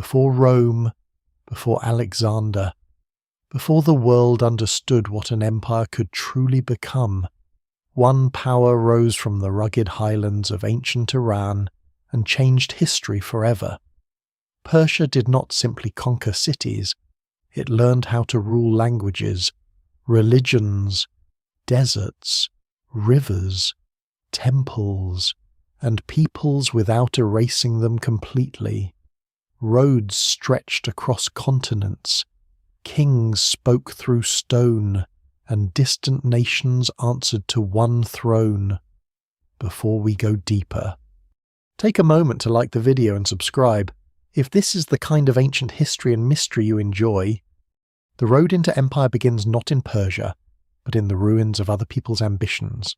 before Rome, before Alexander, before the world understood what an empire could truly become, one power rose from the rugged highlands of ancient Iran and changed history forever. Persia did not simply conquer cities, it learned how to rule languages, religions, deserts, rivers, temples, and peoples without erasing them completely. Roads stretched across continents, kings spoke through stone, and distant nations answered to one throne. Before we go deeper, take a moment to like the video and subscribe. If this is the kind of ancient history and mystery you enjoy, the road into empire begins not in Persia, but in the ruins of other people's ambitions.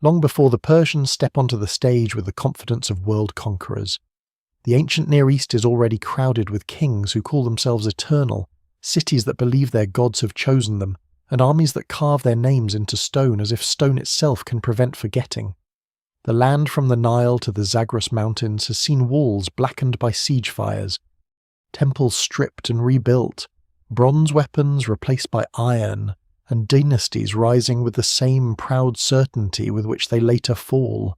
Long before the Persians step onto the stage with the confidence of world conquerors, the ancient Near East is already crowded with kings who call themselves eternal, cities that believe their gods have chosen them, and armies that carve their names into stone as if stone itself can prevent forgetting. The land from the Nile to the Zagros Mountains has seen walls blackened by siege fires, temples stripped and rebuilt, bronze weapons replaced by iron, and dynasties rising with the same proud certainty with which they later fall.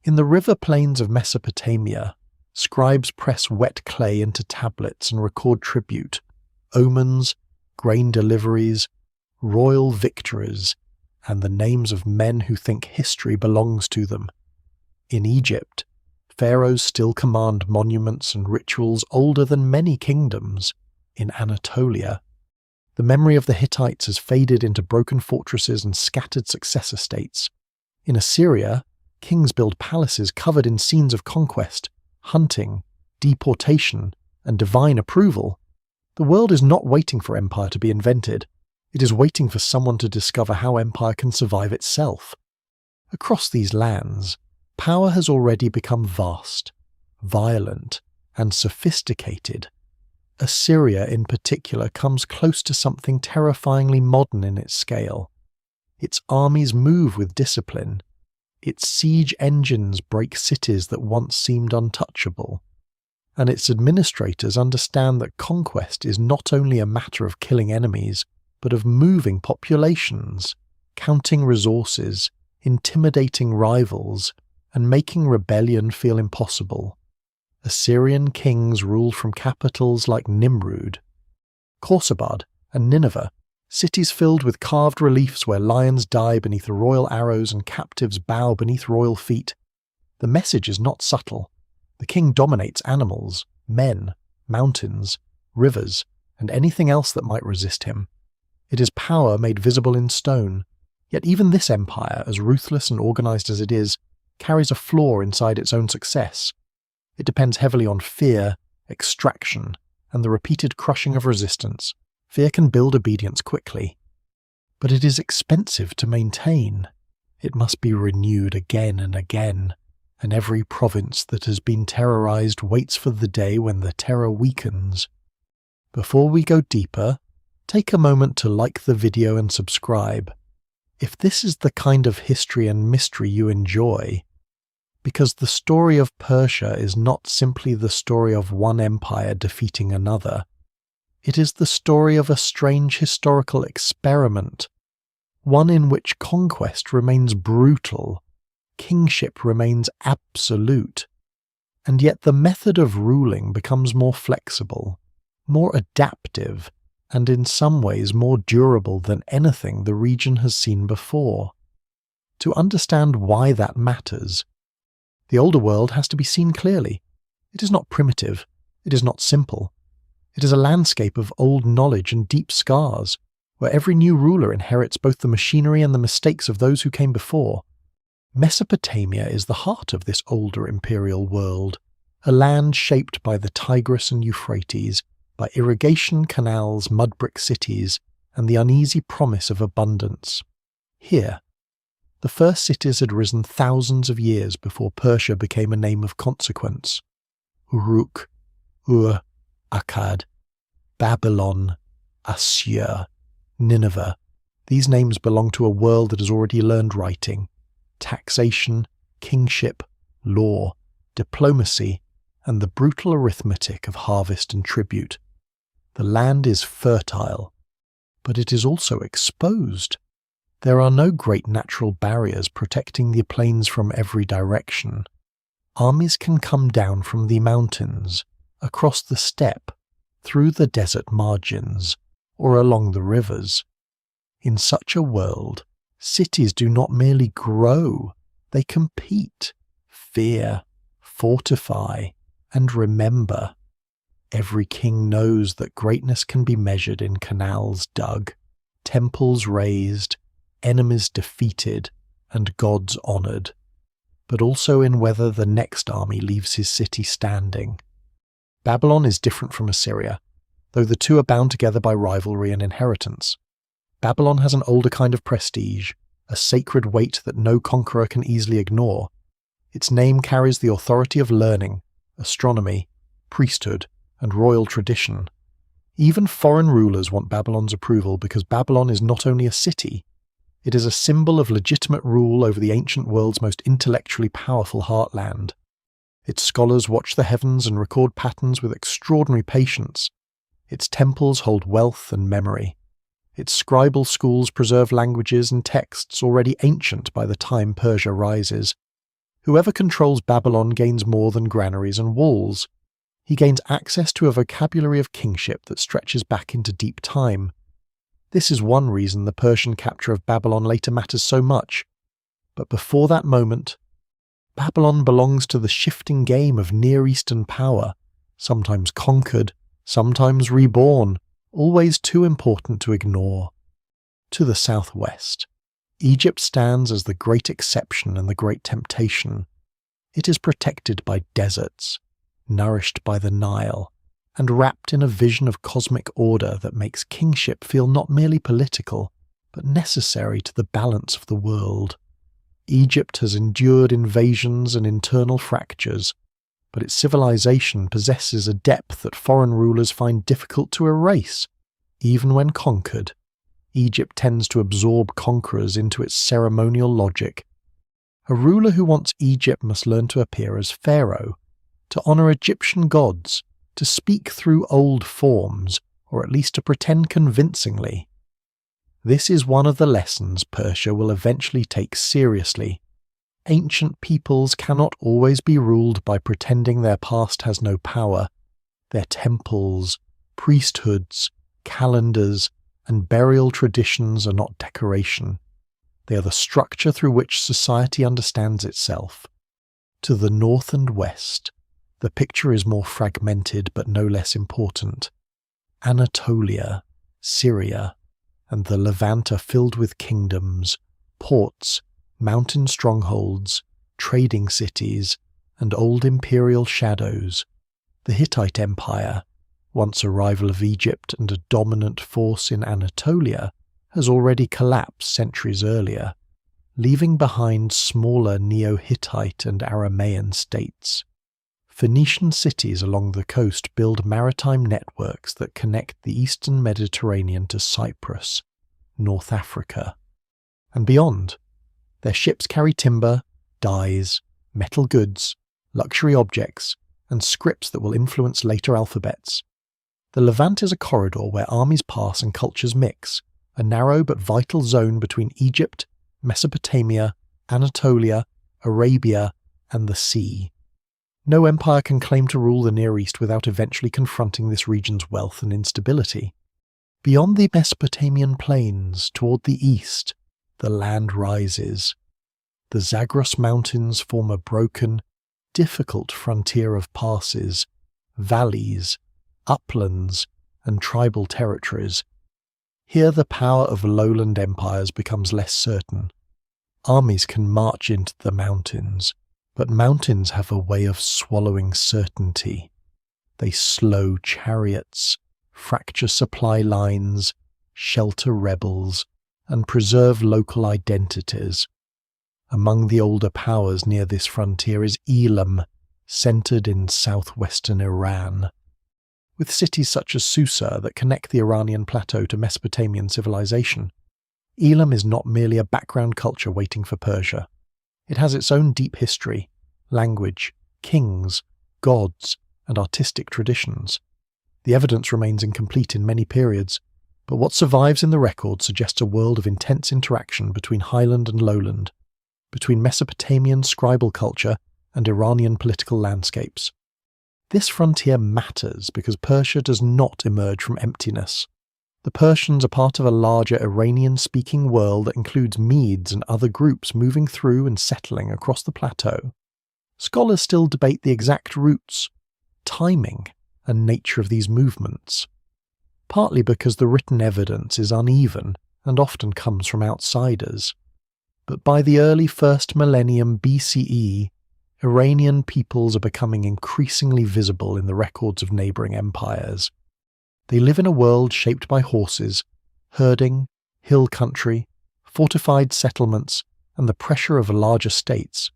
In the river plains of Mesopotamia, scribes press wet clay into tablets and record tribute, omens, grain deliveries, royal victories, and the names of men who think history belongs to them. In Egypt, pharaohs still command monuments and rituals older than many kingdoms. In Anatolia, the memory of the Hittites has faded into broken fortresses and scattered successor states. In Assyria, kings build palaces covered in scenes of conquest, hunting, deportation, and divine approval. The world is not waiting for empire to be invented. It is waiting for someone to discover how empire can survive itself. Across these lands, power has already become vast, violent, and sophisticated. Assyria in particular comes close to something terrifyingly modern in its scale. Its armies move with discipline. Its siege engines break cities that once seemed untouchable. And its administrators understand that conquest is not only a matter of killing enemies, but of moving populations, counting resources, intimidating rivals, and making rebellion feel impossible. Assyrian kings ruled from capitals like Nimrud, Khorsabad, and Nineveh, cities filled with carved reliefs where lions die beneath royal arrows and captives bow beneath royal feet. The message is not subtle. The king dominates animals, men, mountains, rivers, and anything else that might resist him. It is power made visible in stone, yet even this empire, as ruthless and organized as it is, carries a flaw inside its own success. It depends heavily on fear, extraction, and the repeated crushing of resistance. Fear can build obedience quickly, but it is expensive to maintain. It must be renewed again and again, and every province that has been terrorized waits for the day when the terror weakens. Before we go deeper, take a moment to like the video and subscribe. If this is the kind of history and mystery you enjoy, because the story of Persia is not simply the story of one empire defeating another. It is the story of a strange historical experiment, one in which conquest remains brutal, kingship remains absolute, and yet the method of ruling becomes more flexible, more adaptive, and in some ways more durable than anything the region has seen before. To understand why that matters, the older world has to be seen clearly. It is not primitive. It is not simple. It is a landscape of old knowledge and deep scars, where every new ruler inherits both the machinery and the mistakes of those who came before. Mesopotamia is the heart of this older imperial world, a land shaped by the Tigris and Euphrates, by irrigation canals, mud brick cities, and the uneasy promise of abundance. Here, the first cities had risen thousands of years before Persia became a name of consequence. Uruk, Ur, Akkad, Babylon, Assur, Nineveh. These names belong to a world that has already learned writing, taxation, kingship, law, diplomacy, and the brutal arithmetic of harvest and tribute. The land is fertile, but it is also exposed. There are no great natural barriers protecting the plains from every direction. Armies can come down from the mountains, across the steppe, through the desert margins, or along the rivers. In such a world, cities do not merely grow, they compete, fear, fortify, and remember. Every king knows that greatness can be measured in canals dug, temples raised, enemies defeated, and gods honoured, but also in whether the next army leaves his city standing. Babylon is different from Assyria, though the two are bound together by rivalry and inheritance. Babylon has an older kind of prestige, a sacred weight that no conqueror can easily ignore. Its name carries the authority of learning, astronomy, priesthood, and royal tradition. Even foreign rulers want Babylon's approval because Babylon is not only a city, it is a symbol of legitimate rule over the ancient world's most intellectually powerful heartland. Its scholars watch the heavens and record patterns with extraordinary patience. Its temples hold wealth and memory. Its scribal schools preserve languages and texts already ancient by the time Persia rises. Whoever controls Babylon gains more than granaries and walls. He gains access to a vocabulary of kingship that stretches back into deep time. This is one reason the Persian capture of Babylon later matters so much. But before that moment, Babylon belongs to the shifting game of Near Eastern power, sometimes conquered, sometimes reborn, always too important to ignore. To the southwest, Egypt stands as the great exception and the great temptation. It is protected by deserts, nourished by the Nile, and wrapped in a vision of cosmic order that makes kingship feel not merely political, but necessary to the balance of the world. Egypt has endured invasions and internal fractures, but its civilization possesses a depth that foreign rulers find difficult to erase. Even when conquered, Egypt tends to absorb conquerors into its ceremonial logic. A ruler who wants Egypt must learn to appear as pharaoh, to honor Egyptian gods, to speak through old forms, or at least to pretend convincingly. This is one of the lessons Persia will eventually take seriously. Ancient peoples cannot always be ruled by pretending their past has no power. Their temples, priesthoods, calendars, and burial traditions are not decoration. They are the structure through which society understands itself. To the north and west, the picture is more fragmented but no less important. Anatolia, Syria, and the Levant are filled with kingdoms, ports, mountain strongholds, trading cities, and old imperial shadows. The Hittite Empire, once a rival of Egypt and a dominant force in Anatolia, has already collapsed centuries earlier, leaving behind smaller Neo-Hittite and Aramaean states. Phoenician cities along the coast build maritime networks that connect the eastern Mediterranean to Cyprus, North Africa, and beyond. Their ships carry timber, dyes, metal goods, luxury objects, and scripts that will influence later alphabets. The Levant is a corridor where armies pass and cultures mix, a narrow but vital zone between Egypt, Mesopotamia, Anatolia, Arabia, and the sea. No empire can claim to rule the Near East without eventually confronting this region's wealth and instability. Beyond the Mesopotamian plains, toward the east, the land rises. The Zagros Mountains form a broken, difficult frontier of passes, valleys, uplands, and tribal territories. Here the power of lowland empires becomes less certain. Armies can march into the mountains, but mountains have a way of swallowing certainty. They slow chariots, fracture supply lines, shelter rebels, and preserve local identities. Among the older powers near this frontier is Elam, centered in southwestern Iran. With cities such as Susa that connect the Iranian plateau to Mesopotamian civilization, Elam is not merely a background culture waiting for Persia. It has its own deep history, language, kings, gods, and artistic traditions. The evidence remains incomplete in many periods, but what survives in the record suggests a world of intense interaction between highland and lowland, between Mesopotamian scribal culture and Iranian political landscapes. This frontier matters because Persia does not emerge from emptiness. The Persians are part of a larger Iranian-speaking world that includes Medes and other groups moving through and settling across the plateau. Scholars still debate the exact routes, timing, and nature of these movements, partly because the written evidence is uneven and often comes from outsiders. But by the early 1st millennium BCE, Iranian peoples are becoming increasingly visible in the records of neighbouring empires. They live in a world shaped by horses, herding, hill country, fortified settlements, and the pressure of larger states.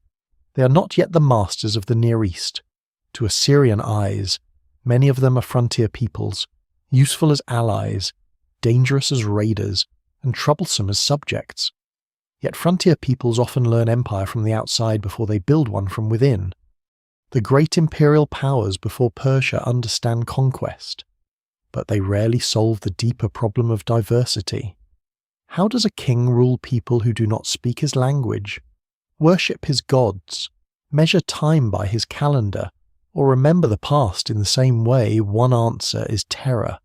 They are not yet the masters of the Near East. To Assyrian eyes, many of them are frontier peoples, useful as allies, dangerous as raiders, and troublesome as subjects. Yet frontier peoples often learn empire from the outside before they build one from within. The great imperial powers before Persia understand conquest, but they rarely solve the deeper problem of diversity. How does a king rule people who do not speak his language, worship his gods, measure time by his calendar, or remember the past in the same way? One answer is terror.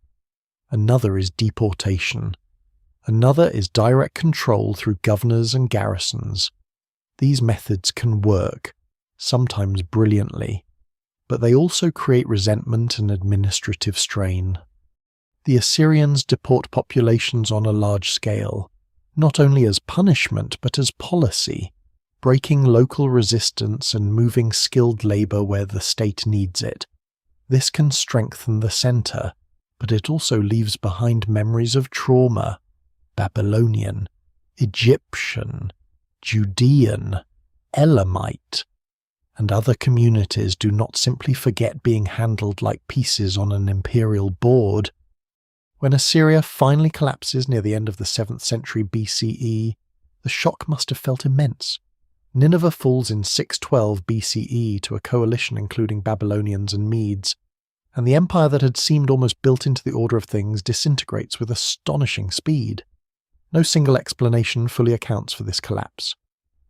Another is deportation. Another is direct control through governors and garrisons. These methods can work, sometimes brilliantly, but they also create resentment and administrative strain. The Assyrians deport populations on a large scale, not only as punishment but as policy, breaking local resistance and moving skilled labour where the state needs it. This can strengthen the centre, but it also leaves behind memories of trauma: Babylonian, Egyptian, Judean, Elamite, and other communities do not simply forget being handled like pieces on an imperial board. When Assyria finally collapses near the end of the 7th century BCE, the shock must have felt immense. Nineveh falls in 612 BCE to a coalition including Babylonians and Medes, and the empire that had seemed almost built into the order of things disintegrates with astonishing speed. No single explanation fully accounts for this collapse.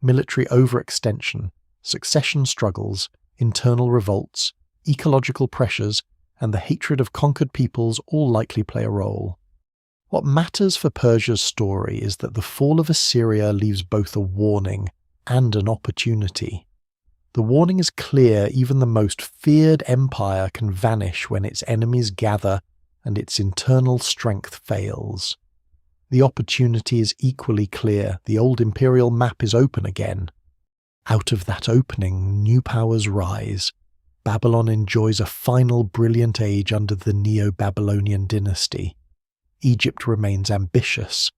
Military overextension, succession struggles, internal revolts, ecological pressures, and the hatred of conquered peoples all likely play a role. What matters for Persia's story is that the fall of Assyria leaves both a warning and an opportunity. The warning is clear: even the most feared empire can vanish when its enemies gather and its internal strength fails. The opportunity is equally clear: the old imperial map is open again. Out of that opening, new powers rise. Babylon enjoys a final brilliant age under the Neo-Babylonian dynasty. Egypt remains ambitious.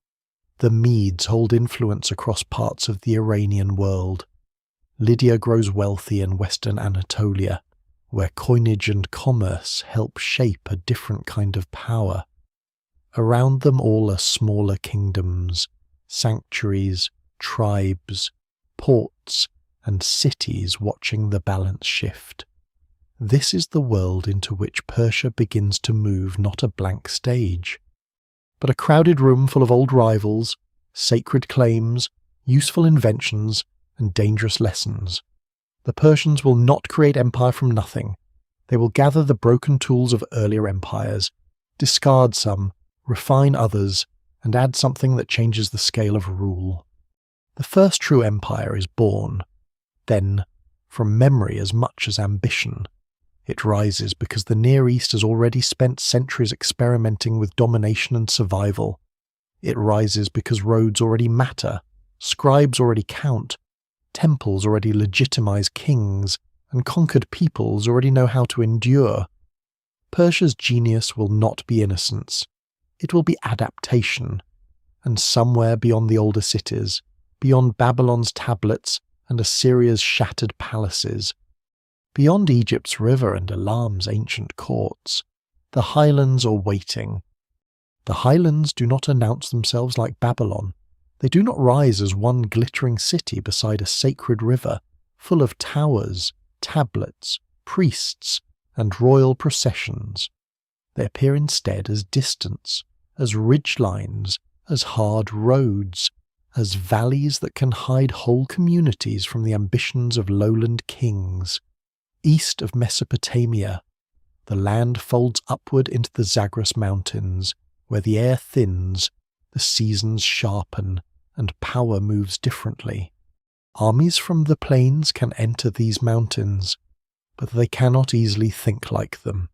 The Medes hold influence across parts of the Iranian world. Lydia grows wealthy in western Anatolia, where coinage and commerce help shape a different kind of power. Around them all are smaller kingdoms, sanctuaries, tribes, ports, and cities watching the balance shift. This is the world into which Persia begins to move, not a blank stage, but a crowded room full of old rivals, sacred claims, useful inventions, and dangerous lessons. The Persians will not create empire from nothing. They will gather the broken tools of earlier empires, discard some, refine others, and add something that changes the scale of rule. The first true empire is born. Then, from memory as much as ambition, it rises because the Near East has already spent centuries experimenting with domination and survival. It rises because roads already matter, scribes already count, temples already legitimize kings, and conquered peoples already know how to endure. Persia's genius will not be innocence. It will be adaptation. And somewhere beyond the older cities, beyond Babylon's tablets and Assyria's shattered palaces, beyond Egypt's river and Elam's ancient courts, the highlands are waiting. The highlands do not announce themselves like Babylon. They do not rise as one glittering city beside a sacred river, full of towers, tablets, priests, and royal processions. They appear instead as distance, as ridgelines, as hard roads, as valleys that can hide whole communities from the ambitions of lowland kings. East of Mesopotamia, the land folds upward into the Zagros Mountains, where the air thins, the seasons sharpen, and power moves differently. Armies from the plains can enter these mountains, but they cannot easily think like them.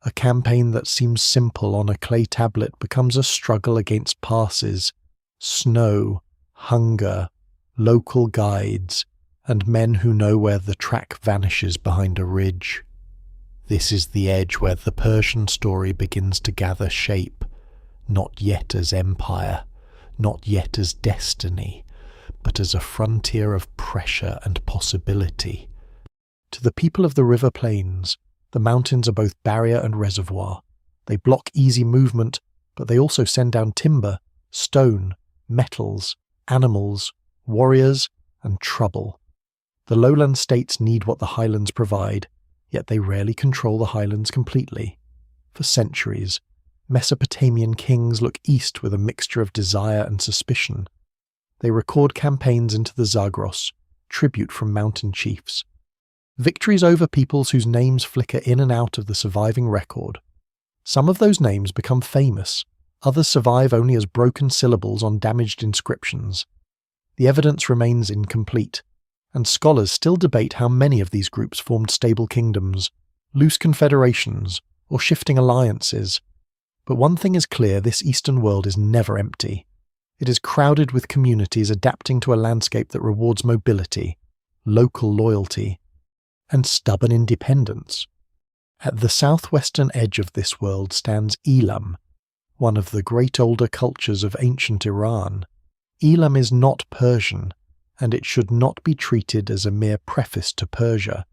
A campaign that seems simple on a clay tablet becomes a struggle against passes, snow, hunger, local guides, and men who know where the track vanishes behind a ridge. This is the edge where the Persian story begins to gather shape, not yet as empire, not yet as destiny, but as a frontier of pressure and possibility. To the people of the river plains, the mountains are both barrier and reservoir. They block easy movement, but they also send down timber, stone, metals, animals, warriors, and trouble. The lowland states need what the highlands provide, yet they rarely control the highlands completely. For centuries, Mesopotamian kings look east with a mixture of desire and suspicion. They record campaigns into the Zagros, tribute from mountain chiefs. Victories over peoples whose names flicker in and out of the surviving record. Some of those names become famous, others survive only as broken syllables on damaged inscriptions. The evidence remains incomplete, and scholars still debate how many of these groups formed stable kingdoms, loose confederations, or shifting alliances. But one thing is clear: this eastern world is never empty. It is crowded with communities adapting to a landscape that rewards mobility, local loyalty, and stubborn independence. At the southwestern edge of this world stands Elam, one of the great older cultures of ancient Iran. Elam is not Persian, and it should not be treated as a mere preface to Persia,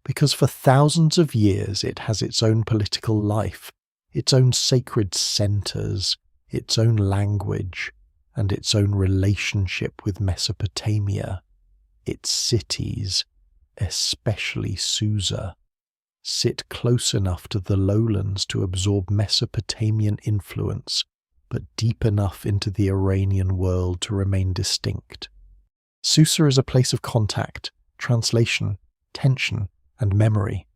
because for thousands of years it has its own political life, its own sacred centers, its own language, and its own relationship with Mesopotamia. Its cities, especially Susa, sit close enough to the lowlands to absorb Mesopotamian influence, but deep enough into the Iranian world to remain distinct. Susa is a place of contact, translation, tension, and memory.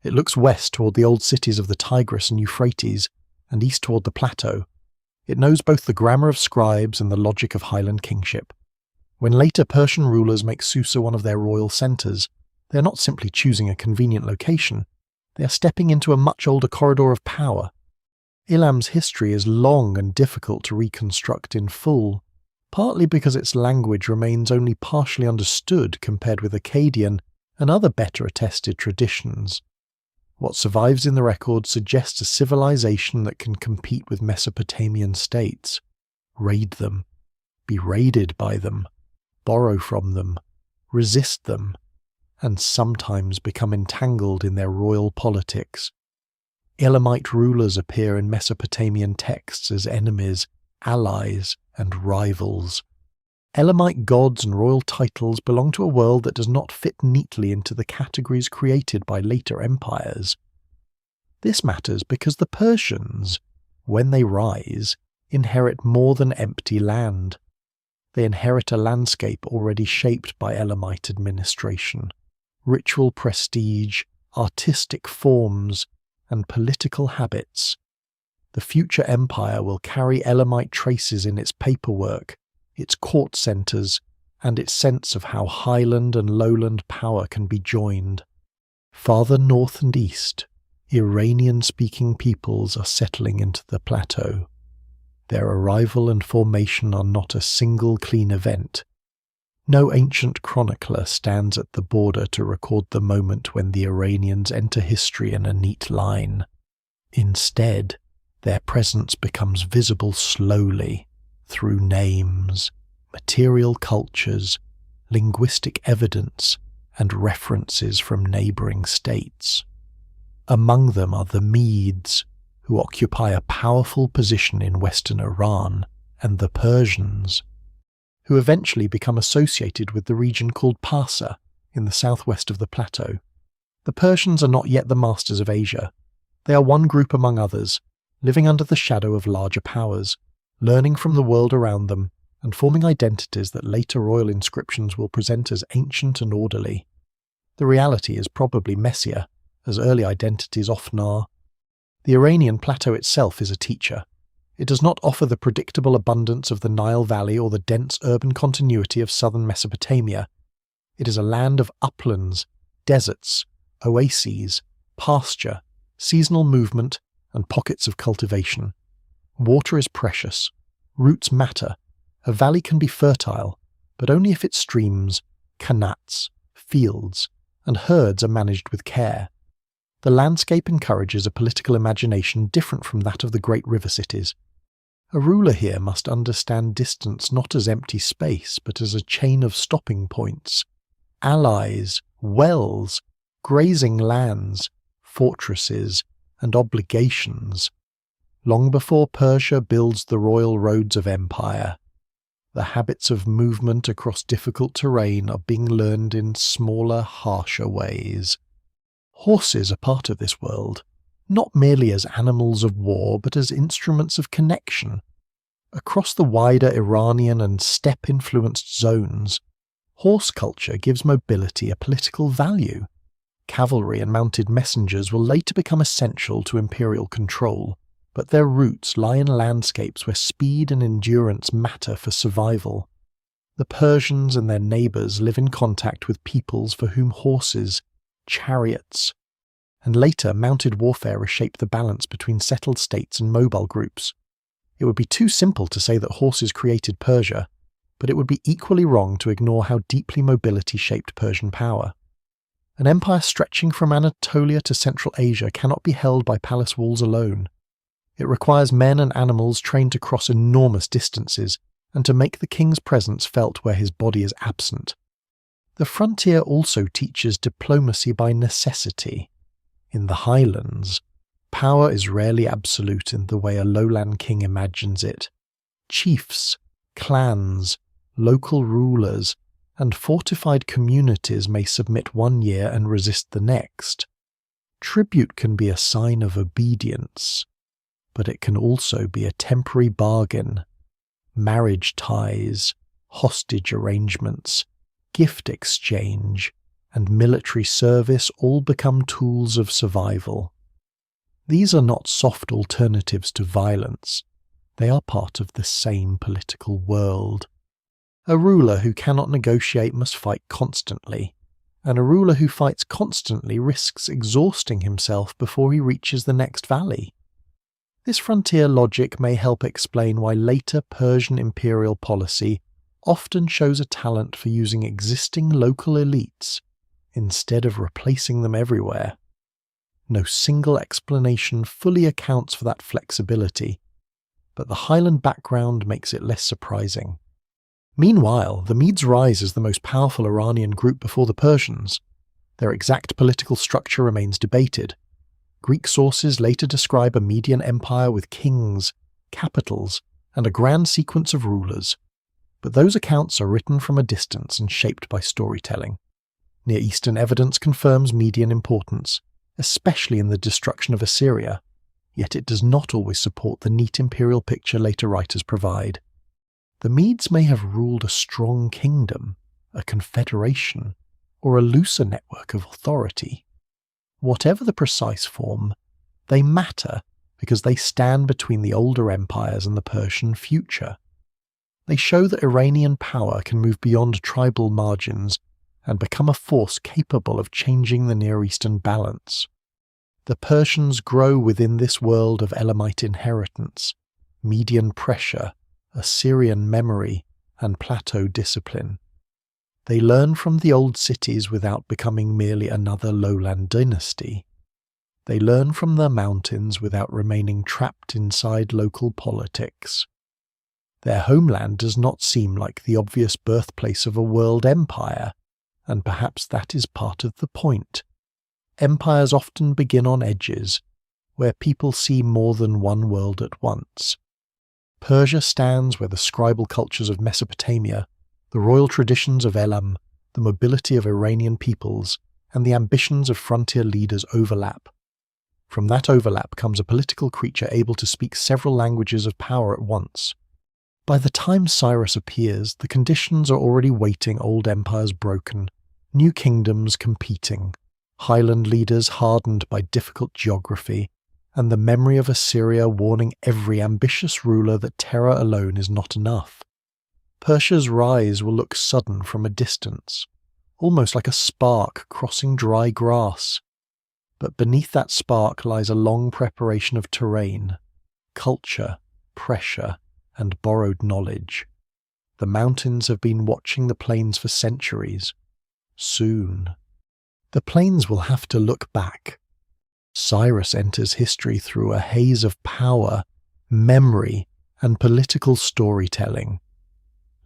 It looks west toward the old cities of the Tigris and Euphrates, and east toward the plateau. It knows both the grammar of scribes and the logic of highland kingship. When later Persian rulers make Susa one of their royal centers, they are not simply choosing a convenient location, they are stepping into a much older corridor of power. Elam's history is long and difficult to reconstruct in full, partly because its language remains only partially understood compared with Akkadian and other better attested traditions. What survives in the record suggests a civilization that can compete with Mesopotamian states, raid them, be raided by them, borrow from them, resist them, and sometimes become entangled in their royal politics. Elamite rulers appear in Mesopotamian texts as enemies, allies, and rivals. Elamite gods and royal titles belong to a world that does not fit neatly into the categories created by later empires. This matters because the Persians, when they rise, inherit more than empty land. They inherit a landscape already shaped by Elamite administration, ritual prestige, artistic forms, and political habits. The future empire will carry Elamite traces in its paperwork, its court centers, and its sense of how highland and lowland power can be joined. Farther north and east, Iranian-speaking peoples are settling into the plateau. Their arrival and formation are not a single clean event. No ancient chronicler stands at the border to record the moment when the Iranians enter history in a neat line. Instead, their presence becomes visible slowly, through names, material cultures, linguistic evidence, and references from neighboring states. Among them are the Medes, who occupy a powerful position in western Iran, and the Persians, who eventually become associated with the region called Parsa in the southwest of the plateau. The Persians are not yet the masters of Asia. They are one group among others, living under the shadow of larger powers, learning from the world around them, and forming identities that later royal inscriptions will present as ancient and orderly. The reality is probably messier, as early identities often are. The Iranian plateau itself is a teacher. It does not offer the predictable abundance of the Nile Valley or the dense urban continuity of southern Mesopotamia. It is a land of uplands, deserts, oases, pasture, seasonal movement, and pockets of cultivation. Water is precious. Roots matter. A valley can be fertile, but only if its streams, qanats, fields, and herds are managed with care. The landscape encourages a political imagination different from that of the great river cities. A ruler here must understand distance not as empty space, but as a chain of stopping points, allies, wells, grazing lands, fortresses, and obligations. Long before Persia builds the royal roads of empire, the habits of movement across difficult terrain are being learned in smaller, harsher ways. Horses are part of this world, not merely as animals of war, but as instruments of connection. Across the wider Iranian and steppe-influenced zones, horse culture gives mobility a political value. Cavalry and mounted messengers will later become essential to imperial control, but their roots lie in landscapes where speed and endurance matter for survival. The Persians and their neighbours live in contact with peoples for whom horses, chariots, and later mounted warfare reshape the balance between settled states and mobile groups. It would be too simple to say that horses created Persia, but it would be equally wrong to ignore how deeply mobility shaped Persian power. An empire stretching from Anatolia to Central Asia cannot be held by palace walls alone. It requires men and animals trained to cross enormous distances and to make the king's presence felt where his body is absent. The frontier also teaches diplomacy by necessity. In the highlands, power is rarely absolute in the way a lowland king imagines it. Chiefs, clans, local rulers, and fortified communities may submit one year and resist the next. Tribute can be a sign of obedience, but it can also be a temporary bargain. Marriage ties, hostage arrangements, gift exchange, and military service all become tools of survival. These are not soft alternatives to violence. They are part of the same political world. A ruler who cannot negotiate must fight constantly, and a ruler who fights constantly risks exhausting himself before he reaches the next valley. This frontier logic may help explain why later Persian imperial policy often shows a talent for using existing local elites instead of replacing them everywhere. No single explanation fully accounts for that flexibility, but the highland background makes it less surprising. Meanwhile, the Medes rise as the most powerful Iranian group before the Persians. Their exact political structure remains debated. Greek sources later describe a Median empire with kings, capitals, and a grand sequence of rulers, but those accounts are written from a distance and shaped by storytelling. Near Eastern evidence confirms Median importance, especially in the destruction of Assyria, yet it does not always support the neat imperial picture later writers provide. The Medes may have ruled a strong kingdom, a confederation, or a looser network of authority. Whatever the precise form, they matter because they stand between the older empires and the Persian future. They show that Iranian power can move beyond tribal margins and become a force capable of changing the Near Eastern balance. The Persians grow within this world of Elamite inheritance, Median pressure, Assyrian memory, and plateau discipline. They learn from the old cities without becoming merely another lowland dynasty. They learn from their mountains without remaining trapped inside local politics. Their homeland does not seem like the obvious birthplace of a world empire, and perhaps that is part of the point. Empires often begin on edges, where people see more than one world at once. Persia stands where the scribal cultures of Mesopotamia, the royal traditions of Elam, the mobility of Iranian peoples, and the ambitions of frontier leaders overlap. From that overlap comes a political creature able to speak several languages of power at once. By the time Cyrus appears, the conditions are already waiting old empires broken, new kingdoms competing, highland leaders hardened by difficult geography, and the memory of Assyria warning every ambitious ruler that terror alone is not enough. Persia's rise will look sudden from a distance, almost like a spark crossing dry grass. But beneath that spark lies a long preparation of terrain, culture, pressure, and borrowed knowledge. The mountains have been watching the plains for centuries. Soon, the plains will have to look back. Cyrus enters history through a haze of power, memory, and political storytelling.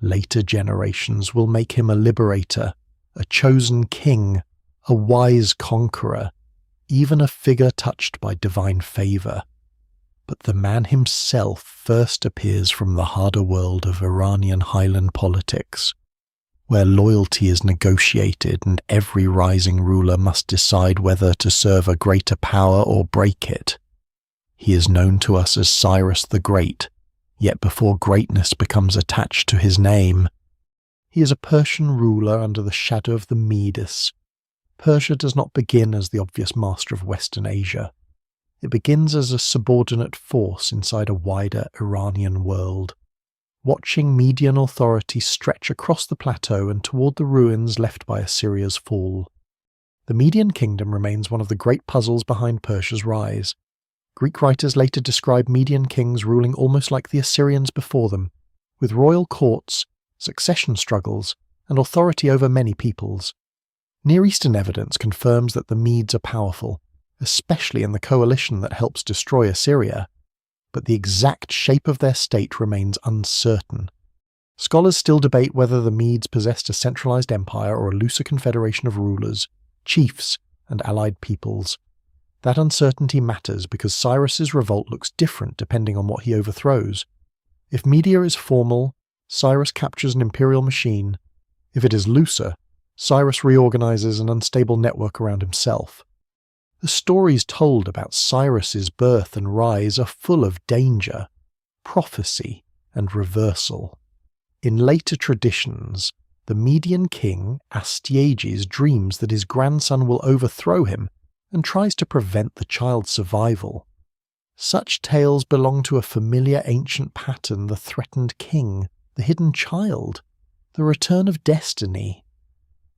Later generations will make him a liberator, a chosen king, a wise conqueror, even a figure touched by divine favour. But the man himself first appears from the harder world of Iranian highland politics, where loyalty is negotiated and every rising ruler must decide whether to serve a greater power or break it. He is known to us as Cyrus the Great, yet before greatness becomes attached to his name, he is a Persian ruler under the shadow of the Medes. Persia does not begin as the obvious master of Western Asia. It begins as a subordinate force inside a wider Iranian world, watching Median authority stretch across the plateau and toward the ruins left by Assyria's fall. The Median kingdom remains one of the great puzzles behind Persia's rise. Greek writers later describe Median kings ruling almost like the Assyrians before them, with royal courts, succession struggles, and authority over many peoples. Near Eastern evidence confirms that the Medes are powerful, especially in the coalition that helps destroy Assyria, but the exact shape of their state remains uncertain. Scholars still debate whether the Medes possessed a centralized empire or a looser confederation of rulers, chiefs, and allied peoples. That uncertainty matters because Cyrus's revolt looks different depending on what he overthrows. If Media is formal, Cyrus captures an imperial machine. If it is looser, Cyrus reorganizes an unstable network around himself. The stories told about Cyrus's birth and rise are full of danger, prophecy, and reversal. In later traditions, the Median king Astyages dreams that his grandson will overthrow him and tries to prevent the child's survival. Such tales belong to a familiar ancient pattern: the threatened king, the hidden child, the return of destiny.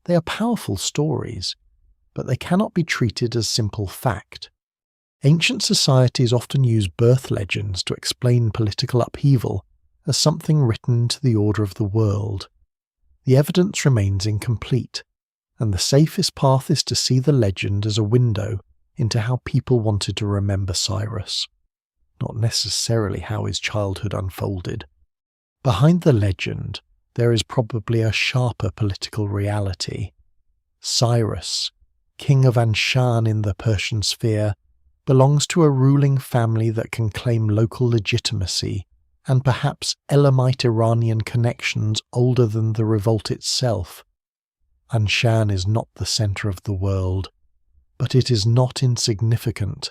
They are powerful stories, but they cannot be treated as simple fact. Ancient societies often use birth legends to explain political upheaval as something written to the order of the world. The evidence remains incomplete, and the safest path is to see the legend as a window into how people wanted to remember Cyrus, not necessarily how his childhood unfolded. Behind the legend, there is probably a sharper political reality. Cyrus, king of Anshan in the Persian sphere, belongs to a ruling family that can claim local legitimacy and perhaps Elamite Iranian connections older than the revolt itself. Anshan is not the centre of the world, but it is not insignificant.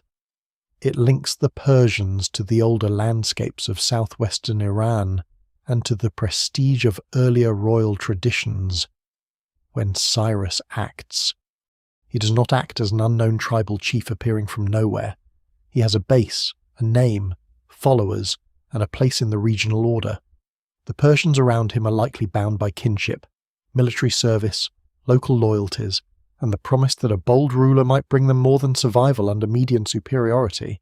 It links the Persians to the older landscapes of southwestern Iran and to the prestige of earlier royal traditions. When Cyrus acts, he does not act as an unknown tribal chief appearing from nowhere. He has a base, a name, followers, and a place in the regional order. The Persians around him are likely bound by kinship, military service, local loyalties, and the promise that a bold ruler might bring them more than survival under Median superiority.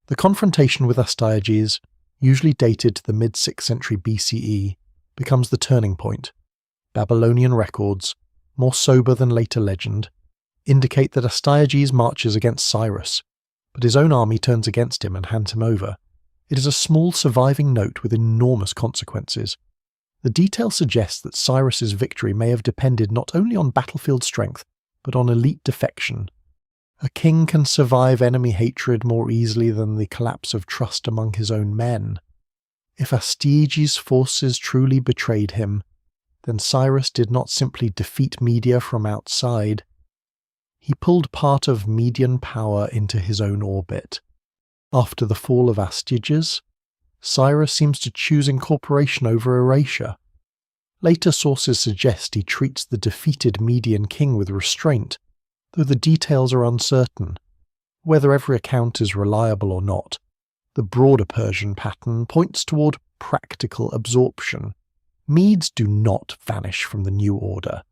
The confrontation with Astyages, usually dated to the mid-6th century BCE, becomes the turning point. Babylonian records, more sober than later legend, indicate that Astyages marches against Cyrus, but his own army turns against him and hands him over. It is a small surviving note with enormous consequences. The detail suggests that Cyrus's victory may have depended not only on battlefield strength, but on elite defection. A king can survive enemy hatred more easily than the collapse of trust among his own men. If Astyages' forces truly betrayed him, then Cyrus did not simply defeat Media from outside. He pulled part of Median power into his own orbit. After the fall of Astyages, Cyrus seems to choose incorporation over erasure. Later sources suggest he treats the defeated Median king with restraint, though the details are uncertain. Whether every account is reliable or not, the broader Persian pattern points toward practical absorption. Medes do not vanish from the new order.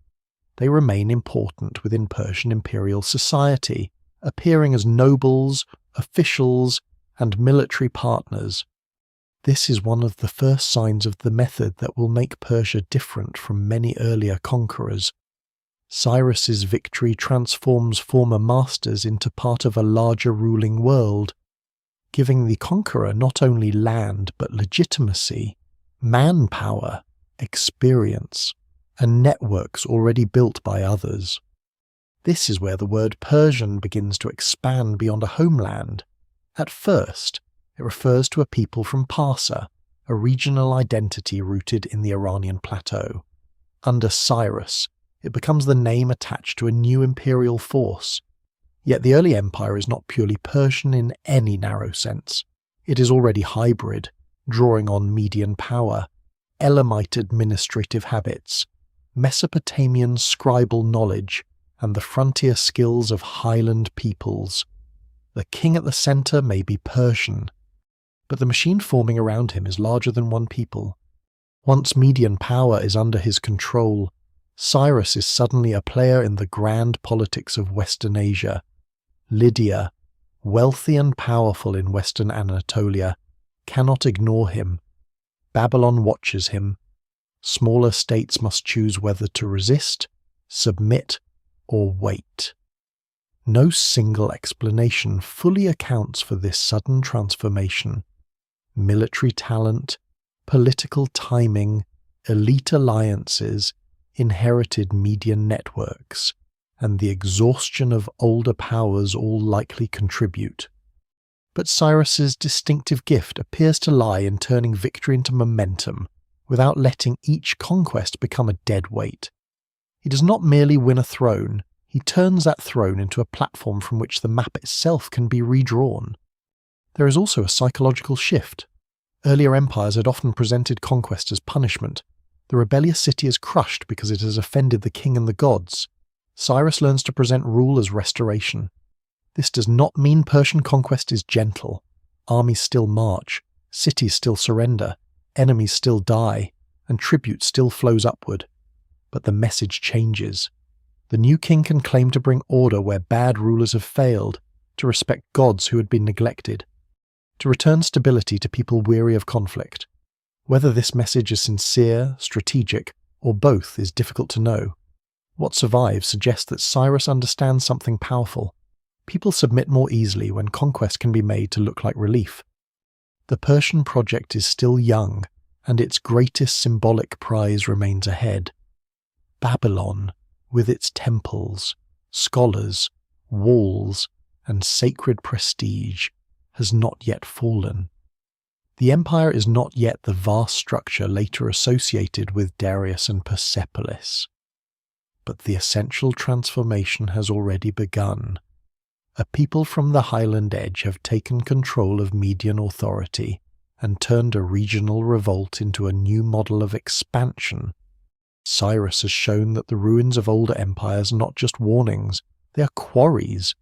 They remain important within Persian imperial society, appearing as nobles, officials, and military partners. This is one of the first signs of the method that will make Persia different from many earlier conquerors. Cyrus's victory transforms former masters into part of a larger ruling world, giving the conqueror not only land but legitimacy, manpower, experience, and networks already built by others. This is where the word Persian begins to expand beyond a homeland. At first, it refers to a people from Parsa, a regional identity rooted in the Iranian plateau. Under Cyrus, it becomes the name attached to a new imperial force. Yet the early empire is not purely Persian in any narrow sense. It is already hybrid, drawing on Median power, Elamite administrative habits, Mesopotamian scribal knowledge, and the frontier skills of highland peoples. The king at the centre may be Persian, but the machine forming around him is larger than one people. Once Median power is under his control, Cyrus is suddenly a player in the grand politics of Western Asia. Lydia, wealthy and powerful in Western Anatolia, cannot ignore him. Babylon watches him. Smaller states must choose whether to resist, submit, or wait. No single explanation fully accounts for this sudden transformation. Military talent, political timing, elite alliances, inherited Median networks, and the exhaustion of older powers all likely contribute. But Cyrus's distinctive gift appears to lie in turning victory into momentum, without letting each conquest become a dead weight. He does not merely win a throne, he turns that throne into a platform from which the map itself can be redrawn. There is also a psychological shift. Earlier empires had often presented conquest as punishment. The rebellious city is crushed because it has offended the king and the gods. Cyrus learns to present rule as restoration. This does not mean Persian conquest is gentle. Armies still march, cities still surrender, enemies still die, and tribute still flows upward. But the message changes. The new king can claim to bring order where bad rulers have failed, to respect gods who had been neglected, to return stability to people weary of conflict. Whether this message is sincere, strategic, or both is difficult to know. What survives suggests that Cyrus understands something powerful. People submit more easily when conquest can be made to look like relief. The Persian project is still young, and its greatest symbolic prize remains ahead. Babylon, with its temples, scholars, walls, and sacred prestige, has not yet fallen. The empire is not yet the vast structure later associated with Darius and Persepolis. But the essential transformation has already begun. A people from the highland edge have taken control of Median authority and turned a regional revolt into a new model of expansion. Cyrus has shown that the ruins of older empires are not just warnings, they are quarries.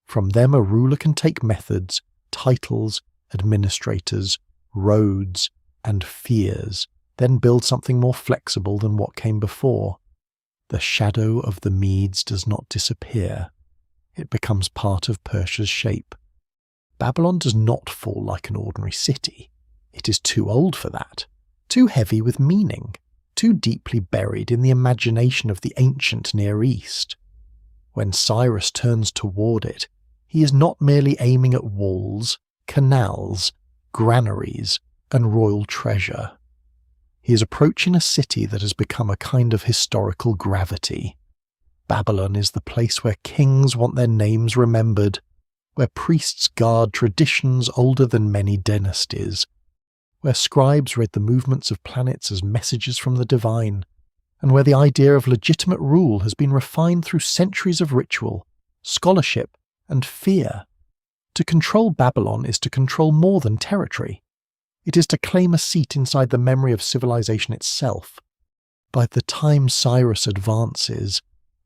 From them a ruler can take methods, titles, administrators, roads, and fears, then build something more flexible than what came before. The shadow of the Medes does not disappear. It becomes part of Persia's shape. Babylon does not fall like an ordinary city. It is too old for that, too heavy with meaning, too deeply buried in the imagination of the ancient Near East. When Cyrus turns toward it, he is not merely aiming at walls, canals, granaries, and royal treasure. He is approaching a city that has become a kind of historical gravity. Babylon is the place where kings want their names remembered, where priests guard traditions older than many dynasties, where scribes read the movements of planets as messages from the divine, and where the idea of legitimate rule has been refined through centuries of ritual, scholarship, and fear. To control Babylon is to control more than territory. It is to claim a seat inside the memory of civilization itself. By the time Cyrus advances,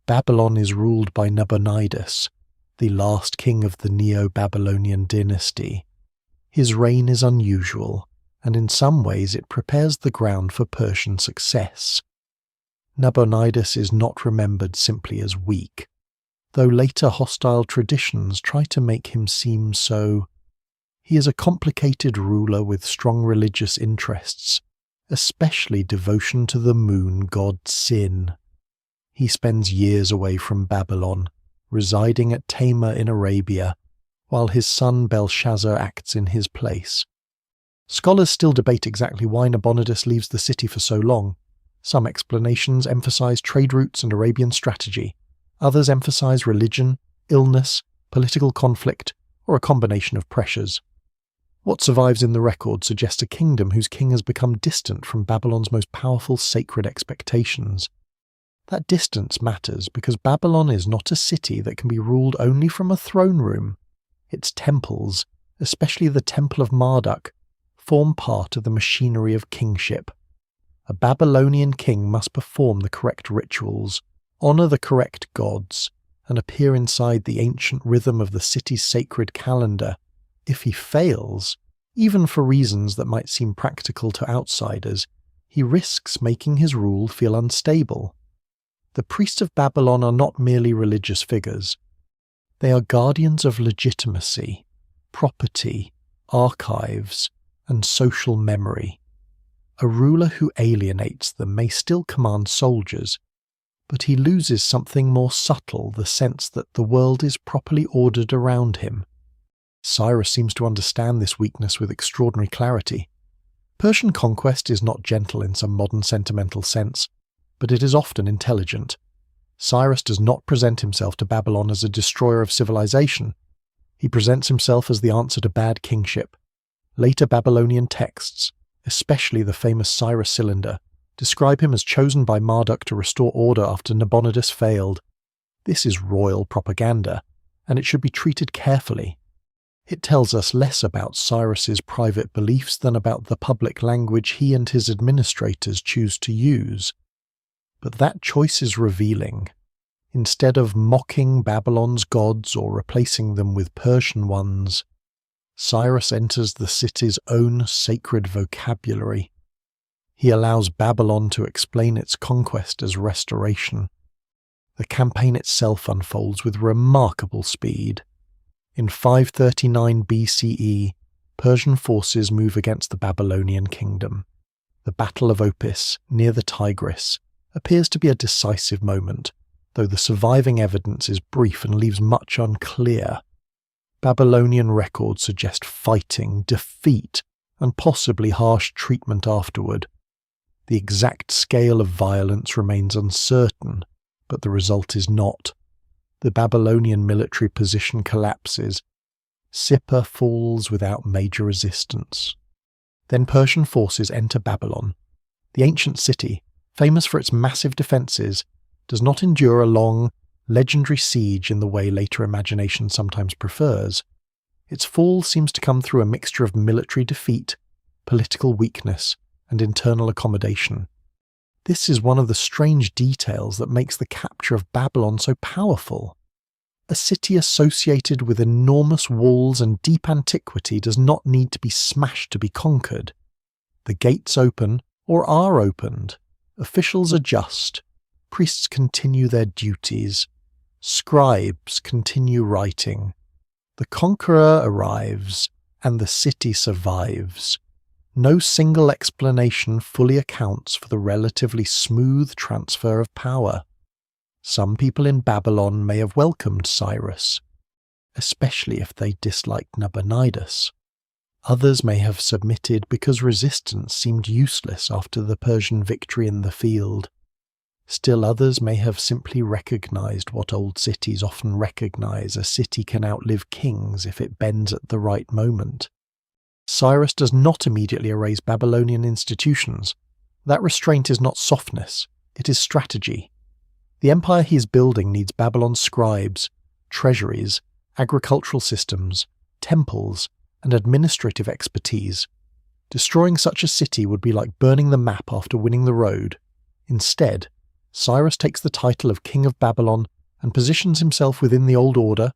Babylon is ruled by Nabonidus, the last king of the Neo-Babylonian dynasty. His reign is unusual, and in some ways it prepares the ground for Persian success. Nabonidus is not remembered simply as weak, though later hostile traditions try to make him seem so. He is a complicated ruler with strong religious interests, especially devotion to the moon god Sin. He spends years away from Babylon, residing at Tama in Arabia, while his son Belshazzar acts in his place. Scholars still debate exactly why Nabonidus leaves the city for so long. Some explanations emphasize trade routes and Arabian strategy. Others emphasize religion, illness, political conflict, or a combination of pressures. What survives in the record suggests a kingdom whose king has become distant from Babylon's most powerful sacred expectations. That distance matters because Babylon is not a city that can be ruled only from a throne room. Its temples, especially the Temple of Marduk, form part of the machinery of kingship. A Babylonian king must perform the correct rituals, honor the correct gods, and appear inside the ancient rhythm of the city's sacred calendar. If he fails, even for reasons that might seem practical to outsiders, he risks making his rule feel unstable. The priests of Babylon are not merely religious figures. They are guardians of legitimacy, property, archives, and social memory. A ruler who alienates them may still command soldiers, but he loses something more subtle, the sense that the world is properly ordered around him. Cyrus seems to understand this weakness with extraordinary clarity. Persian conquest is not gentle in some modern sentimental sense, but it is often intelligent. Cyrus does not present himself to Babylon as a destroyer of civilization. He presents himself as the answer to bad kingship. Later Babylonian texts, especially the famous Cyrus Cylinder, describe him as chosen by Marduk to restore order after Nabonidus failed. This is royal propaganda, and it should be treated carefully. It tells us less about Cyrus's private beliefs than about the public language he and his administrators choose to use. But that choice is revealing. Instead of mocking Babylon's gods or replacing them with Persian ones, Cyrus enters the city's own sacred vocabulary. He allows Babylon to explain its conquest as restoration. The campaign itself unfolds with remarkable speed. In 539 BCE, Persian forces move against the Babylonian kingdom. The Battle of Opis, near the Tigris, appears to be a decisive moment, though the surviving evidence is brief and leaves much unclear. Babylonian records suggest fighting, defeat, and possibly harsh treatment afterward. The exact scale of violence remains uncertain, but the result is not. The Babylonian military position collapses. Sippar falls without major resistance. Then Persian forces enter Babylon. The ancient city, famous for its massive defences, does not endure a long, legendary siege in the way later imagination sometimes prefers. Its fall seems to come through a mixture of military defeat, political weakness, and internal accommodation. This is one of the strange details that makes the capture of Babylon so powerful. A city associated with enormous walls and deep antiquity does not need to be smashed to be conquered. The gates open, or are opened. Officials adjust. Priests continue their duties. Scribes continue writing. The conqueror arrives, and the city survives. No single explanation fully accounts for the relatively smooth transfer of power. Some people in Babylon may have welcomed Cyrus, especially if they disliked Nabonidus. Others may have submitted because resistance seemed useless after the Persian victory in the field. Still others may have simply recognized what old cities often recognize: a city can outlive kings if it bends at the right moment. Cyrus does not immediately erase Babylonian institutions. That restraint is not softness, it is strategy. The empire he is building needs Babylon's scribes, treasuries, agricultural systems, temples, and administrative expertise. Destroying such a city would be like burning the map after winning the road. Instead, Cyrus takes the title of King of Babylon and positions himself within the old order.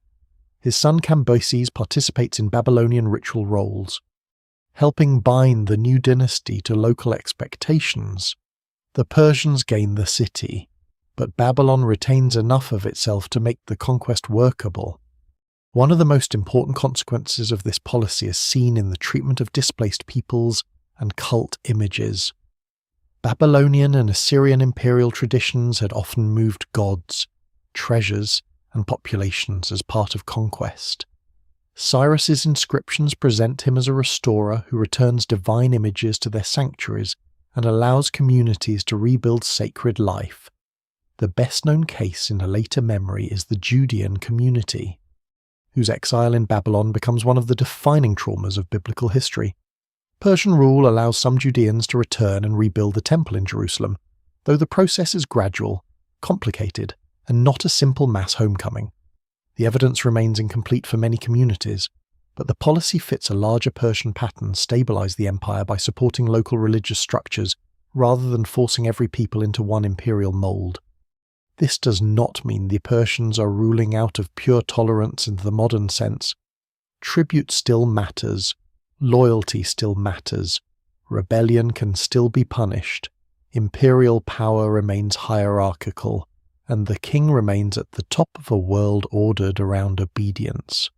His son Cambyses participates in Babylonian ritual roles, helping bind the new dynasty to local expectations. The Persians gain the city, but Babylon retains enough of itself to make the conquest workable. One of the most important consequences of this policy is seen in the treatment of displaced peoples and cult images. Babylonian and Assyrian imperial traditions had often moved gods, treasures, and populations as part of conquest. Cyrus's inscriptions present him as a restorer who returns divine images to their sanctuaries and allows communities to rebuild sacred life. The best-known case in a later memory is the Judean community, whose exile in Babylon becomes one of the defining traumas of biblical history. Persian rule allows some Judeans to return and rebuild the temple in Jerusalem, though the process is gradual, complicated, and not a simple mass homecoming. The evidence remains incomplete for many communities, but the policy fits a larger Persian pattern stabilize the empire by supporting local religious structures rather than forcing every people into one imperial mold. This does not mean the Persians are ruling out of pure tolerance in the modern sense. Tribute still matters, loyalty still matters, rebellion can still be punished, imperial power remains hierarchical, and the king remains at the top of a world ordered around obedience.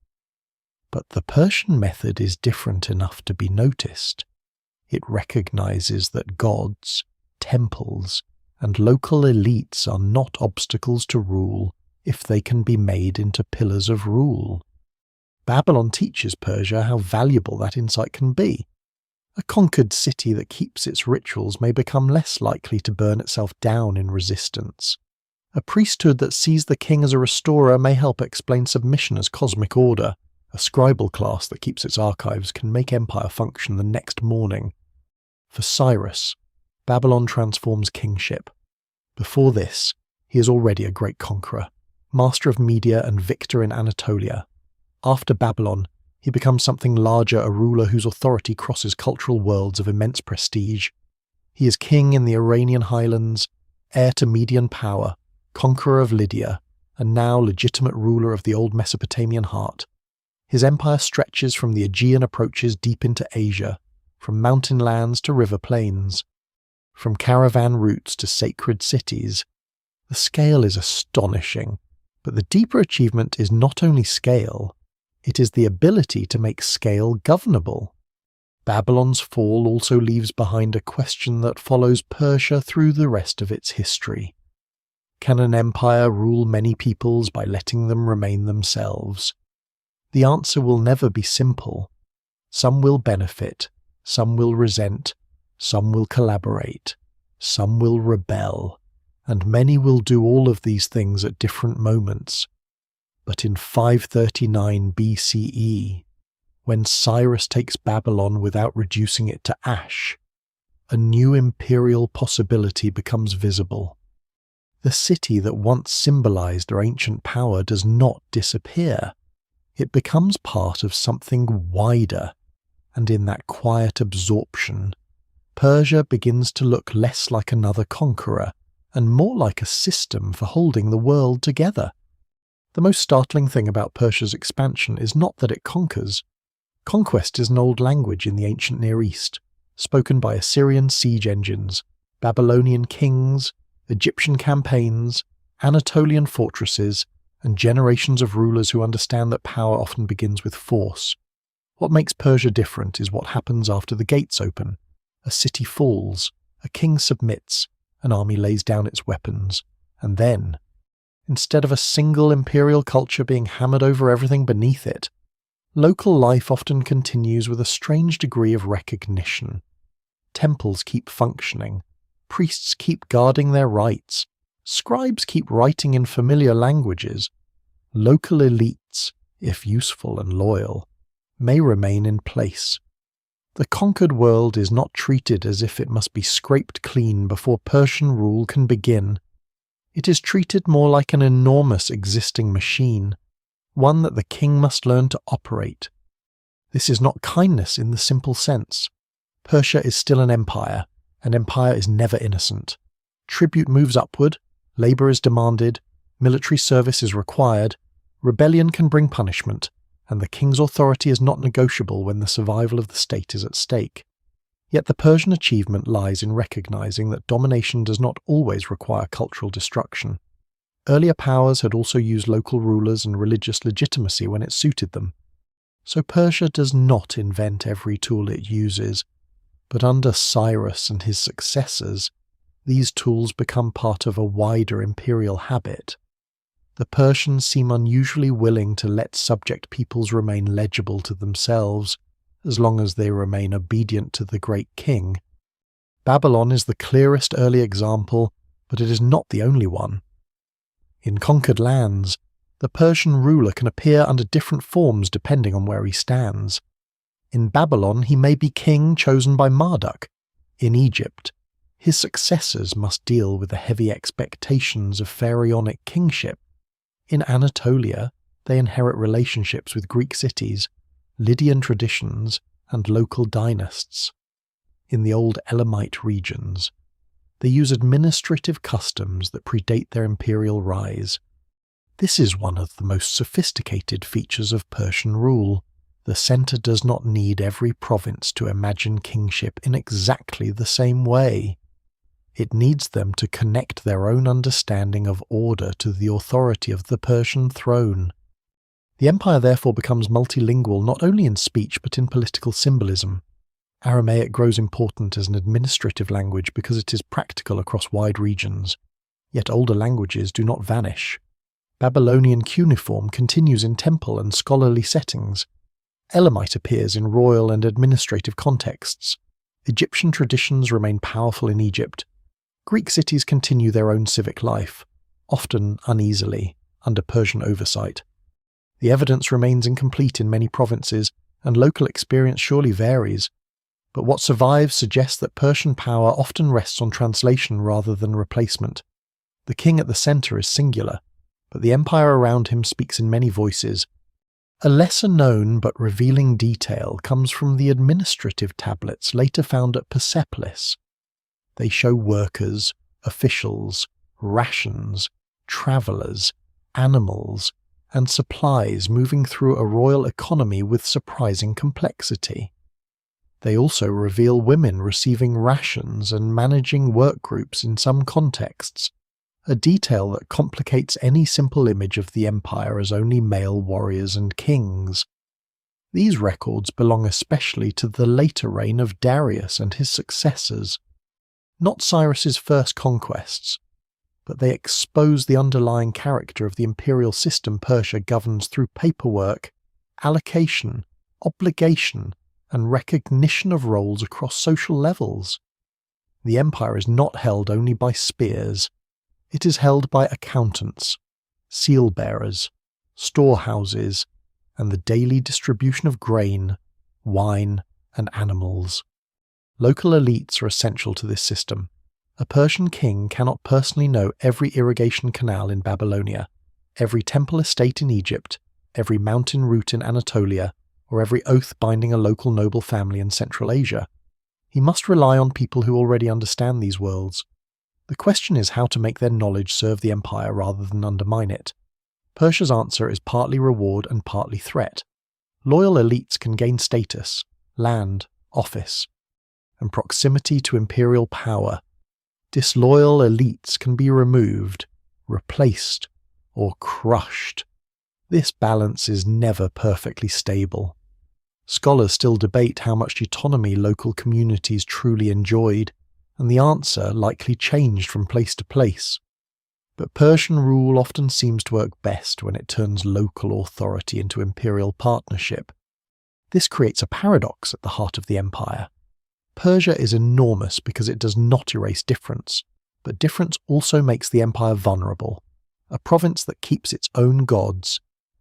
But the Persian method is different enough to be noticed. It recognizes that gods, temples, and local elites are not obstacles to rule if they can be made into pillars of rule. Babylon teaches Persia how valuable that insight can be. A conquered city that keeps its rituals may become less likely to burn itself down in resistance. A priesthood that sees the king as a restorer may help explain submission as cosmic order. A scribal class that keeps its archives can make empire function the next morning. For Cyrus, Babylon transforms kingship. Before this, he is already a great conqueror, master of Media and victor in Anatolia. After Babylon, he becomes something larger, a ruler whose authority crosses cultural worlds of immense prestige. He is king in the Iranian highlands, heir to Median power, conqueror of Lydia, and now legitimate ruler of the old Mesopotamian heart. His empire stretches from the Aegean approaches deep into Asia, from mountain lands to river plains, from caravan routes to sacred cities. The scale is astonishing, but the deeper achievement is not only scale, it is the ability to make scale governable. Babylon's fall also leaves behind a question that follows Persia through the rest of its history. Can an empire rule many peoples by letting them remain themselves? The answer will never be simple. Some will benefit, some will resent, some will collaborate, some will rebel, and many will do all of these things at different moments. But in 539 BCE, when Cyrus takes Babylon without reducing it to ash, a new imperial possibility becomes visible. The city that once symbolized their ancient power does not disappear. It becomes part of something wider, and in that quiet absorption, Persia begins to look less like another conqueror and more like a system for holding the world together. The most startling thing about Persia's expansion is not that it conquers. Conquest is an old language in the ancient Near East, spoken by Assyrian siege engines, Babylonian kings, Egyptian campaigns, Anatolian fortresses, and generations of rulers who understand that power often begins with force. What makes Persia different is what happens after the gates open. A city falls, a king submits, an army lays down its weapons, and then, instead of a single imperial culture being hammered over everything beneath it, local life often continues with a strange degree of recognition. Temples keep functioning, priests keep guarding their rights, scribes keep writing in familiar languages. Local elites, if useful and loyal, may remain in place. The conquered world is not treated as if it must be scraped clean before Persian rule can begin. It is treated more like an enormous existing machine, one that the king must learn to operate. This is not kindness in the simple sense. Persia is still an empire. An empire is never innocent. Tribute moves upward, labour is demanded, military service is required, rebellion can bring punishment, and the king's authority is not negotiable when the survival of the state is at stake. Yet the Persian achievement lies in recognizing that domination does not always require cultural destruction. Earlier powers had also used local rulers and religious legitimacy when it suited them. So Persia does not invent every tool it uses, but under Cyrus and his successors, these tools become part of a wider imperial habit. The Persians seem unusually willing to let subject peoples remain legible to themselves, as long as they remain obedient to the great king. Babylon is the clearest early example, but it is not the only one. In conquered lands, the Persian ruler can appear under different forms depending on where he stands. In Babylon, he may be king chosen by Marduk. In Egypt, his successors must deal with the heavy expectations of pharaonic kingship. In Anatolia, they inherit relationships with Greek cities, Lydian traditions, and local dynasts. In the old Elamite regions, they use administrative customs that predate their imperial rise. This is one of the most sophisticated features of Persian rule. The centre does not need every province to imagine kingship in exactly the same way. It needs them to connect their own understanding of order to the authority of the Persian throne. The empire therefore becomes multilingual not only in speech but in political symbolism. Aramaic grows important as an administrative language because it is practical across wide regions. Yet older languages do not vanish. Babylonian cuneiform continues in temple and scholarly settings. Elamite appears in royal and administrative contexts. Egyptian traditions remain powerful in Egypt. Greek cities continue their own civic life, often uneasily, under Persian oversight. The evidence remains incomplete in many provinces, and local experience surely varies. But what survives suggests that Persian power often rests on translation rather than replacement. The king at the centre is singular, but the empire around him speaks in many voices. A lesser-known but revealing detail comes from the administrative tablets later found at Persepolis. They show workers, officials, rations, travellers, animals, and supplies moving through a royal economy with surprising complexity. They also reveal women receiving rations and managing work groups in some contexts, a detail that complicates any simple image of the empire as only male warriors and kings. These records belong especially to the later reign of Darius and his successors, not Cyrus's first conquests, but they expose the underlying character of the imperial system Persia governs through paperwork, allocation, obligation, and recognition of roles across social levels. The empire is not held only by spears. It is held by accountants, seal-bearers, storehouses, and the daily distribution of grain, wine, and animals. Local elites are essential to this system. A Persian king cannot personally know every irrigation canal in Babylonia, every temple estate in Egypt, every mountain route in Anatolia, or every oath binding a local noble family in Central Asia. He must rely on people who already understand these worlds. The question is how to make their knowledge serve the empire rather than undermine it. Persia's answer is partly reward and partly threat. Loyal elites can gain status, land, office, and proximity to imperial power. Disloyal elites can be removed, replaced, or crushed. This balance is never perfectly stable. Scholars still debate how much autonomy local communities truly enjoyed, and the answer likely changed from place to place. But Persian rule often seems to work best when it turns local authority into imperial partnership. This creates a paradox at the heart of the empire. Persia is enormous because it does not erase difference, but difference also makes the empire vulnerable. A province that keeps its own gods,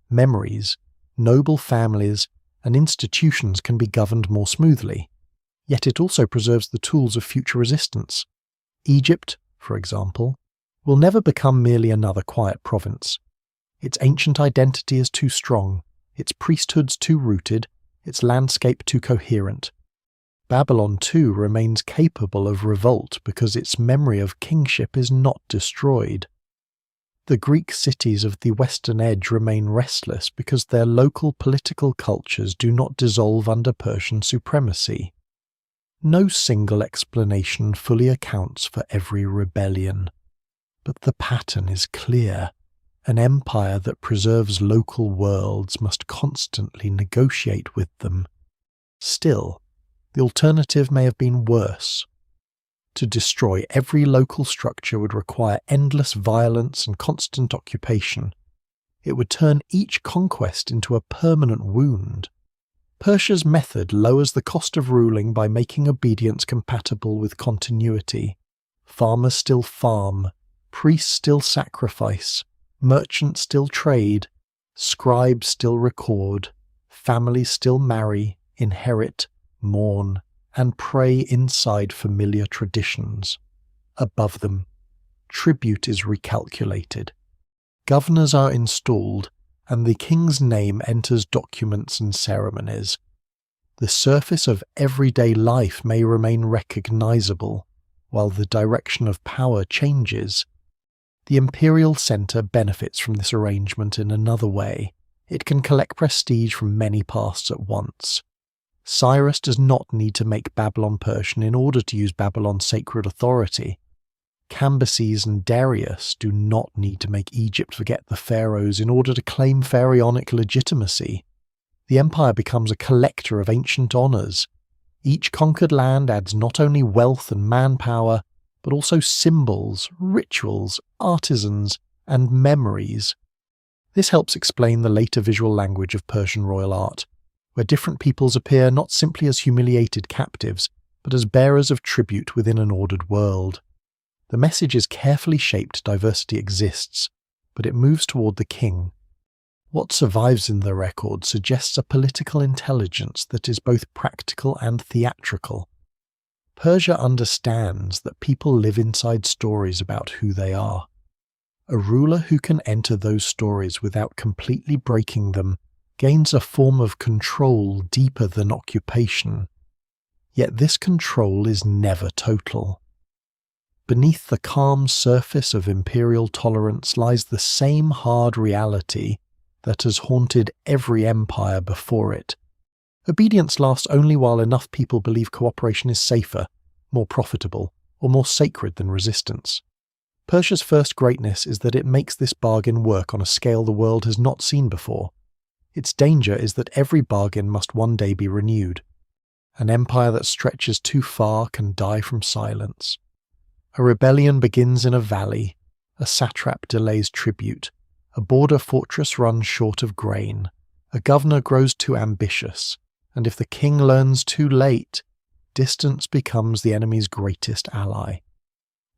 memories, noble families, and institutions can be governed more smoothly. Yet it also preserves the tools of future resistance. Egypt, for example, will never become merely another quiet province. Its ancient identity is too strong, its priesthoods too rooted, its landscape too coherent. Babylon too remains capable of revolt because its memory of kingship is not destroyed. The Greek cities of the Western Edge remain restless because their local political cultures do not dissolve under Persian supremacy. No single explanation fully accounts for every rebellion, but the pattern is clear. An empire that preserves local worlds must constantly negotiate with them. Still, the alternative may have been worse. To destroy every local structure would require endless violence and constant occupation. It would turn each conquest into a permanent wound. Persia's method lowers the cost of ruling by making obedience compatible with continuity. Farmers still farm, priests still sacrifice, merchants still trade, scribes still record, families still marry, inherit, mourn, and pray inside familiar traditions. Above them, tribute is recalculated. Governors are installed, and the king's name enters documents and ceremonies. The surface of everyday life may remain recognizable, while the direction of power changes. The imperial center benefits from this arrangement in another way. It can collect prestige from many pasts at once. Cyrus does not need to make Babylon Persian in order to use Babylon's sacred authority. Cambyses and Darius do not need to make Egypt forget the pharaohs in order to claim pharaonic legitimacy. The empire becomes a collector of ancient honors. Each conquered land adds not only wealth and manpower, but also symbols, rituals, artisans, and memories. This helps explain the later visual language of Persian royal art, where different peoples appear not simply as humiliated captives, but as bearers of tribute within an ordered world. The message is carefully shaped. Diversity exists, but it moves toward the king. What survives in the record suggests a political intelligence that is both practical and theatrical. Persia understands that people live inside stories about who they are. A ruler who can enter those stories without completely breaking them gains a form of control deeper than occupation. Yet this control is never total. Beneath the calm surface of imperial tolerance lies the same hard reality that has haunted every empire before it. Obedience lasts only while enough people believe cooperation is safer, more profitable, or more sacred than resistance. Persia's first greatness is that it makes this bargain work on a scale the world has not seen before. Its danger is that every bargain must one day be renewed. An empire that stretches too far can die from silence. A rebellion begins in a valley, a satrap delays tribute, a border fortress runs short of grain, a governor grows too ambitious, and if the king learns too late, distance becomes the enemy's greatest ally.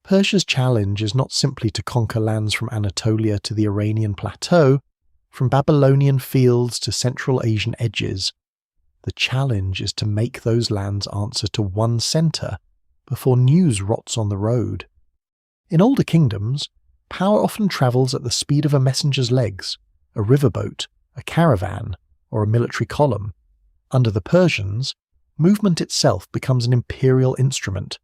Persia's challenge is not simply to conquer lands from Anatolia to the Iranian plateau, from Babylonian fields to Central Asian edges. The challenge is to make those lands answer to one center before news rots on the road. In older kingdoms, power often travels at the speed of a messenger's legs, a riverboat, a caravan, or a military column. Under the Persians, movement itself becomes an imperial instrument.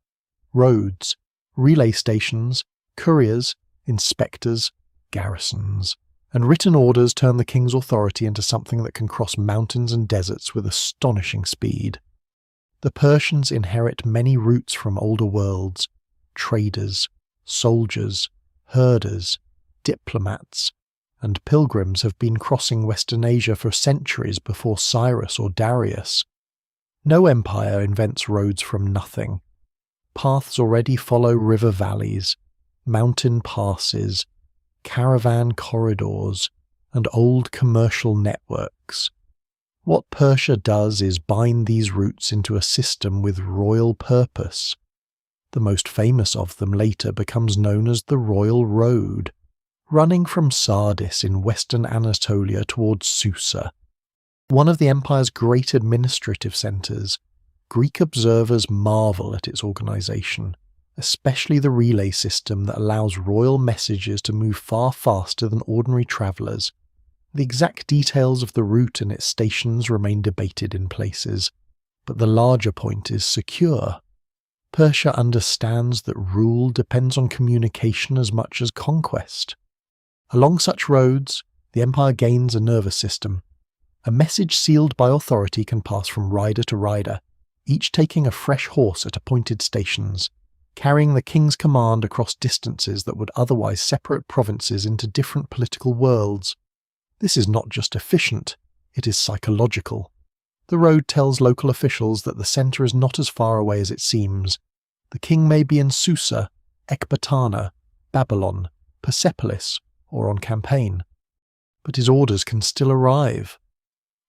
Roads, relay stations, couriers, inspectors, garrisons, and written orders turn the king's authority into something that can cross mountains and deserts with astonishing speed. The Persians inherit many roots from older worlds: traders, soldiers, herders, diplomats, and pilgrims have been crossing Western Asia for centuries before Cyrus or Darius. No empire invents roads from nothing. Paths already follow river valleys, mountain passes, caravan corridors, and old commercial networks. What Persia does is bind these routes into a system with royal purpose. The most famous of them later becomes known as the Royal Road, running from Sardis in western Anatolia towards Susa. One of the empire's great administrative centres, Greek observers marvel at its organisation, especially the relay system that allows royal messages to move far faster than ordinary travellers. The exact details of the route and its stations remain debated in places, but the larger point is secure. Persia understands that rule depends on communication as much as conquest. Along such roads, the empire gains a nervous system. A message sealed by authority can pass from rider to rider, each taking a fresh horse at appointed stations, carrying the king's command across distances that would otherwise separate provinces into different political worlds. This is not just efficient, it is psychological. The road tells local officials that the centre is not as far away as it seems. The king may be in Susa, Ecbatana, Babylon, Persepolis, or on campaign. But his orders can still arrive.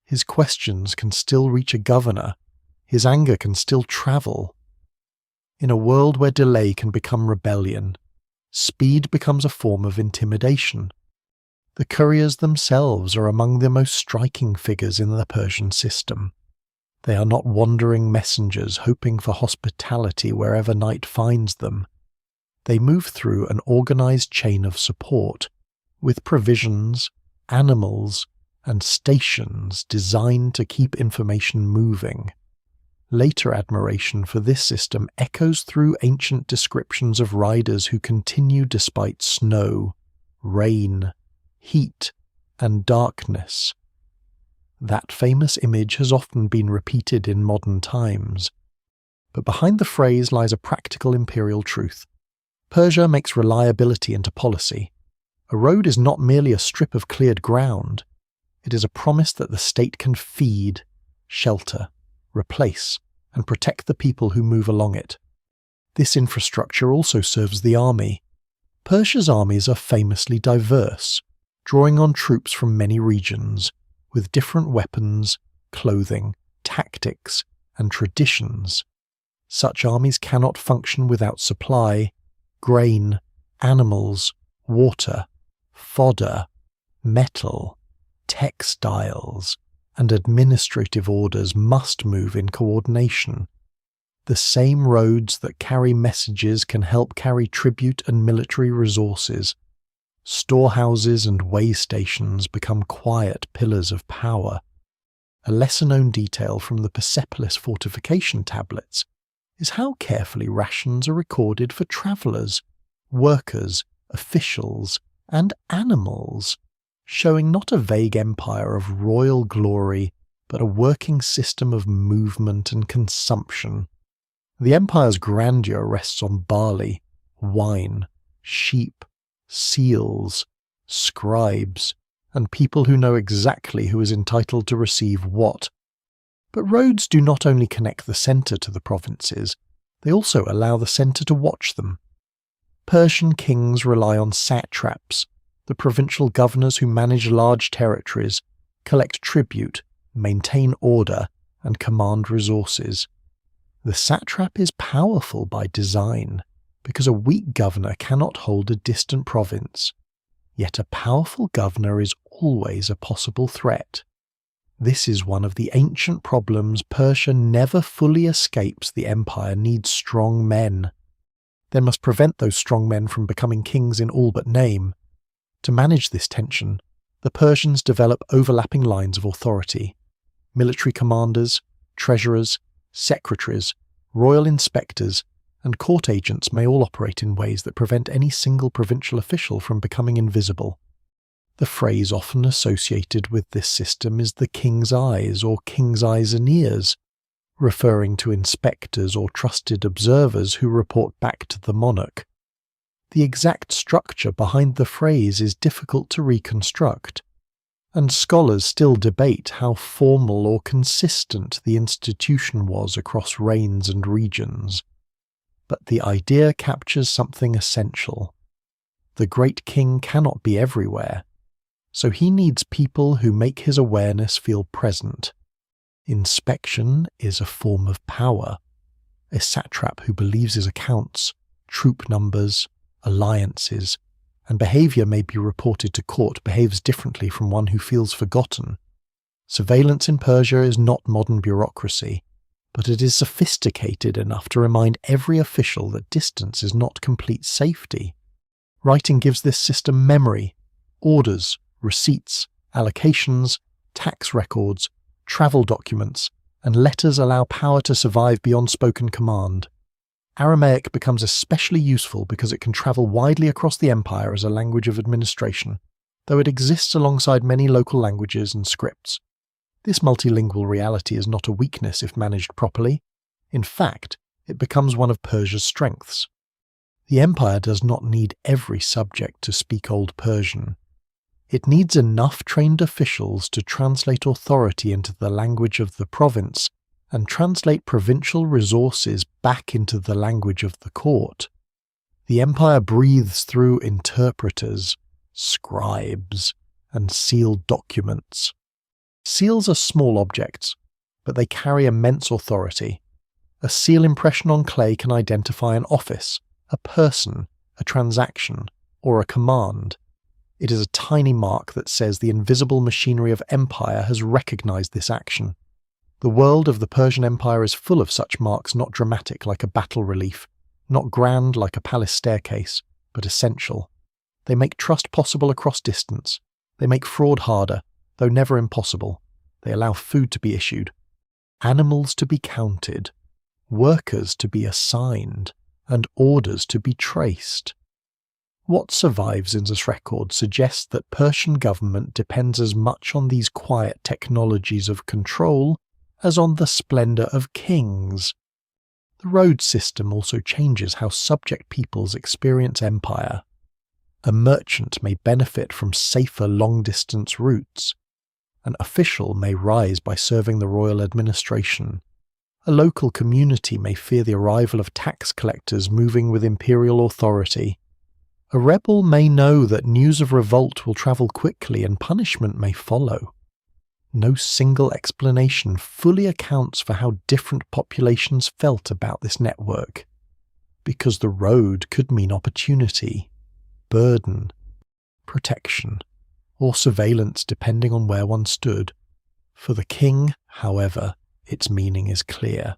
His questions can still reach a governor. His anger can still travel. In a world where delay can become rebellion, speed becomes a form of intimidation. The couriers themselves are among the most striking figures in the Persian system. They are not wandering messengers hoping for hospitality wherever night finds them. They move through an organized chain of support, with provisions, animals, and stations designed to keep information moving. Later admiration for this system echoes through ancient descriptions of riders who continue despite snow, rain, heat, and darkness. That famous image has often been repeated in modern times. But behind the phrase lies a practical imperial truth. Persia makes reliability into policy. A road is not merely a strip of cleared ground. It is a promise that the state can feed, shelter, replace, and protect the people who move along it. This infrastructure also serves the army. Persia's armies are famously diverse, drawing on troops from many regions, with different weapons, clothing, tactics, and traditions. Such armies cannot function without supply, grain, animals, water, fodder, metal, textiles, and administrative orders must move in coordination. The same roads that carry messages can help carry tribute and military resources. Storehouses and way stations become quiet pillars of power. A lesser-known detail from the Persepolis fortification tablets is how carefully rations are recorded for travellers, workers, officials, and animals, showing not a vague empire of royal glory, but a working system of movement and consumption. The empire's grandeur rests on barley, wine, sheep, seals, scribes, and people who know exactly who is entitled to receive what. But roads do not only connect the centre to the provinces, they also allow the centre to watch them. Persian kings rely on satraps, the provincial governors who manage large territories, collect tribute, maintain order, and command resources. The satrap is powerful by design, because a weak governor cannot hold a distant province. Yet a powerful governor is always a possible threat. This is one of the ancient problems Persia never fully escapes. The empire needs strong men. They must prevent those strong men from becoming kings in all but name. To manage this tension, the Persians develop overlapping lines of authority. Military commanders, treasurers, secretaries, royal inspectors, and court agents may all operate in ways that prevent any single provincial official from becoming invisible. The phrase often associated with this system is the king's eyes or king's eyes and ears, referring to inspectors or trusted observers who report back to the monarch. The exact structure behind the phrase is difficult to reconstruct, and scholars still debate how formal or consistent the institution was across reigns and regions. But the idea captures something essential. The great king cannot be everywhere, so he needs people who make his awareness feel present. Inspection is a form of power. A satrap who believes his accounts, troop numbers, alliances, and behaviour may be reported to court behaves differently from one who feels forgotten. Surveillance in Persia is not modern bureaucracy. but it is sophisticated enough to remind every official that distance is not complete safety. Writing gives this system memory, orders, receipts, allocations, tax records, travel documents, and letters allow power to survive beyond spoken command. Aramaic becomes especially useful because it can travel widely across the empire as a language of administration, though it exists alongside many local languages and scripts. This multilingual reality is not a weakness if managed properly. In fact, it becomes one of Persia's strengths. The empire does not need every subject to speak Old Persian. It needs enough trained officials to translate authority into the language of the province and translate provincial resources back into the language of the court. The empire breathes through interpreters, scribes, and sealed documents. Seals are small objects, but they carry immense authority. A seal impression on clay can identify an office, a person, a transaction, or a command. It is a tiny mark that says the invisible machinery of empire has recognized this action. The world of the Persian Empire is full of such marks, not dramatic like a battle relief, not grand like a palace staircase, but essential. They make trust possible across distance. They make fraud harder, though never impossible. They allow food to be issued, animals to be counted, workers to be assigned, and orders to be traced. What survives in this record suggests that Persian government depends as much on these quiet technologies of control as on the splendour of kings. The road system also changes how subject peoples experience empire. A merchant may benefit from safer long-distance routes. An official may rise by serving the royal administration. A local community may fear the arrival of tax collectors moving with imperial authority. A rebel may know that news of revolt will travel quickly and punishment may follow. No single explanation fully accounts for how different populations felt about this network, because the road could mean opportunity, burden, protection, or surveillance depending on where one stood. For the king, however, its meaning is clear.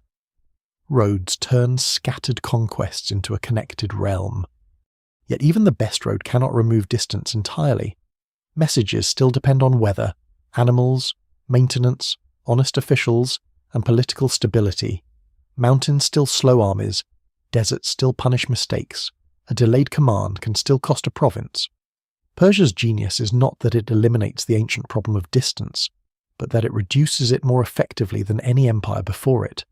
Roads turn scattered conquests into a connected realm. Yet even the best road cannot remove distance entirely. Messages still depend on weather, animals, maintenance, honest officials, and political stability. Mountains still slow armies, deserts still punish mistakes. A delayed command can still cost a province. Persia's genius is not that it eliminates the ancient problem of distance, but that it reduces it more effectively than any empire before it.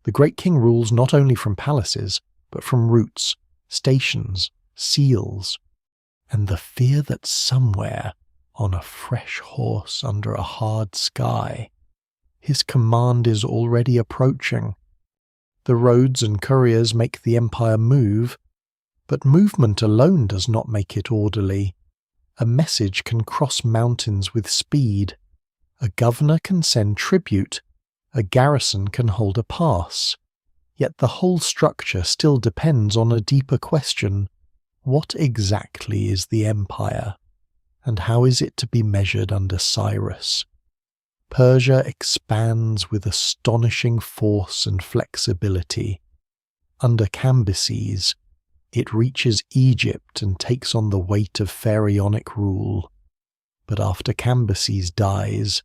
The great king rules not only from palaces, but from routes, stations, seals, and the fear that somewhere, on a fresh horse under a hard sky, his command is already approaching. The roads and couriers make the empire move, but movement alone does not make it orderly. A message can cross mountains with speed. A governor can send tribute. A garrison can hold a pass. Yet the whole structure still depends on a deeper question. What exactly is the empire, and how is it to be measured under Cyrus? Persia expands with astonishing force and flexibility. Under Cambyses, it reaches Egypt and takes on the weight of pharaonic rule. But after Cambyses dies,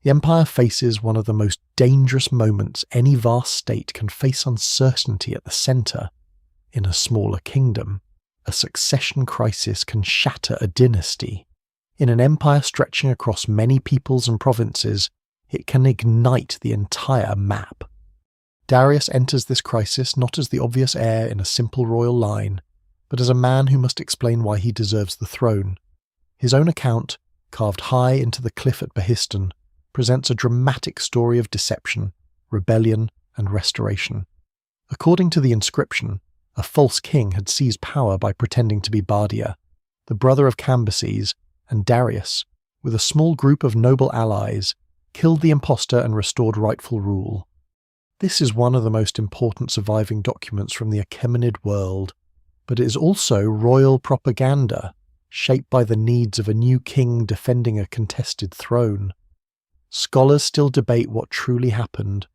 the empire faces one of the most dangerous moments any vast state can face: uncertainty at the centre. In a smaller kingdom, a succession crisis can shatter a dynasty. In an empire stretching across many peoples and provinces, it can ignite the entire map. Darius enters this crisis not as the obvious heir in a simple royal line, but as a man who must explain why he deserves the throne. His own account, carved high into the cliff at Behistun, presents a dramatic story of deception, rebellion, and restoration. According to the inscription, a false king had seized power by pretending to be Bardia, the brother of Cambyses, and Darius, with a small group of noble allies, killed the impostor and restored rightful rule. This is one of the most important surviving documents from the Achaemenid world, but it is also royal propaganda, shaped by the needs of a new king defending a contested throne. Scholars still debate what truly happened.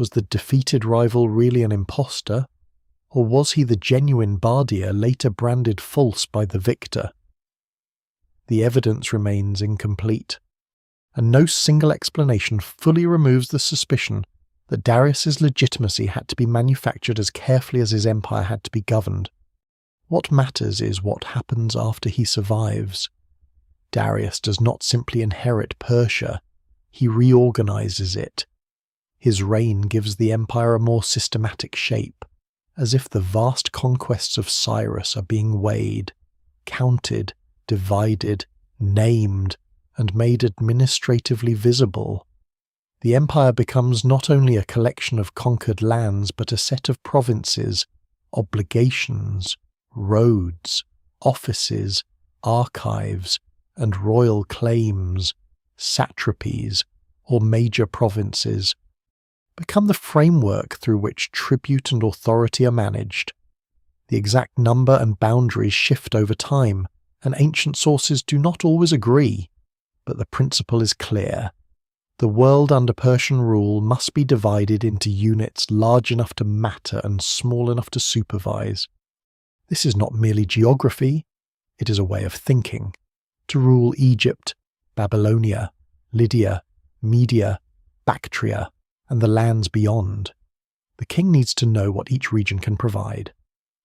Was the defeated rival really an imposter? Or was he the genuine Bardia later branded false by the victor? The evidence remains incomplete, and no single explanation fully removes the suspicion that Darius's legitimacy had to be manufactured as carefully as his empire had to be governed. What matters is what happens after he survives. Darius does not simply inherit Persia, he reorganizes it. His reign gives the empire a more systematic shape, as if the vast conquests of Cyrus are being weighed, counted, divided, named, and made administratively visible. The empire becomes not only a collection of conquered lands but a set of provinces, obligations, roads, offices, archives, and royal claims, satrapies, or major provinces, become the framework through which tribute and authority are managed. The exact number and boundaries shift over time, and ancient sources do not always agree, but the principle is clear. The world under Persian rule must be divided into units large enough to matter and small enough to supervise. This is not merely geography, it is a way of thinking. To rule Egypt, Babylonia, Lydia, Media, Bactria, and the lands beyond, the king needs to know what each region can provide.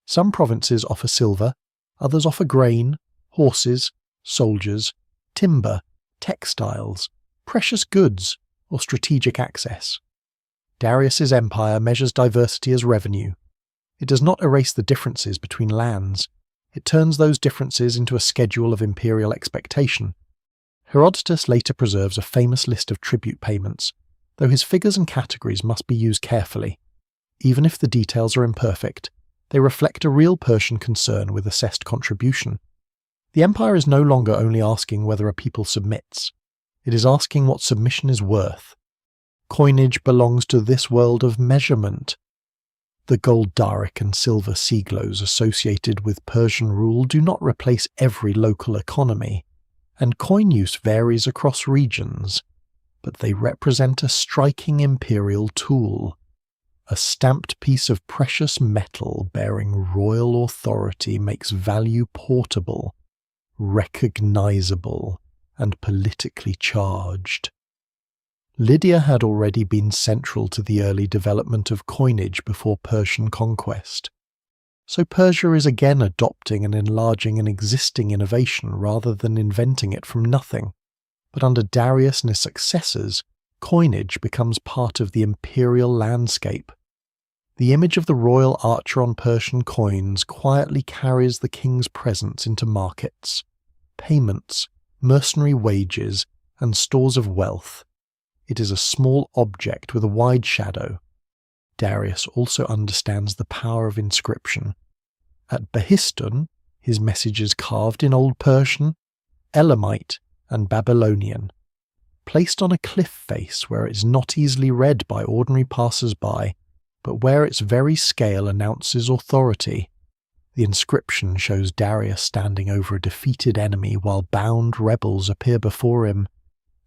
Some provinces offer silver, others offer grain, horses, soldiers, timber, textiles, precious goods, or strategic access. Darius's empire measures diversity as revenue. It does not erase the differences between lands. It turns those differences into a schedule of imperial expectation. Herodotus later preserves a famous list of tribute payments, though his figures and categories must be used carefully. Even if the details are imperfect, they reflect a real Persian concern with assessed contribution. The empire is no longer only asking whether a people submits. It is asking what submission is worth. Coinage belongs to this world of measurement. The gold daric and silver siglos associated with Persian rule do not replace every local economy, and coin use varies across regions, but they represent a striking imperial tool. A stamped piece of precious metal bearing royal authority makes value portable, recognizable, and politically charged. Lydia had already been central to the early development of coinage before Persian conquest. So Persia is again adopting and enlarging an existing innovation rather than inventing it from nothing. But under Darius and his successors, coinage becomes part of the imperial landscape. The image of the royal archer on Persian coins quietly carries the king's presence into markets, payments, mercenary wages, and stores of wealth. It is a small object with a wide shadow. Darius also understands the power of inscription. At Behistun, his message is carved in Old Persian, Elamite, and Babylonian, placed on a cliff face where it is not easily read by ordinary passers-by, but where its very scale announces authority. The inscription shows Darius standing over a defeated enemy while bound rebels appear before him,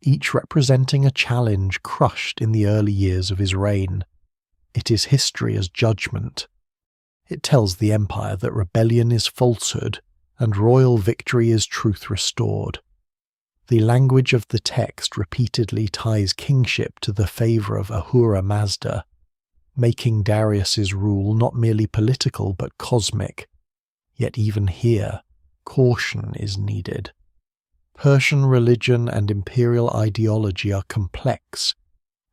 each representing a challenge crushed in the early years of his reign. It is history as judgment. It tells the empire that rebellion is falsehood and royal victory is truth restored. The language of the text repeatedly ties kingship to the favour of Ahura Mazda, making Darius's rule not merely political but cosmic. Yet even here, caution is needed. Persian religion and imperial ideology are complex,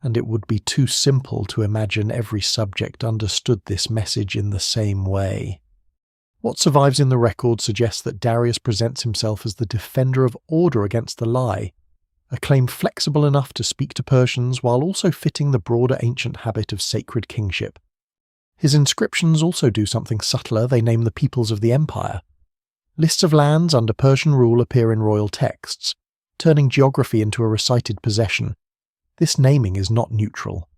and it would be too simple to imagine every subject understood this message in the same way. What survives in the record suggests that Darius presents himself as the defender of order against the lie, a claim flexible enough to speak to Persians while also fitting the broader ancient habit of sacred kingship. His inscriptions also do something subtler. They name the peoples of the empire. Lists of lands under Persian rule appear in royal texts, turning geography into a recited possession. This naming is not neutral.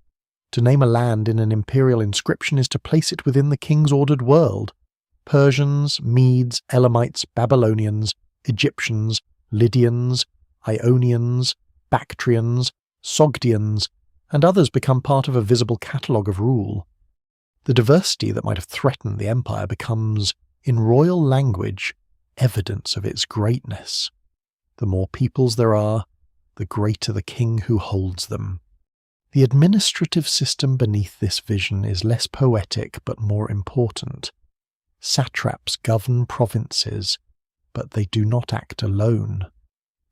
To name a land in an imperial inscription is to place it within the king's ordered world. Persians, Medes, Elamites, Babylonians, Egyptians, Lydians, Ionians, Bactrians, Sogdians, and others become part of a visible catalogue of rule. The diversity that might have threatened the empire becomes, in royal language, evidence of its greatness. The more peoples there are, the greater the king who holds them. The administrative system beneath this vision is less poetic but more important. Satraps govern provinces, but they do not act alone.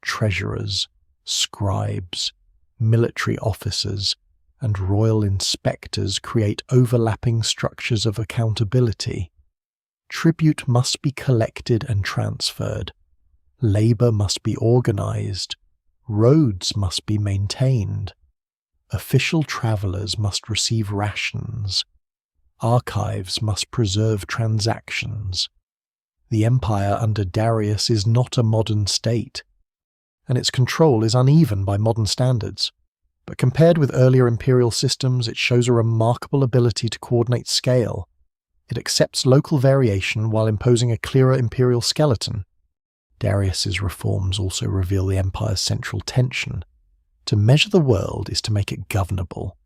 Treasurers, scribes, military officers, and royal inspectors create overlapping structures of accountability. Tribute must be collected and transferred. Labour must be organised. Roads must be maintained. Official travellers must receive rations. Archives must preserve transactions. The empire under Darius is not a modern state, and its control is uneven by modern standards. But compared with earlier imperial systems, it shows a remarkable ability to coordinate scale. It accepts local variation while imposing a clearer imperial skeleton. Darius's reforms also reveal the empire's central tension. To measure the world is to make it governable,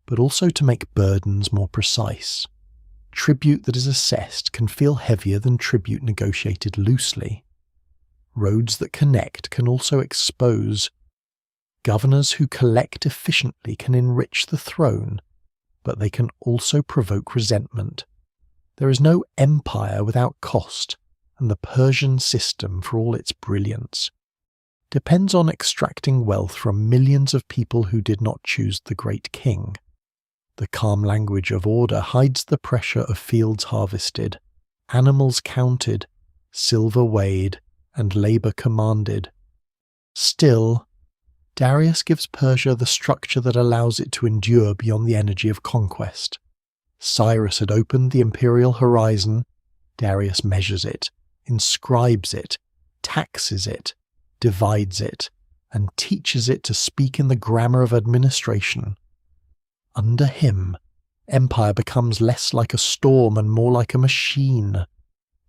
but also to make burdens more precise. Tribute that is assessed can feel heavier than tribute negotiated loosely. Roads that connect can also expose. Governors who collect efficiently can enrich the throne, but they can also provoke resentment. There is no empire without cost, and the Persian system, for all its brilliance, depends on extracting wealth from millions of people who did not choose the great king. The calm language of order hides the pressure of fields harvested, animals counted, silver weighed, and labour commanded. Still, Darius gives Persia the structure that allows it to endure beyond the energy of conquest. Cyrus had opened the imperial horizon. Darius measures it, inscribes it, taxes it, divides it, and teaches it to speak in the grammar of administration. Under him, empire becomes less like a storm and more like a machine.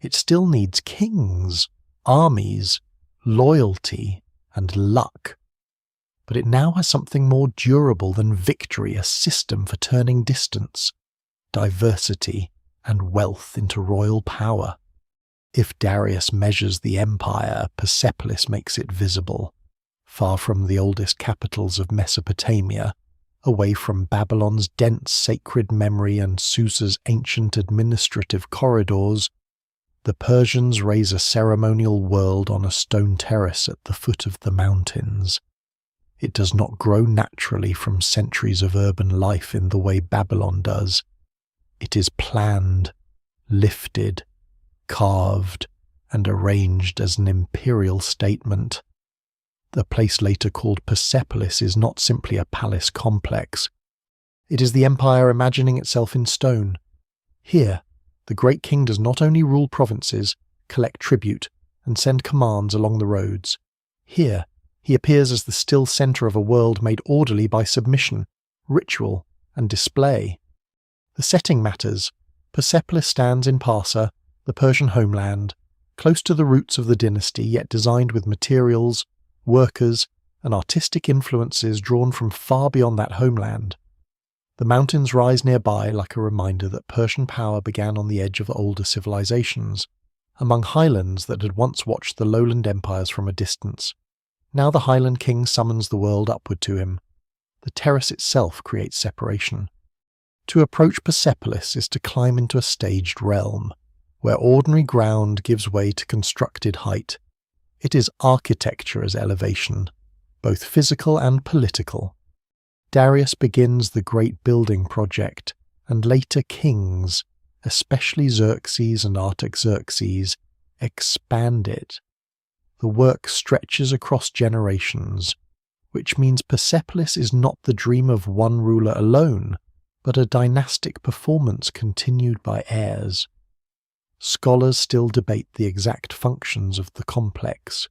It still needs kings, armies, loyalty, and luck. But it now has something more durable than victory, a system for turning distance, diversity, and wealth into royal power. If Darius measures the empire, Persepolis makes it visible, far from the oldest capitals of Mesopotamia, away from Babylon's dense sacred memory and Susa's ancient administrative corridors. The Persians raise a ceremonial world on a stone terrace at the foot of the mountains. It does not grow naturally from centuries of urban life in the way Babylon does. It is planned, lifted, carved, and arranged as an imperial statement. The place later called Persepolis is not simply a palace complex. It is the empire imagining itself in stone. Here, the great king does not only rule provinces, collect tribute, and send commands along the roads. Here, he appears as the still centre of a world made orderly by submission, ritual, and display. The setting matters. Persepolis stands in Parsa, the Persian homeland, close to the roots of the dynasty, yet designed with materials, workers, and artistic influences drawn from far beyond that homeland. The mountains rise nearby like a reminder that Persian power began on the edge of older civilizations, among highlands that had once watched the lowland empires from a distance. Now the highland king summons the world upward to him. The terrace itself creates separation. To approach Persepolis is to climb into a staged realm, where ordinary ground gives way to constructed height. It is architecture as elevation, both physical and political. Darius begins the great building project, and later kings, especially Xerxes and Artaxerxes, expand it. The work stretches across generations, which means Persepolis is not the dream of one ruler alone, but a dynastic performance continued by heirs. Scholars still debate the exact functions of the complex,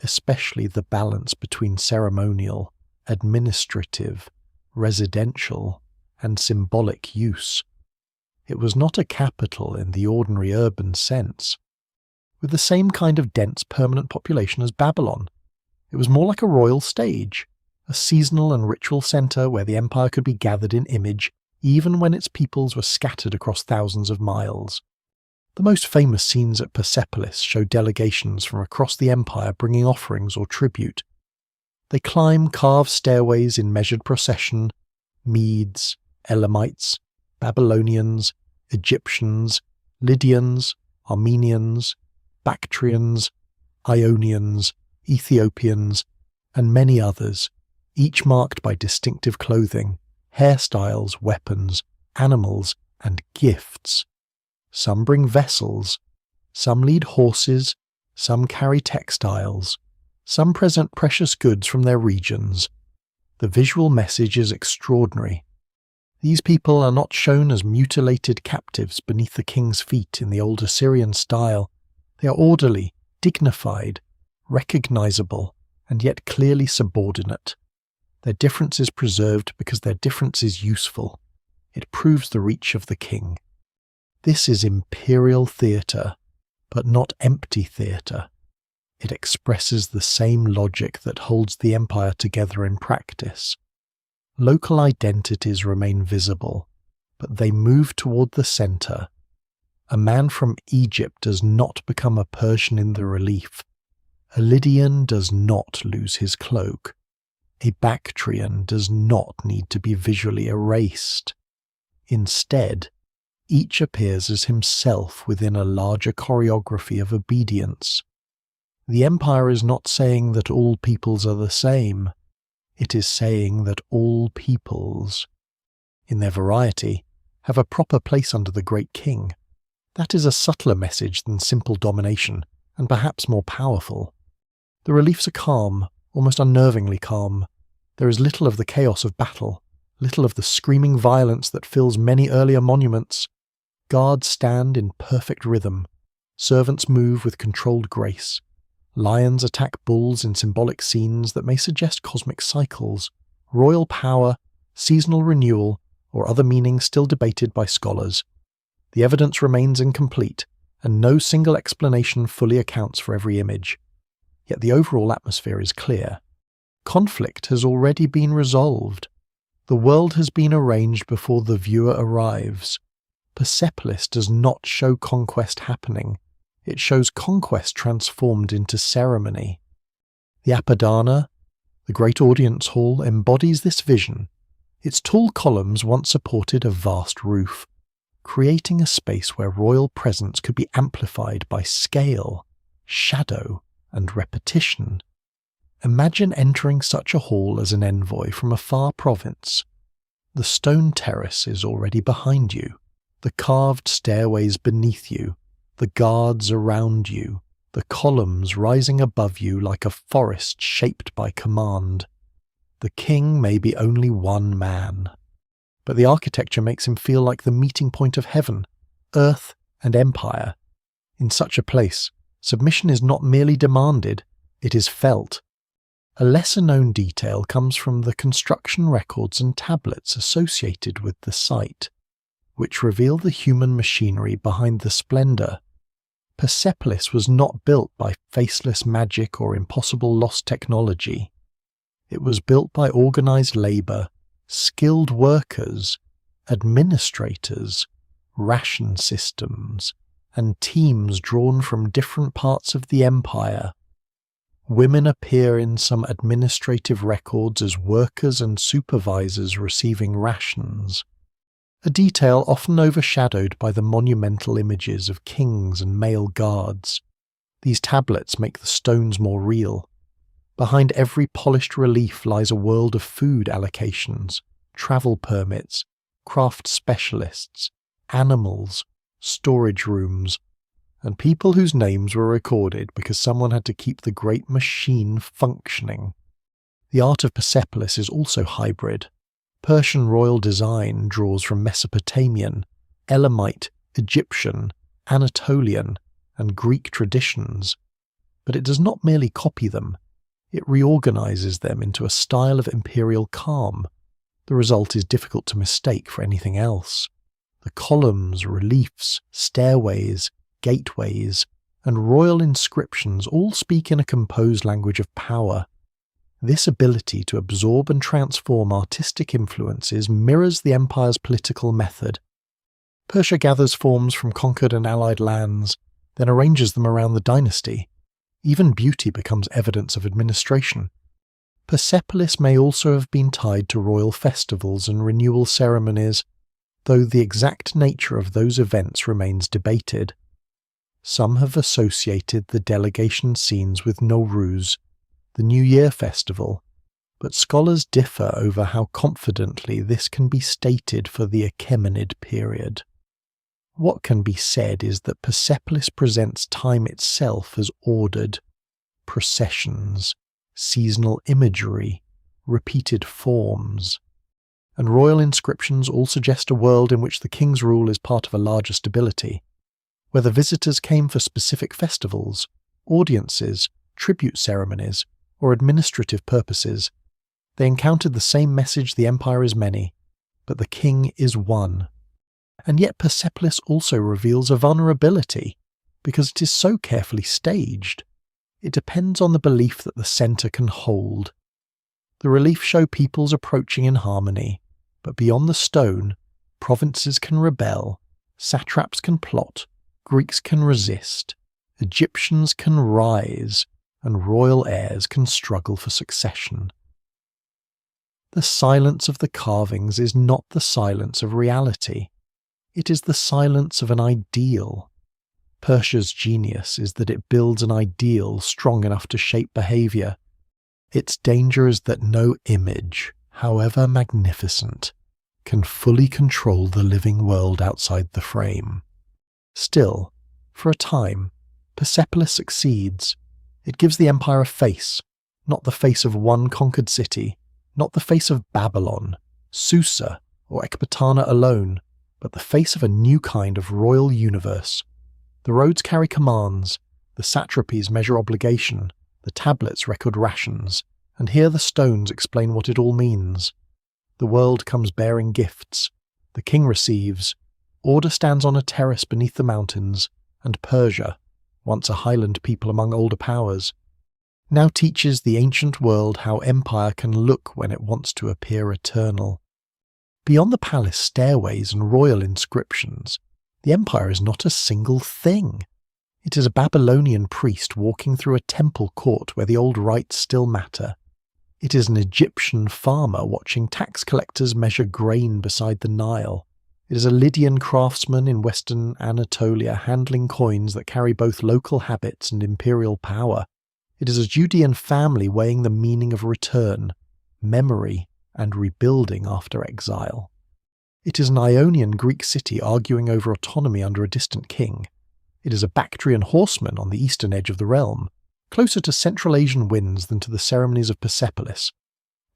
especially the balance between ceremonial, administrative, residential, and symbolic use. It was not a capital in the ordinary urban sense, with the same kind of dense permanent population as Babylon. It was more like a royal stage, a seasonal and ritual centre where the empire could be gathered in image even when its peoples were scattered across thousands of miles. The most famous scenes at Persepolis show delegations from across the empire bringing offerings or tribute. They climb carved stairways in measured procession: Medes, Elamites, Babylonians, Egyptians, Lydians, Armenians, Bactrians, Ionians, Ethiopians, and many others, each marked by distinctive clothing, hairstyles, weapons, animals, and gifts. Some bring vessels, some lead horses, some carry textiles, some present precious goods from their regions. The visual message is extraordinary. These people are not shown as mutilated captives beneath the king's feet in the old Assyrian style. They are orderly, dignified, recognizable, and yet clearly subordinate. Their difference is preserved because their difference is useful. It proves the reach of the king. This is imperial theatre, but not empty theatre. It expresses the same logic that holds the empire together in practice. Local identities remain visible, but they move toward the centre. A man from Egypt does not become a Persian in the relief. A Lydian does not lose his cloak. A Bactrian does not need to be visually erased. Instead, each appears as himself within a larger choreography of obedience. The empire is not saying that all peoples are the same. It is saying that all peoples, in their variety, have a proper place under the great king. That is a subtler message than simple domination, and perhaps more powerful. The reliefs are calm, almost unnervingly calm. There is little of the chaos of battle, little of the screaming violence that fills many earlier monuments. Guards stand in perfect rhythm. Servants move with controlled grace. Lions attack bulls in symbolic scenes that may suggest cosmic cycles, royal power, seasonal renewal, or other meanings still debated by scholars. The evidence remains incomplete, and no single explanation fully accounts for every image. Yet the overall atmosphere is clear. Conflict has already been resolved. The world has been arranged before the viewer arrives. Persepolis does not show conquest happening. It shows conquest transformed into ceremony. The Apadana, the great audience hall, embodies this vision. Its tall columns once supported a vast roof, creating a space where royal presence could be amplified by scale, shadow, and repetition. Imagine entering such a hall as an envoy from a far province. The stone terrace is already behind you, the carved stairways beneath you, the guards around you, the columns rising above you like a forest shaped by command. The king may be only one man, but the architecture makes him feel like the meeting point of heaven, earth, and empire. In such a place, submission is not merely demanded, it is felt. A lesser-known detail comes from the construction records and tablets associated with the site, which reveal the human machinery behind the splendour. Persepolis was not built by faceless magic or impossible lost technology. It was built by organised labour, skilled workers, administrators, ration systems, and teams drawn from different parts of the empire. Women appear in some administrative records as workers and supervisors receiving rations, a detail often overshadowed by the monumental images of kings and male guards. These tablets make the stones more real. Behind every polished relief lies a world of food allocations, travel permits, craft specialists, animals, storage rooms, and people whose names were recorded because someone had to keep the great machine functioning. The art of Persepolis is also hybrid. Persian royal design draws from Mesopotamian, Elamite, Egyptian, Anatolian, and Greek traditions, but it does not merely copy them. It reorganizes them into a style of imperial calm. The result is difficult to mistake for anything else. The columns, reliefs, stairways, gateways, and royal inscriptions all speak in a composed language of power. This ability to absorb and transform artistic influences mirrors the empire's political method. Persia gathers forms from conquered and allied lands, then arranges them around the dynasty. Even beauty becomes evidence of administration. Persepolis may also have been tied to royal festivals and renewal ceremonies, though the exact nature of those events remains debated. Some have associated the delegation scenes with Nowruz, the New Year festival, but scholars differ over how confidently this can be stated for the Achaemenid period. What can be said is that Persepolis presents time itself as ordered, processions, seasonal imagery, repeated forms, and royal inscriptions all suggest a world in which the king's rule is part of a larger stability. Whether visitors came for specific festivals, audiences, tribute ceremonies, or administrative purposes, they encountered the same message: the empire is many, but the king is one. And yet Persepolis also reveals a vulnerability, because it is so carefully staged. It depends on the belief that the centre can hold. The reliefs show peoples approaching in harmony, but beyond the stone, provinces can rebel, satraps can plot, Greeks can resist, Egyptians can rise, and royal heirs can struggle for succession. The silence of the carvings is not the silence of reality. It is the silence of an ideal. Persia's genius is that it builds an ideal strong enough to shape behaviour. Its danger is that no image, however magnificent, can fully control the living world outside the frame. Still, for a time, Persepolis succeeds. It gives the empire a face, not the face of one conquered city, not the face of Babylon, Susa, or Ecbatana alone, but the face of a new kind of royal universe. The roads carry commands, the satrapies measure obligation, the tablets record rations, and here the stones explain what it all means. The world comes bearing gifts, the king receives, order stands on a terrace beneath the mountains, and Persia, once a highland people among older powers, now teaches the ancient world how empire can look when it wants to appear eternal. Beyond the palace stairways and royal inscriptions, the empire is not a single thing. It is a Babylonian priest walking through a temple court where the old rites still matter. It is an Egyptian farmer watching tax collectors measure grain beside the Nile. It is a Lydian craftsman in western Anatolia handling coins that carry both local habits and imperial power. It is a Judean family weighing the meaning of return, memory, and rebuilding after exile. It is an Ionian Greek city arguing over autonomy under a distant king. It is a Bactrian horseman on the eastern edge of the realm, closer to Central Asian winds than to the ceremonies of Persepolis.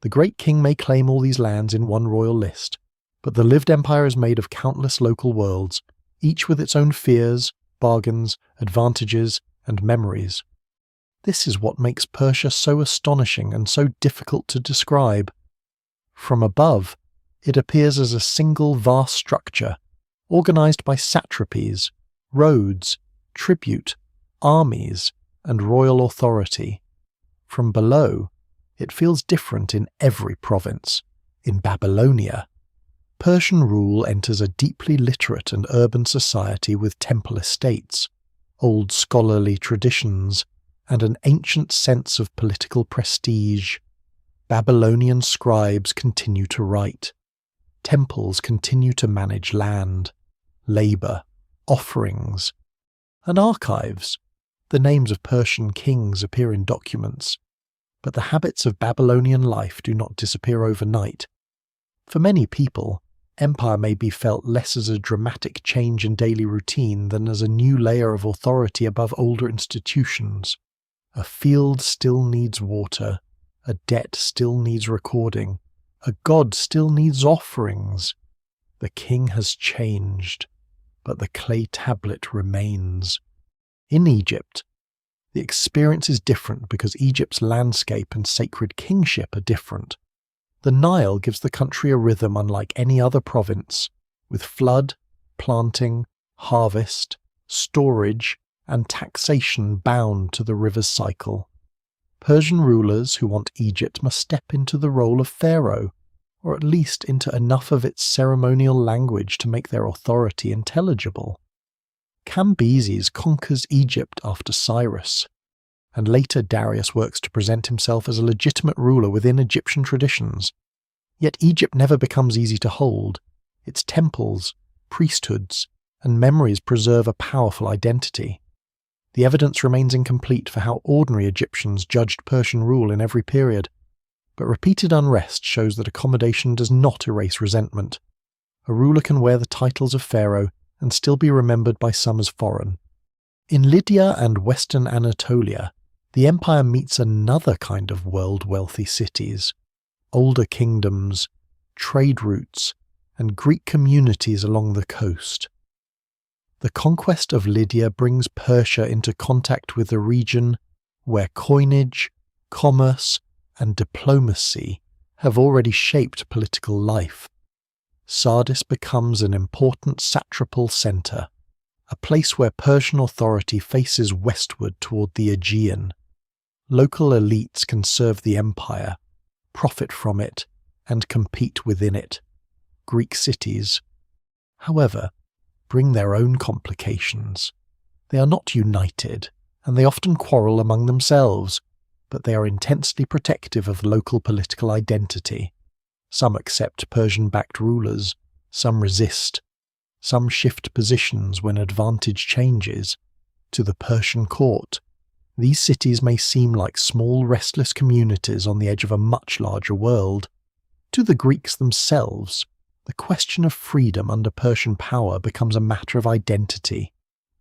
The great king may claim all these lands in one royal list, but the lived empire is made of countless local worlds, each with its own fears, bargains, advantages, and memories. This is what makes Persia so astonishing and so difficult to describe. From above, it appears as a single vast structure, organized by satrapies, roads, tribute, armies, and royal authority. From below, it feels different in every province. In Babylonia, Persian rule enters a deeply literate and urban society with temple estates, old scholarly traditions, and an ancient sense of political prestige. Babylonian scribes continue to write. Temples continue to manage land, labour, offerings, and archives. The names of Persian kings appear in documents, but the habits of Babylonian life do not disappear overnight. For many people, empire may be felt less as a dramatic change in daily routine than as a new layer of authority above older institutions. A field still needs water, a debt still needs recording, a god still needs offerings. The king has changed, but the clay tablet remains. In Egypt, the experience is different because Egypt's landscape and sacred kingship are different. The Nile gives the country a rhythm unlike any other province, with flood, planting, harvest, storage, and taxation bound to the river's cycle. Persian rulers who want Egypt must step into the role of pharaoh, or at least into enough of its ceremonial language to make their authority intelligible. Cambyses conquers Egypt after Cyrus, and later Darius works to present himself as a legitimate ruler within Egyptian traditions. Yet Egypt never becomes easy to hold. Its temples, priesthoods, and memories preserve a powerful identity. The evidence remains incomplete for how ordinary Egyptians judged Persian rule in every period, but repeated unrest shows that accommodation does not erase resentment. A ruler can wear the titles of pharaoh and still be remembered by some as foreign. In Lydia and Western Anatolia, the empire meets another kind of world-wealthy cities, older kingdoms, trade routes, and Greek communities along the coast. The conquest of Lydia brings Persia into contact with a region where coinage, commerce, and diplomacy have already shaped political life. Sardis becomes an important satrapal centre, a place where Persian authority faces westward toward the Aegean. Local elites can serve the empire, profit from it, and compete within it. Greek cities, however, bring their own complications. They are not united, and they often quarrel among themselves, but they are intensely protective of local political identity. Some accept Persian-backed rulers, some resist, some shift positions when advantage changes. To the Persian court, these cities may seem like small restless communities on the edge of a much larger world. To the Greeks themselves, the question of freedom under Persian power becomes a matter of identity,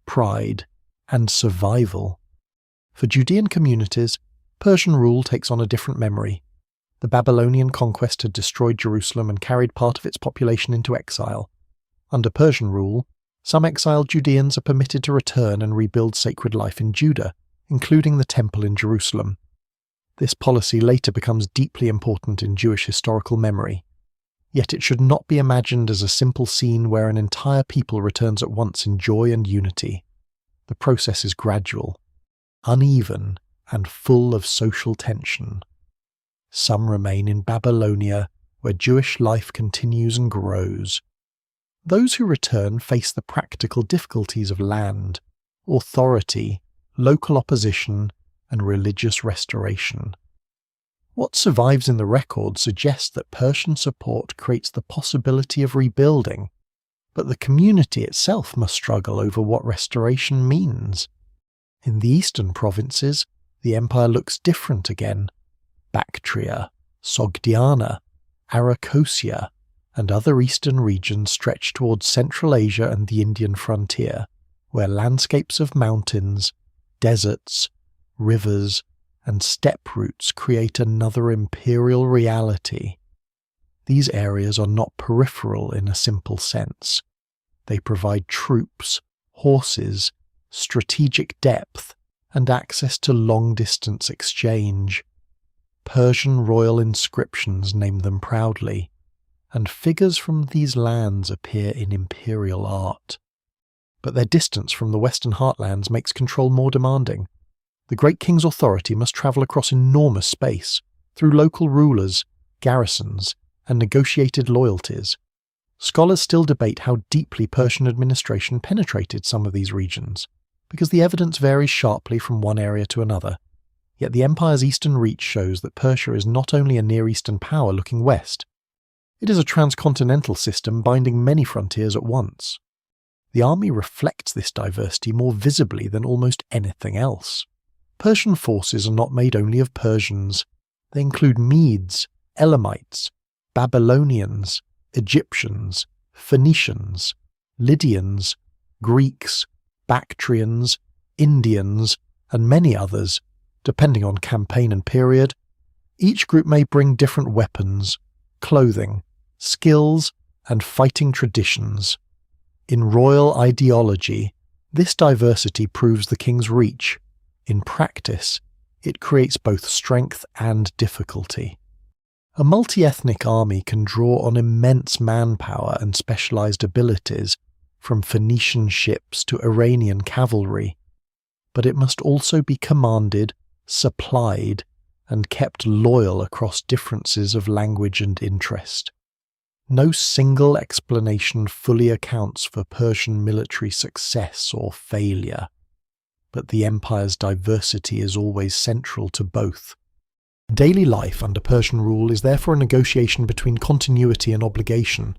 pride, and survival. For Judean communities, Persian rule takes on a different memory. The Babylonian conquest had destroyed Jerusalem and carried part of its population into exile. Under Persian rule, some exiled Judeans are permitted to return and rebuild sacred life in Judah, including the Temple in Jerusalem. This policy later becomes deeply important in Jewish historical memory. Yet it should not be imagined as a simple scene where an entire people returns at once in joy and unity. The process is gradual, uneven, and full of social tension. Some remain in Babylonia, where Jewish life continues and grows. Those who return face the practical difficulties of land, authority, local opposition, and religious restoration. What survives in the record suggests that Persian support creates the possibility of rebuilding, but the community itself must struggle over what restoration means. In the eastern provinces, the empire looks different again. Bactria, Sogdiana, Arachosia, and other eastern regions stretch towards Central Asia and the Indian frontier, where landscapes of mountains, deserts, rivers, and steppe routes create another imperial reality. These areas are not peripheral in a simple sense. They provide troops, horses, strategic depth, and access to long-distance exchange. Persian royal inscriptions name them proudly, and figures from these lands appear in imperial art. But their distance from the western heartlands makes control more demanding. The great king's authority must travel across enormous space, through local rulers, garrisons, and negotiated loyalties. Scholars still debate how deeply Persian administration penetrated some of these regions, because the evidence varies sharply from one area to another. Yet the empire's eastern reach shows that Persia is not only a Near Eastern power looking west, it is a transcontinental system binding many frontiers at once. The army reflects this diversity more visibly than almost anything else. Persian forces are not made only of Persians. They include Medes, Elamites, Babylonians, Egyptians, Phoenicians, Lydians, Greeks, Bactrians, Indians, and many others, depending on campaign and period. Each group may bring different weapons, clothing, skills, and fighting traditions. In royal ideology, this diversity proves the king's reach. In practice, it creates both strength and difficulty. A multi-ethnic army can draw on immense manpower and specialized abilities, from Phoenician ships to Iranian cavalry, but it must also be commanded, supplied, and kept loyal across differences of language and interest. No single explanation fully accounts for Persian military success or failure, but the empire's diversity is always central to both. Daily life under Persian rule is therefore a negotiation between continuity and obligation.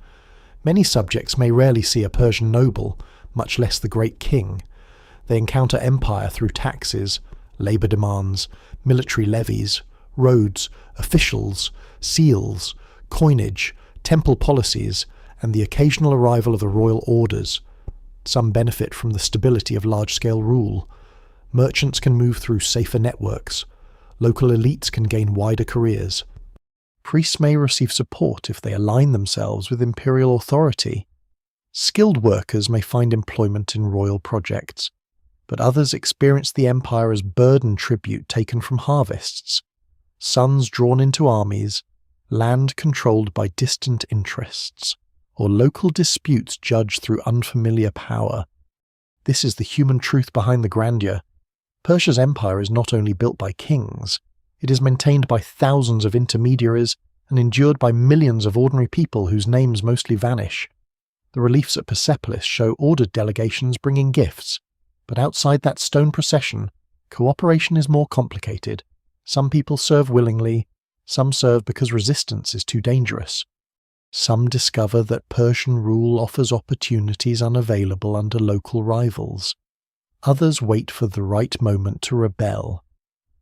Many subjects may rarely see a Persian noble, much less the great king. They encounter empire through taxes, labour demands, military levies, roads, officials, seals, coinage, temple policies, and the occasional arrival of the royal orders. Some benefit from the stability of large-scale rule. Merchants can move through safer networks. Local elites can gain wider careers. Priests may receive support if they align themselves with imperial authority. Skilled workers may find employment in royal projects, but others experience the empire as burden tribute taken from harvests, sons drawn into armies, land controlled by distant interests, or local disputes judged through unfamiliar power. This is the human truth behind the grandeur. Persia's empire is not only built by kings, it is maintained by thousands of intermediaries and endured by millions of ordinary people whose names mostly vanish. The reliefs at Persepolis show ordered delegations bringing gifts, but outside that stone procession, cooperation is more complicated. Some people serve willingly, some serve because resistance is too dangerous. Some discover that Persian rule offers opportunities unavailable under local rivals. Others wait for the right moment to rebel.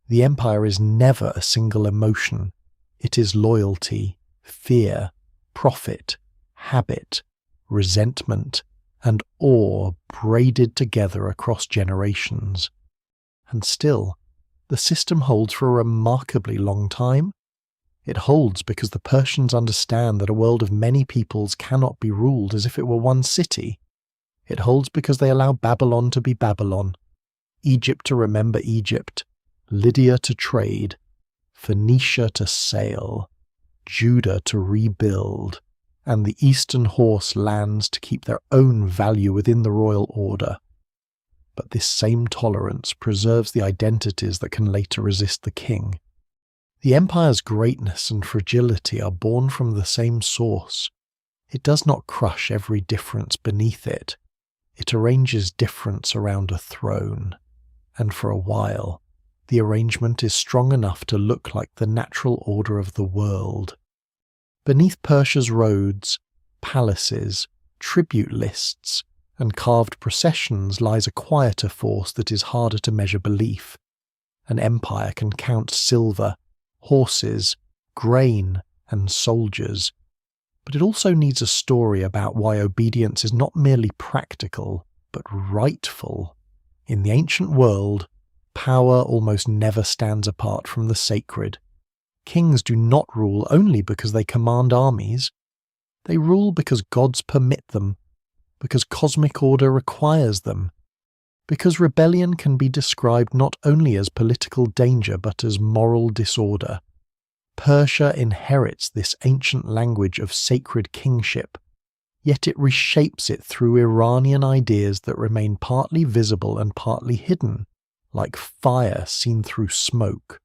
The empire is never a single emotion. It is loyalty, fear, profit, habit, resentment, and awe braided together across generations. And still, the system holds for a remarkably long time. It holds because the Persians understand that a world of many peoples cannot be ruled as if it were one city. It holds because they allow Babylon to be Babylon, Egypt to remember Egypt, Lydia to trade, Phoenicia to sail, Judah to rebuild, and the eastern horse lands to keep their own value within the royal order. But this same tolerance preserves the identities that can later resist the king. The empire's greatness and fragility are born from the same source. It does not crush every difference beneath it. It arranges difference around a throne, and for a while, the arrangement is strong enough to look like the natural order of the world. Beneath Persia's roads, palaces, tribute lists, and carved processions lies a quieter force that is harder to measure belief. An empire can count silver, horses, grain, and soldiers, but it also needs a story about why obedience is not merely practical, but rightful. In the ancient world, power almost never stands apart from the sacred. Kings do not rule only because they command armies. They rule because gods permit them, because cosmic order requires them, because rebellion can be described not only as political danger but as moral disorder. Persia inherits this ancient language of sacred kingship, yet it reshapes it through Iranian ideas that remain partly visible and partly hidden, like fire seen through smoke.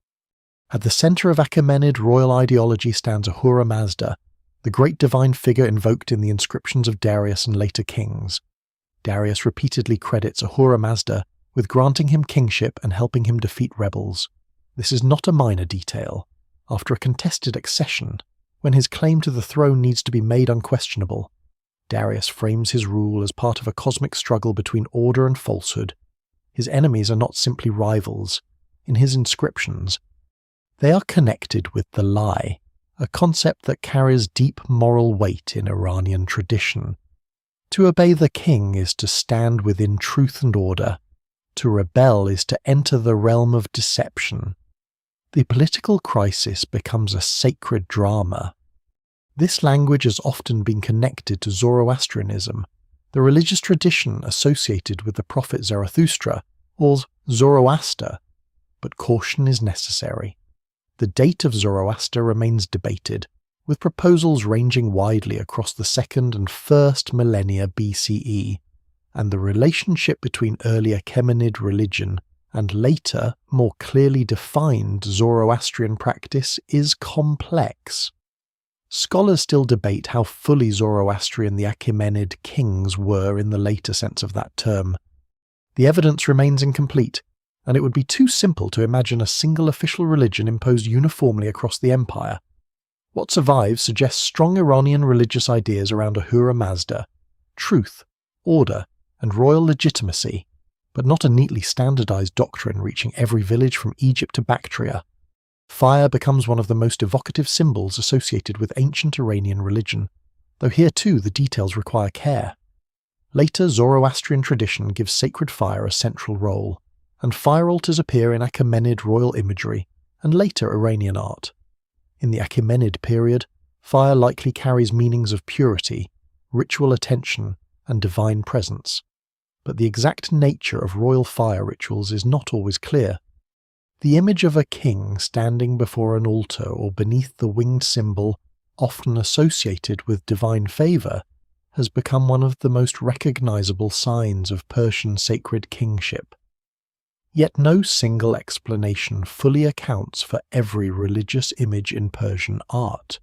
At the centre of Achaemenid royal ideology stands Ahura Mazda, the great divine figure invoked in the inscriptions of Darius and later kings. Darius repeatedly credits Ahura Mazda with granting him kingship and helping him defeat rebels. This is not a minor detail. After a contested accession, when his claim to the throne needs to be made unquestionable, Darius frames his rule as part of a cosmic struggle between order and falsehood. His enemies are not simply rivals. In his inscriptions, they are connected with the lie, a concept that carries deep moral weight in Iranian tradition. To obey the king is to stand within truth and order. To rebel is to enter the realm of deception. The political crisis becomes a sacred drama. This language has often been connected to Zoroastrianism, the religious tradition associated with the prophet Zarathustra, or Zoroaster, but caution is necessary. The date of Zoroaster remains debated, with proposals ranging widely across the 2nd and 1st millennia BCE, and the relationship between early Achaemenid religion and later, more clearly defined Zoroastrian practice is complex. Scholars still debate how fully Zoroastrian the Achaemenid kings were in the later sense of that term. The evidence remains incomplete, and it would be too simple to imagine a single official religion imposed uniformly across the empire. What survives suggests strong Iranian religious ideas around Ahura Mazda, truth, order, and royal legitimacy, but not a neatly standardized doctrine reaching every village from Egypt to Bactria. Fire becomes one of the most evocative symbols associated with ancient Iranian religion, though here too the details require care. Later Zoroastrian tradition gives sacred fire a central role, and fire altars appear in Achaemenid royal imagery and later Iranian art. In the Achaemenid period, fire likely carries meanings of purity, ritual attention, and divine presence, but the exact nature of royal fire rituals is not always clear. The image of a king standing before an altar or beneath the winged symbol, often associated with divine favour, has become one of the most recognizable signs of Persian sacred kingship. Yet no single explanation fully accounts for every religious image in Persian art.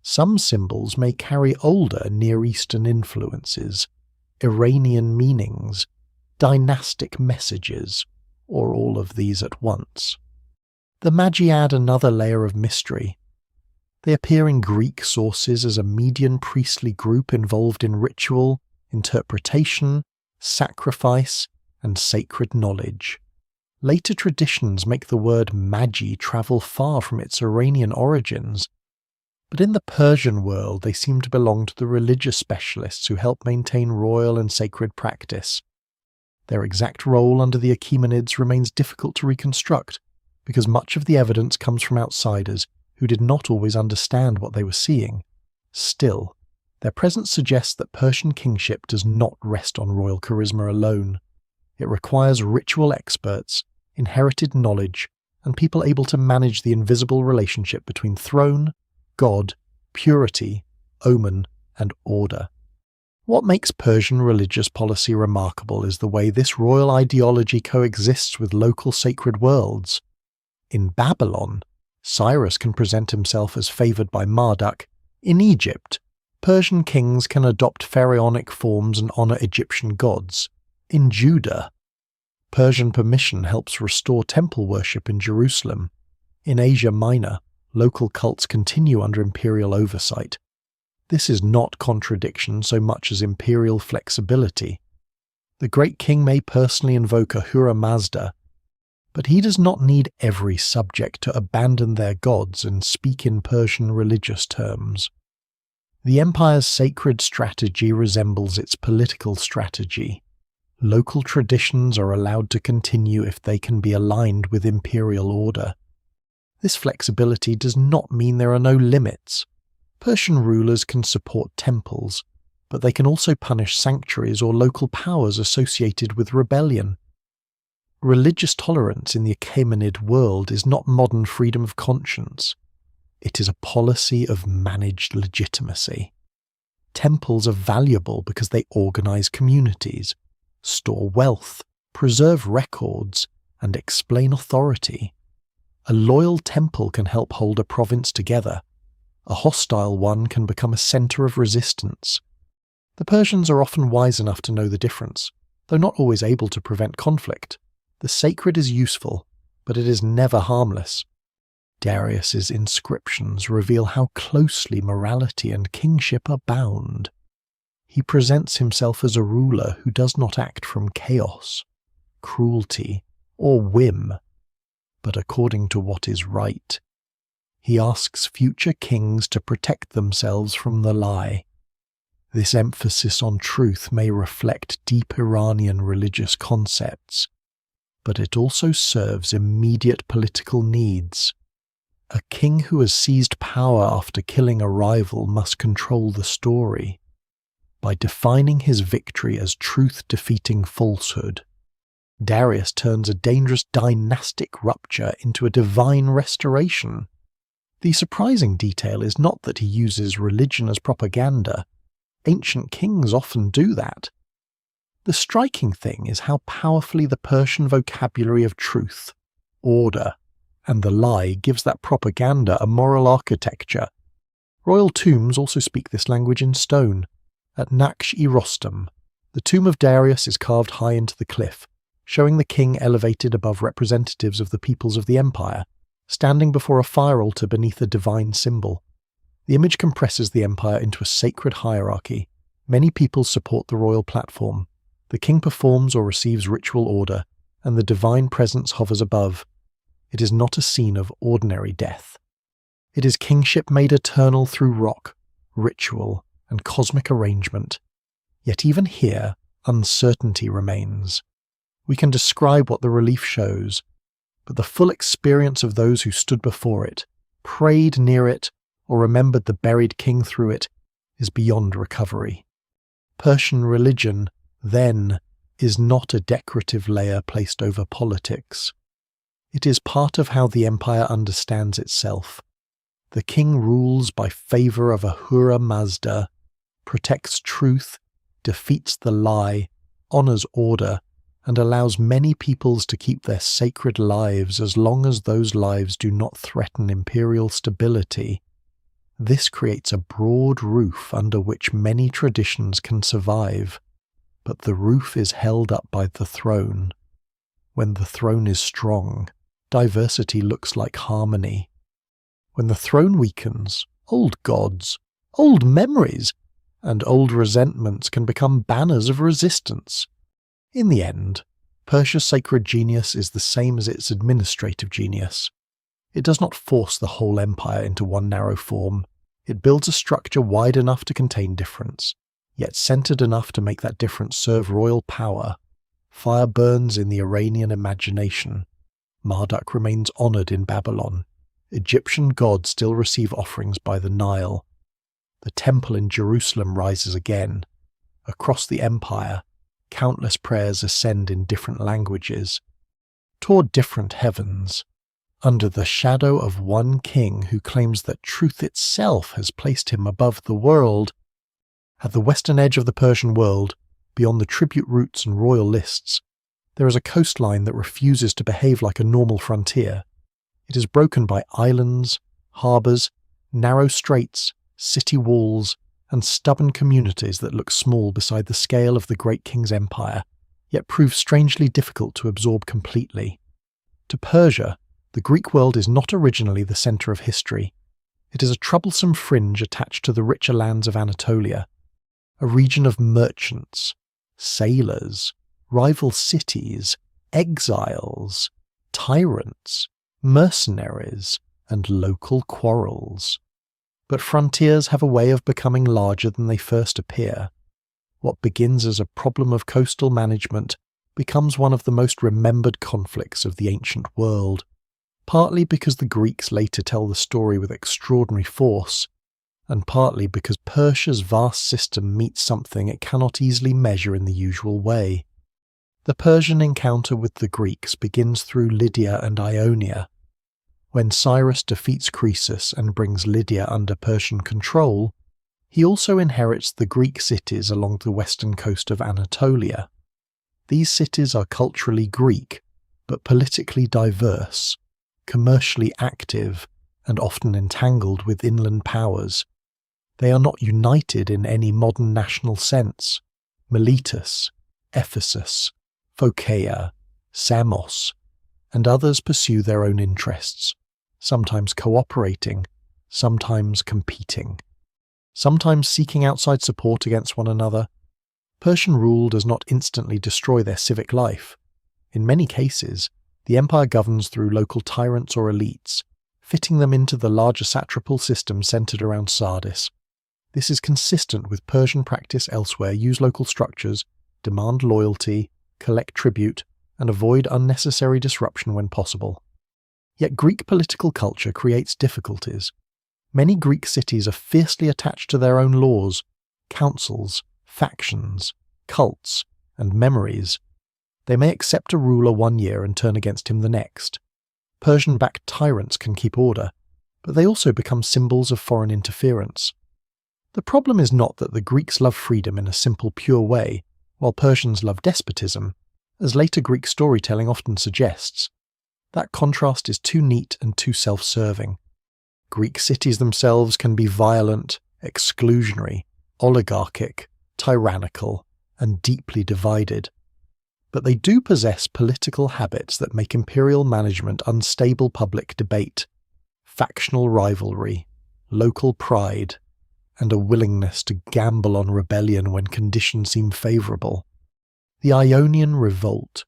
Some symbols may carry older Near Eastern influences, Iranian meanings, dynastic messages, or all of these at once. The Magi add another layer of mystery. They appear in Greek sources as a Median priestly group involved in ritual, interpretation, sacrifice, and sacred knowledge. Later traditions make the word Magi travel far from its Iranian origins, but in the Persian world they seem to belong to the religious specialists who help maintain royal and sacred practice. Their exact role under the Achaemenids remains difficult to reconstruct, because much of the evidence comes from outsiders who did not always understand what they were seeing. Still, their presence suggests that Persian kingship does not rest on royal charisma alone. It requires ritual experts, inherited knowledge, and people able to manage the invisible relationship between throne, god, purity, omen, and order. What makes Persian religious policy remarkable is the way this royal ideology coexists with local sacred worlds. In Babylon, Cyrus can present himself as favoured by Marduk. In Egypt, Persian kings can adopt pharaonic forms and honour Egyptian gods. In Judah, Persian permission helps restore temple worship in Jerusalem. In Asia Minor, local cults continue under imperial oversight. This is not contradiction so much as imperial flexibility. The great king may personally invoke Ahura Mazda, but he does not need every subject to abandon their gods and speak in Persian religious terms. The empire's sacred strategy resembles its political strategy. Local traditions are allowed to continue if they can be aligned with imperial order. This flexibility does not mean there are no limits. Persian rulers can support temples, but they can also punish sanctuaries or local powers associated with rebellion. Religious tolerance in the Achaemenid world is not modern freedom of conscience. It is a policy of managed legitimacy. Temples are valuable because they organize communities, store wealth, preserve records, and explain authority. A loyal temple can help hold a province together. A hostile one can become a center of resistance. The Persians are often wise enough to know the difference, though not always able to prevent conflict. The sacred is useful, but it is never harmless. Darius's inscriptions reveal how closely morality and kingship are bound. He presents himself as a ruler who does not act from chaos, cruelty, or whim, but according to what is right. He asks future kings to protect themselves from the lie. This emphasis on truth may reflect deep Iranian religious concepts, but it also serves immediate political needs. A king who has seized power after killing a rival must control the story. By defining his victory as truth defeating falsehood, Darius turns a dangerous dynastic rupture into a divine restoration. The surprising detail is not that he uses religion as propaganda. Ancient kings often do that. The striking thing is how powerfully the Persian vocabulary of truth, order, and the lie gives that propaganda a moral architecture. Royal tombs also speak this language in stone. At Naksh-i-Rostam, the tomb of Darius is carved high into the cliff, showing the king elevated above representatives of the peoples of the empire, standing before a fire altar beneath a divine symbol. The image compresses the empire into a sacred hierarchy. Many peoples support the royal platform. The king performs or receives ritual order, and the divine presence hovers above. It is not a scene of ordinary death. It is kingship made eternal through rock, ritual, and cosmic arrangement. Yet even here, uncertainty remains. We can describe what the relief shows, but the full experience of those who stood before it, prayed near it, or remembered the buried king through it, is beyond recovery. Persian religion, then, is not a decorative layer placed over politics. It is part of how the empire understands itself. The king rules by favour of Ahura Mazda, protects truth, defeats the lie, honours order, and allows many peoples to keep their sacred lives as long as those lives do not threaten imperial stability. This creates a broad roof under which many traditions can survive, but the roof is held up by the throne. When the throne is strong, diversity looks like harmony. When the throne weakens, old gods, old memories, and old resentments can become banners of resistance. In the end, Persia's sacred genius is the same as its administrative genius. It does not force the whole empire into one narrow form. It builds a structure wide enough to contain difference, yet centered enough to make that difference serve royal power. Fire burns in the Iranian imagination. Marduk remains honored in Babylon. Egyptian gods still receive offerings by the Nile. The temple in Jerusalem rises again. Across the empire, countless prayers ascend in different languages, toward different heavens, under the shadow of one king who claims that truth itself has placed him above the world. At the western edge of the Persian world, beyond the tribute routes and royal lists, there is a coastline that refuses to behave like a normal frontier. It is broken by islands, harbours, narrow straits, city walls, and stubborn communities that look small beside the scale of the great king's empire, yet prove strangely difficult to absorb completely. To Persia, the Greek world is not originally the centre of history. It is a troublesome fringe attached to the richer lands of Anatolia, a region of merchants, sailors, rival cities, exiles, tyrants, mercenaries, and local quarrels. But frontiers have a way of becoming larger than they first appear. What begins as a problem of coastal management becomes one of the most remembered conflicts of the ancient world, partly because the Greeks later tell the story with extraordinary force, and partly because Persia's vast system meets something it cannot easily measure in the usual way. The Persian encounter with the Greeks begins through Lydia and Ionia. When Cyrus defeats Croesus and brings Lydia under Persian control, he also inherits the Greek cities along the western coast of Anatolia. These cities are culturally Greek, but politically diverse, commercially active, and often entangled with inland powers. They are not united in any modern national sense. Miletus, Ephesus, Phocaea, Samos, and others pursue their own interests, sometimes cooperating, sometimes competing, sometimes seeking outside support against one another. Persian rule does not instantly destroy their civic life. In many cases, the empire governs through local tyrants or elites, fitting them into the larger satrapal system centered around Sardis. This is consistent with Persian practice elsewhere. Use local structures, demand loyalty, collect tribute, and avoid unnecessary disruption when possible. Yet Greek political culture creates difficulties. Many Greek cities are fiercely attached to their own laws, councils, factions, cults, and memories. They may accept a ruler one year and turn against him the next. Persian-backed tyrants can keep order, but they also become symbols of foreign interference. The problem is not that the Greeks love freedom in a simple, pure way, while Persians love despotism, as later Greek storytelling often suggests. That contrast is too neat and too self-serving. Greek cities themselves can be violent, exclusionary, oligarchic, tyrannical, and deeply divided. But they do possess political habits that make imperial management unstable public debate, factional rivalry, local pride, and a willingness to gamble on rebellion when conditions seem favourable. The Ionian Revolt,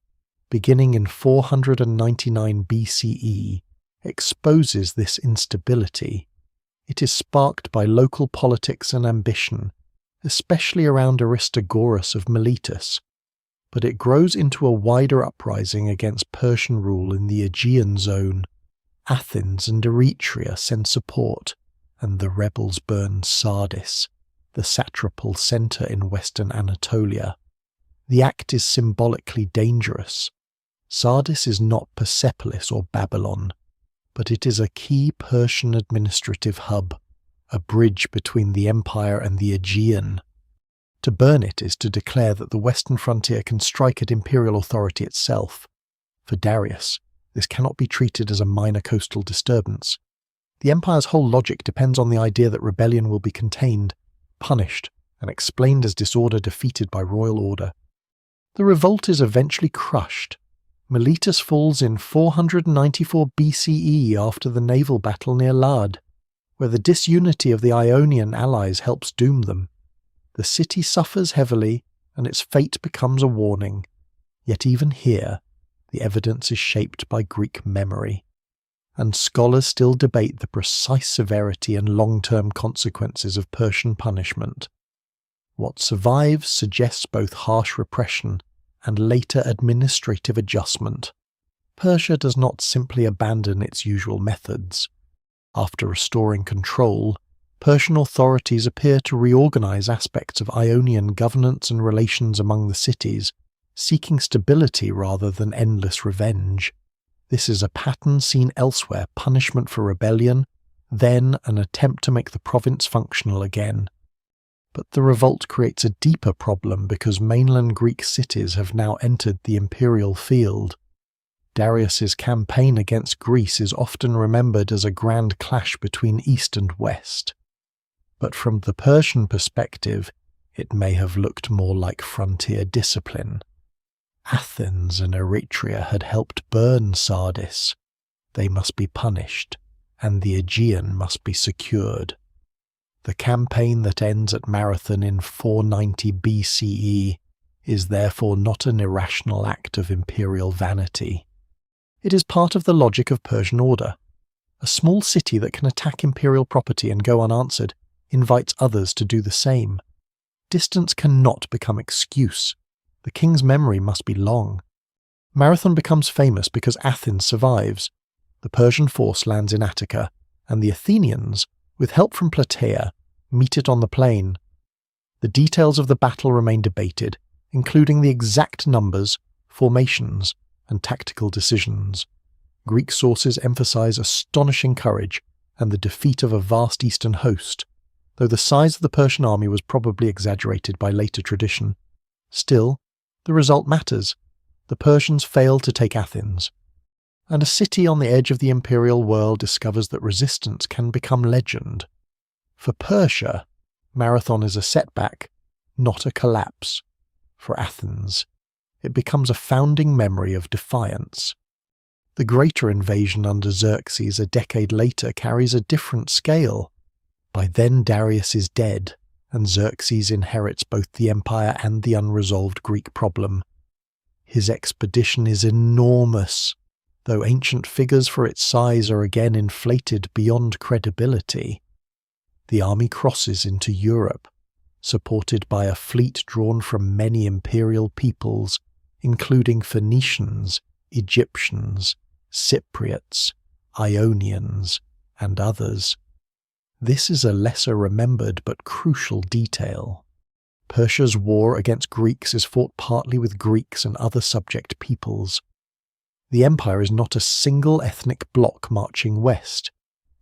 beginning in 499 BCE, exposes this instability. It is sparked by local politics and ambition, especially around Aristagoras of Miletus, but it grows into a wider uprising against Persian rule in the Aegean zone. Athens and Eretria send support, and the rebels burn Sardis, the satrapal centre in western Anatolia. The act is symbolically dangerous. Sardis is not Persepolis or Babylon, but it is a key Persian administrative hub, a bridge between the empire and the Aegean. To burn it is to declare that the western frontier can strike at imperial authority itself. For Darius, this cannot be treated as a minor coastal disturbance. The empire's whole logic depends on the idea that rebellion will be contained, punished, and explained as disorder defeated by royal order. The revolt is eventually crushed. Miletus falls in 494 BCE after the naval battle near Lade, where the disunity of the Ionian allies helps doom them. The city suffers heavily, and its fate becomes a warning. Yet even here, the evidence is shaped by Greek memory, and scholars still debate the precise severity and long-term consequences of Persian punishment. What survives suggests both harsh repression and later administrative adjustment. Persia does not simply abandon its usual methods. After restoring control, Persian authorities appear to reorganize aspects of Ionian governance and relations among the cities, seeking stability rather than endless revenge. This is a pattern seen elsewhere: punishment for rebellion, then an attempt to make the province functional again. But the revolt creates a deeper problem because mainland Greek cities have now entered the imperial field. Darius's campaign against Greece is often remembered as a grand clash between East and West. But from the Persian perspective, it may have looked more like frontier discipline. Athens and Eretria had helped burn Sardis. They must be punished, and the Aegean must be secured. The campaign that ends at Marathon in 490 BCE is therefore not an irrational act of imperial vanity. It is part of the logic of Persian order. A small city that can attack imperial property and go unanswered invites others to do the same. Distance cannot become excuse. The king's memory must be long. Marathon becomes famous because Athens survives. The Persian force lands in Attica, and the Athenians, with help from Plataea, meet it on the plain. The details of the battle remain debated, including the exact numbers, formations, and tactical decisions. Greek sources emphasize astonishing courage and the defeat of a vast eastern host, though the size of the Persian army was probably exaggerated by later tradition. Still, the result matters. The Persians fail to take Athens, and a city on the edge of the imperial world discovers that resistance can become legend. For Persia, Marathon is a setback, not a collapse. For Athens, it becomes a founding memory of defiance. The greater invasion under Xerxes a decade later carries a different scale. By then Darius is dead, and Xerxes inherits both the empire and the unresolved Greek problem. His expedition is enormous, though ancient figures for its size are again inflated beyond credibility. The army crosses into Europe, supported by a fleet drawn from many imperial peoples, including Phoenicians, Egyptians, Cypriots, Ionians, and others. This is a lesser remembered but crucial detail. Persia's war against Greeks is fought partly with Greeks and other subject peoples. The empire is not a single ethnic bloc marching west.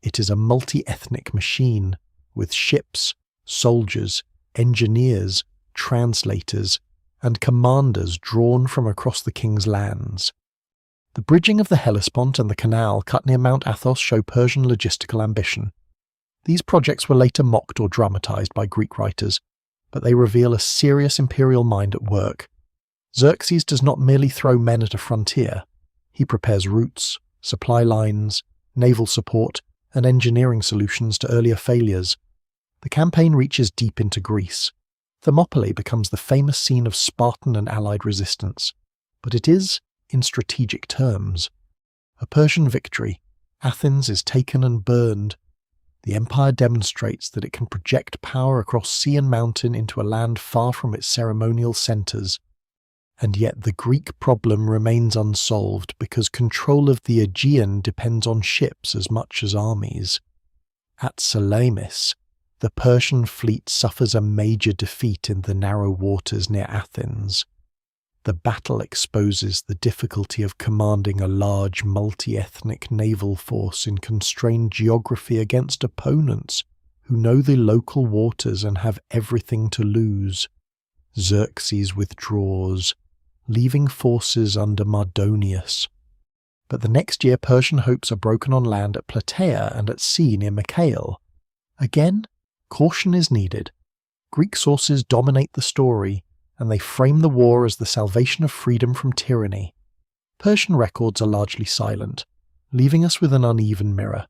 It is a multi-ethnic machine, with ships, soldiers, engineers, translators, and commanders drawn from across the king's lands. The bridging of the Hellespont and the canal cut near Mount Athos show Persian logistical ambition. These projects were later mocked or dramatized by Greek writers, but they reveal a serious imperial mind at work. Xerxes does not merely throw men at a frontier. He prepares routes, supply lines, naval support, and engineering solutions to earlier failures. The campaign reaches deep into Greece. Thermopylae becomes the famous scene of Spartan and allied resistance, but it is in strategic terms. A Persian victory, Athens is taken and burned. The empire demonstrates that it can project power across sea and mountain into a land far from its ceremonial centres. And yet the Greek problem remains unsolved because control of the Aegean depends on ships as much as armies. At Salamis, the Persian fleet suffers a major defeat in the narrow waters near Athens. The battle exposes the difficulty of commanding a large multi-ethnic naval force in constrained geography against opponents who know the local waters and have everything to lose. Xerxes withdraws, leaving forces under Mardonius. But the next year Persian hopes are broken on land at Plataea and at sea near Mycale. Again, caution is needed. Greek sources dominate the story, and they frame the war as the salvation of freedom from tyranny. Persian records are largely silent, leaving us with an uneven mirror.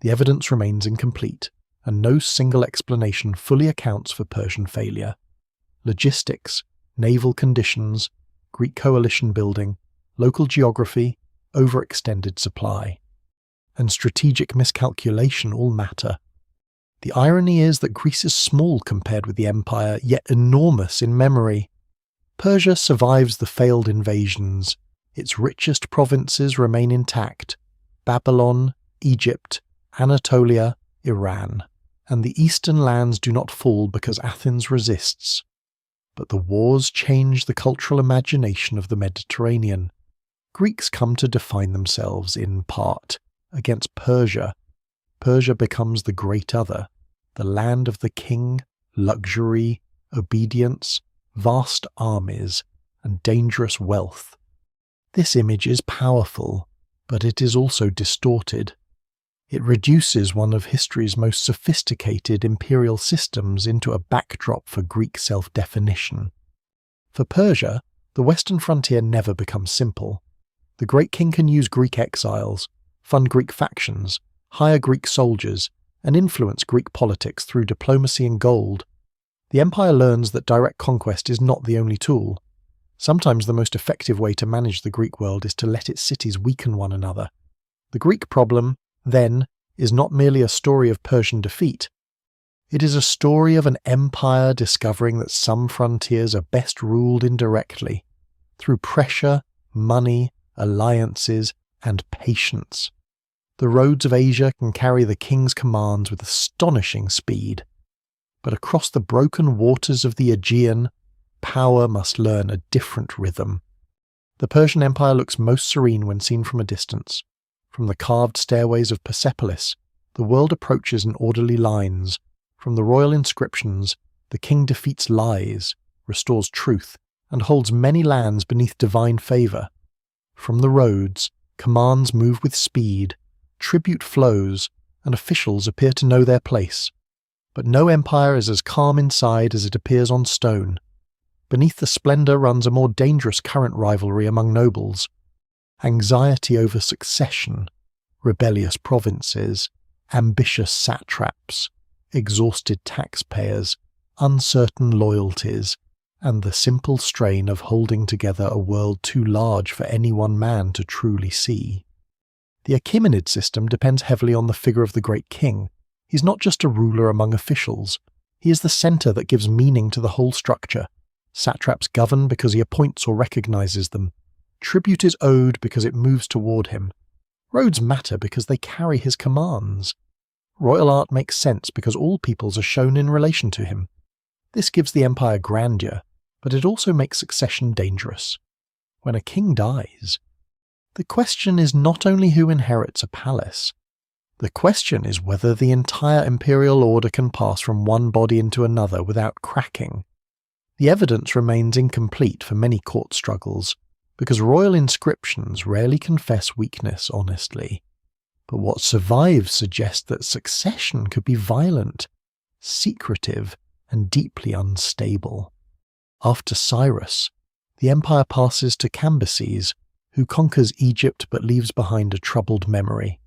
The evidence remains incomplete, and no single explanation fully accounts for Persian failure. Logistics, naval conditions, Greek coalition building, local geography, overextended supply, and strategic miscalculation all matter. The irony is that Greece is small compared with the empire, yet enormous in memory. Persia survives the failed invasions. Its richest provinces remain intact: Babylon, Egypt, Anatolia, Iran. And the eastern lands do not fall because Athens resists. But the wars change the cultural imagination of the Mediterranean. Greeks come to define themselves, in part, against Persia. Persia becomes the great other, the land of the king, luxury, obedience, vast armies, and dangerous wealth. This image is powerful, but it is also distorted. It reduces one of history's most sophisticated imperial systems into a backdrop for Greek self-definition. For Persia, the western frontier never becomes simple. The great king can use Greek exiles, fund Greek factions, hire Greek soldiers, and influence Greek politics through diplomacy and gold. The empire learns that direct conquest is not the only tool. Sometimes the most effective way to manage the Greek world is to let its cities weaken one another. The Greek problem, then, is not merely a story of Persian defeat. It is a story of an empire discovering that some frontiers are best ruled indirectly, through pressure, money, alliances, and patience. The roads of Asia can carry the king's commands with astonishing speed. But across the broken waters of the Aegean, power must learn a different rhythm. The Persian Empire looks most serene when seen from a distance. From the carved stairways of Persepolis, the world approaches in orderly lines. From the royal inscriptions, the king defeats lies, restores truth, and holds many lands beneath divine favour. From the roads, commands move with speed, tribute flows, and officials appear to know their place. But no empire is as calm inside as it appears on stone. Beneath the splendour runs a more dangerous current rivalry among nobles. Anxiety over succession, rebellious provinces, ambitious satraps, exhausted taxpayers, uncertain loyalties, and the simple strain of holding together a world too large for any one man to truly see. The Achaemenid system depends heavily on the figure of the great king. He's not just a ruler among officials. He is the centre that gives meaning to the whole structure. Satraps govern because he appoints or recognizes them. Tribute is owed because it moves toward him. Roads matter because they carry his commands. Royal art makes sense because all peoples are shown in relation to him. This gives the empire grandeur, but it also makes succession dangerous. When a king dies, the question is not only who inherits a palace. The question is whether the entire imperial order can pass from one body into another without cracking. The evidence remains incomplete for many court struggles, because royal inscriptions rarely confess weakness honestly. But what survives suggests that succession could be violent, secretive, and deeply unstable. After Cyrus, the empire passes to Cambyses, who conquers Egypt but leaves behind a troubled memory.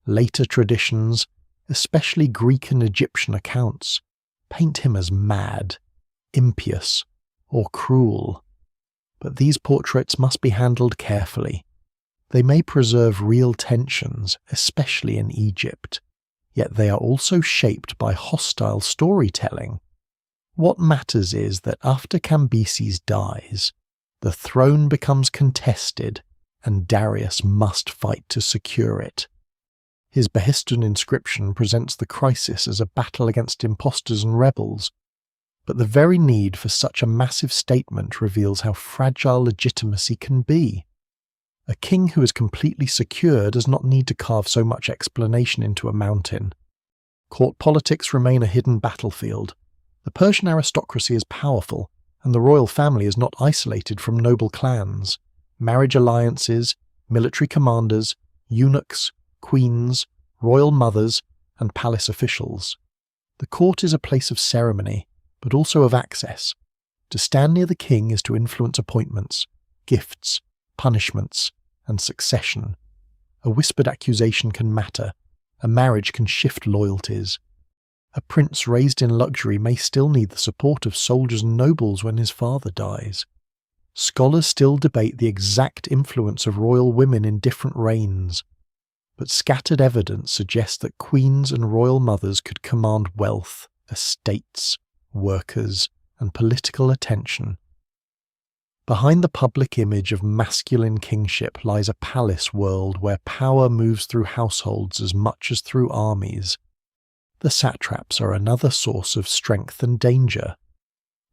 Later traditions, especially Greek and Egyptian accounts, paint him as mad, impious, or cruel. But these portraits must be handled carefully. They may preserve real tensions, especially in Egypt, yet they are also shaped by hostile storytelling. What matters is that after Cambyses dies, the throne becomes contested and Darius must fight to secure it. His Behistun inscription presents the crisis as a battle against impostors and rebels, but the very need for such a massive statement reveals how fragile legitimacy can be. A king who is completely secure does not need to carve so much explanation into a mountain. Court politics remain a hidden battlefield. The Persian aristocracy is powerful, and the royal family is not isolated from noble clans, marriage alliances, military commanders, eunuchs, queens, royal mothers, and palace officials. The court is a place of ceremony, but also of access. To stand near the king is to influence appointments, gifts, punishments, and succession. A whispered accusation can matter. A marriage can shift loyalties. A prince raised in luxury may still need the support of soldiers and nobles when his father dies. Scholars still debate the exact influence of royal women in different reigns, but scattered evidence suggests that queens and royal mothers could command wealth, estates, workers, and political attention. Behind the public image of masculine kingship lies a palace world where power moves through households as much as through armies. The satraps are another source of strength and danger.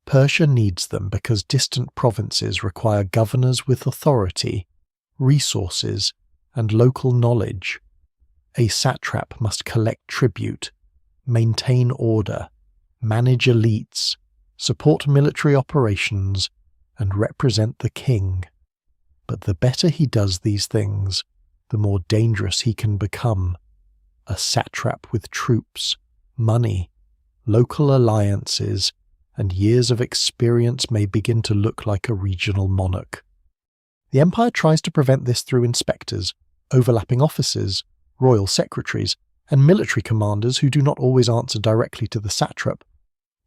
Persia needs them because distant provinces require governors with authority, resources, and local knowledge. A satrap must collect tribute, maintain order, manage elites, support military operations, and represent the king. But the better he does these things, the more dangerous he can become. A satrap with troops, money, local alliances, and years of experience may begin to look like a regional monarch. The empire tries to prevent this through inspectors, overlapping officers, royal secretaries, and military commanders who do not always answer directly to the satrap.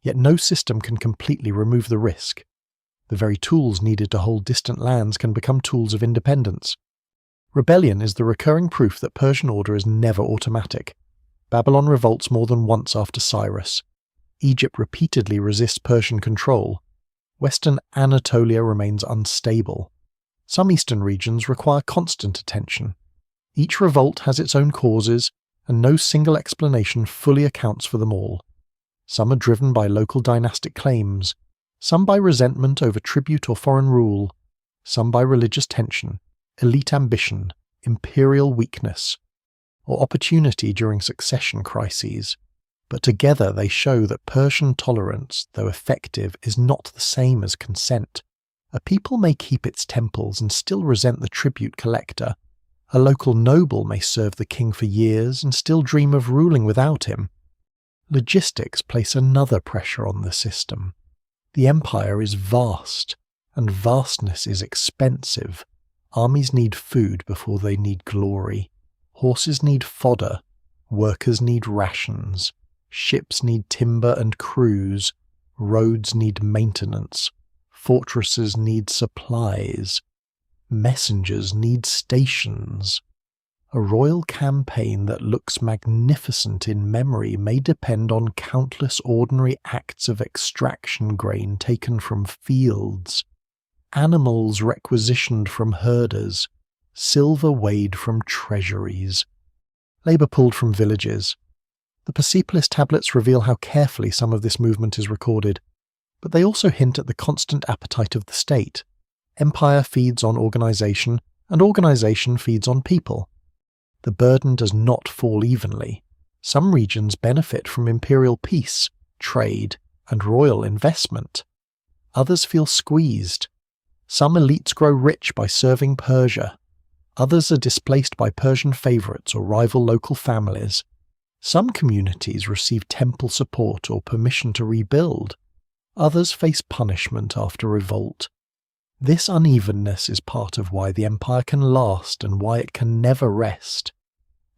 Yet no system can completely remove the risk. The very tools needed to hold distant lands can become tools of independence. Rebellion is the recurring proof that Persian order is never automatic. Babylon revolts more than once after Cyrus. Egypt repeatedly resists Persian control. Western Anatolia remains unstable. Some eastern regions require constant attention. Each revolt has its own causes, and no single explanation fully accounts for them all. Some are driven by local dynastic claims, some by resentment over tribute or foreign rule, some by religious tension, elite ambition, imperial weakness, or opportunity during succession crises. But together they show that Persian tolerance, though effective, is not the same as consent. A people may keep its temples and still resent the tribute collector. A local noble may serve the king for years and still dream of ruling without him. Logistics place another pressure on the system. The empire is vast, and vastness is expensive. Armies need food before they need glory. Horses need fodder. Workers need rations. Ships need timber and crews. Roads need maintenance. Fortresses need supplies. Messengers need stations. A royal campaign that looks magnificent in memory may depend on countless ordinary acts of extraction, grain taken from fields, animals requisitioned from herders, silver weighed from treasuries, labour pulled from villages. The Persepolis tablets reveal how carefully some of this movement is recorded, but they also hint at the constant appetite of the state. Empire feeds on organisation, and organisation feeds on people. The burden does not fall evenly. Some regions benefit from imperial peace, trade, and royal investment. Others feel squeezed. Some elites grow rich by serving Persia. Others are displaced by Persian favourites or rival local families. Some communities receive temple support or permission to rebuild. Others face punishment after revolt. This unevenness is part of why the empire can last and why it can never rest.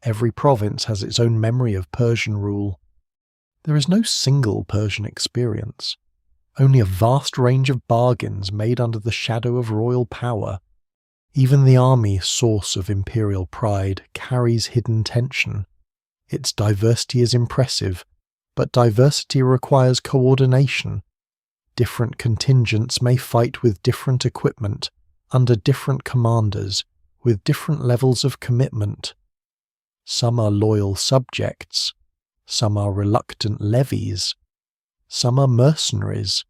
Every province has its own memory of Persian rule. There is no single Persian experience, only a vast range of bargains made under the shadow of royal power. Even the army, source of imperial pride, carries hidden tension. Its diversity is impressive, but diversity requires coordination. Different contingents may fight with different equipment, under different commanders, with different levels of commitment. Some are loyal subjects, some are reluctant levies, some are mercenaries,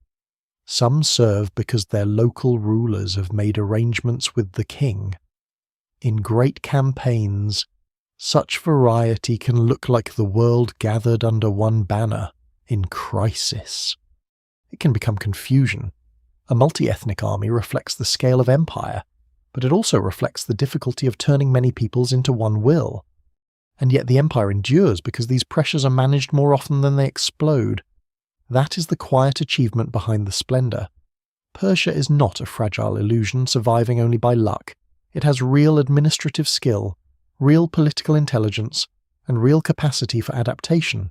some serve because their local rulers have made arrangements with the king. In great campaigns, such variety can look like the world gathered under one banner. In crisis, it can become confusion. A multi-ethnic army reflects the scale of empire, but it also reflects the difficulty of turning many peoples into one will. And yet the empire endures because these pressures are managed more often than they explode. That is the quiet achievement behind the splendor. Persia is not a fragile illusion surviving only by luck. It has real administrative skill, real political intelligence, and real capacity for adaptation.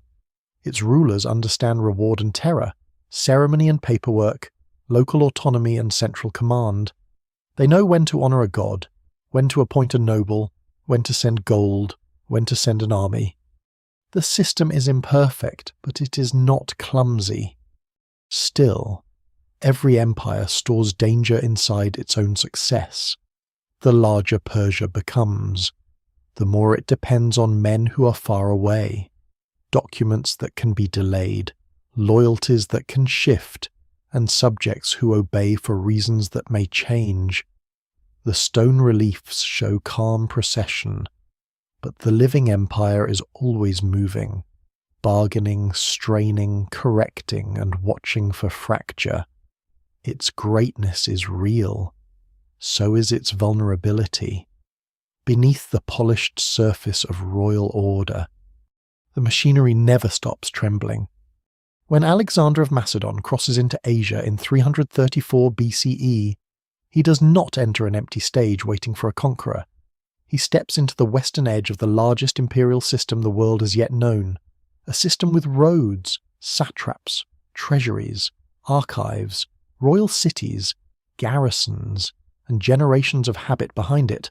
Its rulers understand reward and terror, ceremony and paperwork, local autonomy and central command. They know when to honor a god, when to appoint a noble, when to send gold, when to send an army. The system is imperfect, but it is not clumsy. Still, every empire stores danger inside its own success. The larger Persia becomes, the more it depends on men who are far away, documents that can be delayed, loyalties that can shift, and subjects who obey for reasons that may change. The stone reliefs show calm procession, but the living empire is always moving, bargaining, straining, correcting, and watching for fracture. Its greatness is real. So is its vulnerability. Beneath the polished surface of royal order, the machinery never stops trembling. When Alexander of Macedon crosses into Asia in 334 BCE, he does not enter an empty stage waiting for a conqueror. He steps into the western edge of the largest imperial system the world has yet known, a system with roads, satraps, treasuries, archives, royal cities, garrisons, and generations of habit behind it.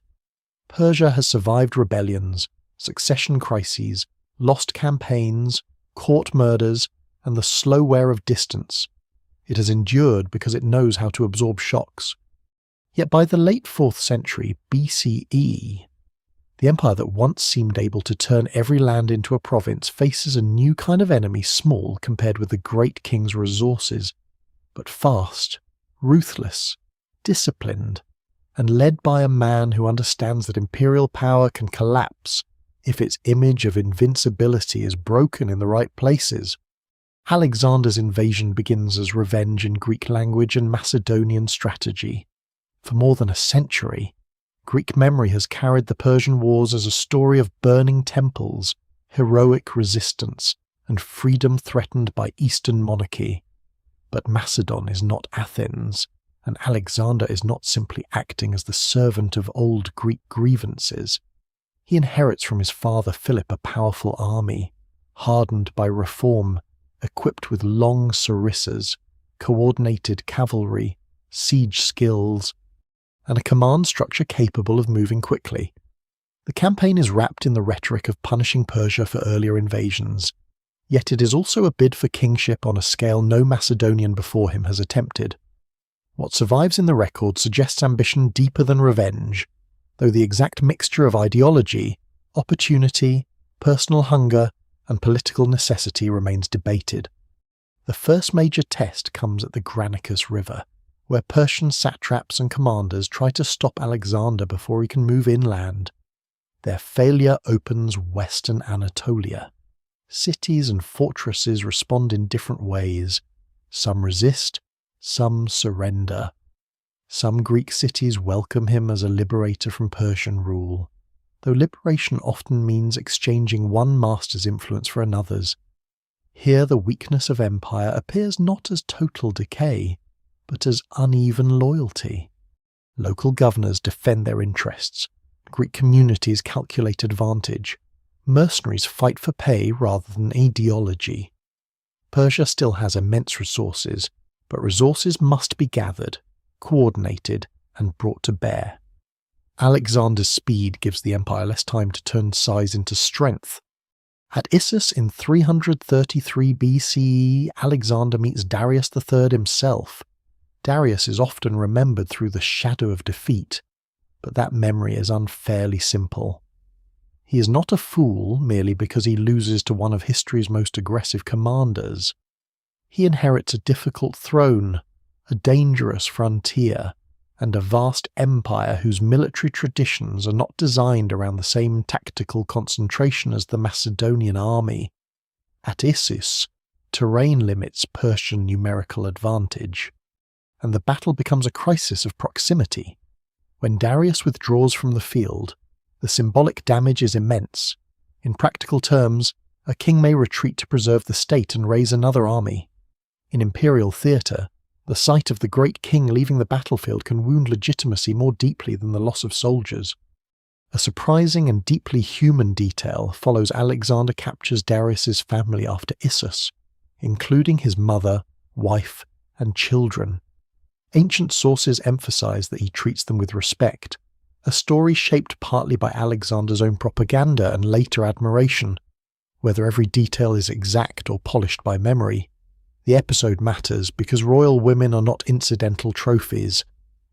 Persia has survived rebellions, succession crises, lost campaigns, court murders, and the slow wear of distance. It has endured because it knows how to absorb shocks. Yet by the late 4th century BCE, the empire that once seemed able to turn every land into a province faces a new kind of enemy, small compared with the great king's resources, but fast, ruthless, disciplined, and led by a man who understands that imperial power can collapse if its image of invincibility is broken in the right places. Alexander's invasion begins as revenge in Greek language and Macedonian strategy. For more than a century, Greek memory has carried the Persian wars as a story of burning temples, heroic resistance, and freedom threatened by Eastern monarchy. But Macedon is not Athens, and Alexander is not simply acting as the servant of old Greek grievances. He inherits from his father Philip a powerful army, hardened by reform, equipped with long sarissas, coordinated cavalry, siege skills, and a command structure capable of moving quickly. The campaign is wrapped in the rhetoric of punishing Persia for earlier invasions, yet it is also a bid for kingship on a scale no Macedonian before him has attempted. What survives in the record suggests ambition deeper than revenge, though the exact mixture of ideology, opportunity, personal hunger, and political necessity remains debated. The first major test comes at the Granicus River, where Persian satraps and commanders try to stop Alexander before he can move inland. Their failure opens western Anatolia. Cities and fortresses respond in different ways. Some resist, some surrender. Some Greek cities welcome him as a liberator from Persian rule, though liberation often means exchanging one master's influence for another's. Here the weakness of empire appears not as total decay, but as uneven loyalty. Local governors defend their interests, Greek communities calculate advantage, mercenaries fight for pay rather than ideology. Persia still has immense resources, but resources must be gathered, coordinated, and brought to bear. Alexander's speed gives the empire less time to turn size into strength. At Issus in 333 BCE, Alexander meets Darius III himself. Darius is often remembered through the shadow of defeat, but that memory is unfairly simple. He is not a fool merely because he loses to one of history's most aggressive commanders. He inherits a difficult throne, a dangerous frontier, and a vast empire whose military traditions are not designed around the same tactical concentration as the Macedonian army. At Issus, terrain limits Persian numerical advantage, and the battle becomes a crisis of proximity. When Darius withdraws from the field, the symbolic damage is immense. In practical terms, a king may retreat to preserve the state and raise another army. In imperial theatre, the sight of the great king leaving the battlefield can wound legitimacy more deeply than the loss of soldiers. A surprising and deeply human detail follows Alexander captures Darius's family after Issus, including his mother, wife, and children. Ancient sources emphasize that he treats them with respect, a story shaped partly by Alexander's own propaganda and later admiration. Whether every detail is exact or polished by memory, the episode matters because royal women are not incidental trophies.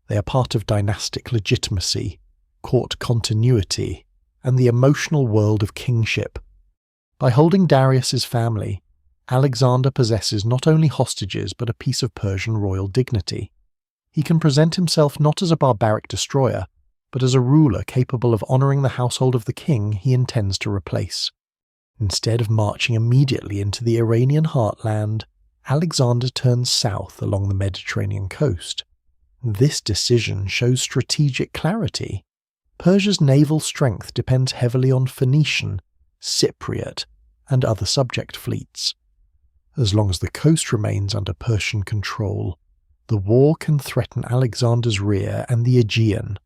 They are part of dynastic legitimacy, court continuity, and the emotional world of kingship. By holding Darius's family, Alexander possesses not only hostages but a piece of Persian royal dignity. He can present himself not as a barbaric destroyer, but as a ruler capable of honouring the household of the king he intends to replace. Instead of marching immediately into the Iranian heartland, Alexander turns south along the Mediterranean coast. This decision shows strategic clarity. Persia's naval strength depends heavily on Phoenician, Cypriot, and other subject fleets. As long as the coast remains under Persian control, the war can threaten Alexander's rear and the Aegean.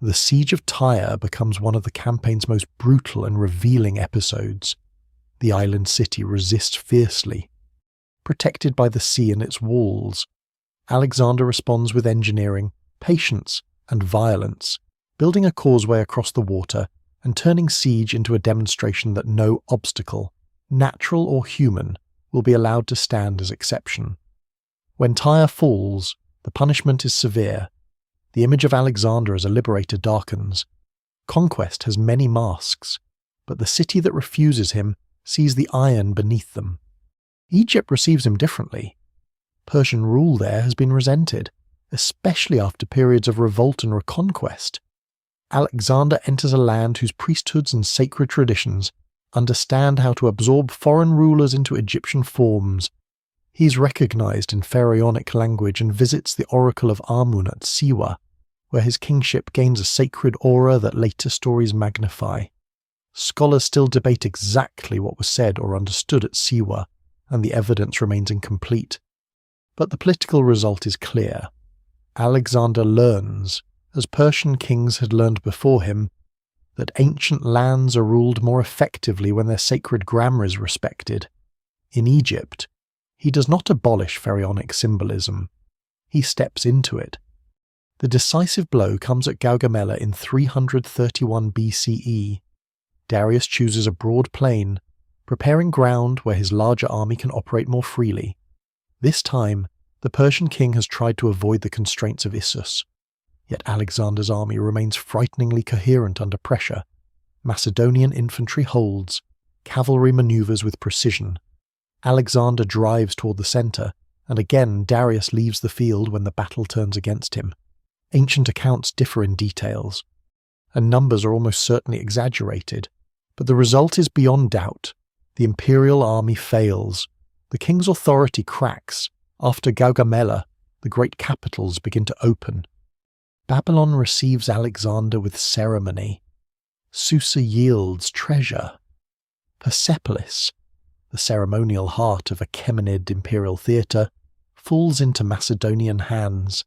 The siege of Tyre becomes one of the campaign's most brutal and revealing episodes. The island city resists fiercely. Protected by the sea and its walls, Alexander responds with engineering, patience, and violence, building a causeway across the water and turning siege into a demonstration that no obstacle, natural or human, will be allowed to stand as exception. When Tyre falls, the punishment is severe. The image of Alexander as a liberator darkens. Conquest has many masks, but the city that refuses him sees the iron beneath them. Egypt receives him differently. Persian rule there has been resented, especially after periods of revolt and reconquest. Alexander enters a land whose priesthoods and sacred traditions understand how to absorb foreign rulers into Egyptian forms. He is recognized in pharaonic language and visits the oracle of Amun at Siwa, where his kingship gains a sacred aura that later stories magnify. Scholars still debate exactly what was said or understood at Siwa, and the evidence remains incomplete. But the political result is clear. Alexander learns, as Persian kings had learned before him, that ancient lands are ruled more effectively when their sacred grammar is respected. In Egypt, he does not abolish pharaonic symbolism. He steps into it. The decisive blow comes at Gaugamela in 331 BCE. Darius chooses a broad plain, preparing ground where his larger army can operate more freely. This time, the Persian king has tried to avoid the constraints of Issus. Yet Alexander's army remains frighteningly coherent under pressure. Macedonian infantry holds, cavalry maneuvers with precision. Alexander drives toward the centre, and again Darius leaves the field when the battle turns against him. Ancient accounts differ in details, and numbers are almost certainly exaggerated, but the result is beyond doubt. The imperial army fails. The king's authority cracks. After Gaugamela, the great capitals begin to open. Babylon receives Alexander with ceremony. Susa yields treasure. Persepolis, the ceremonial heart of Achaemenid imperial theatre, falls into Macedonian hands.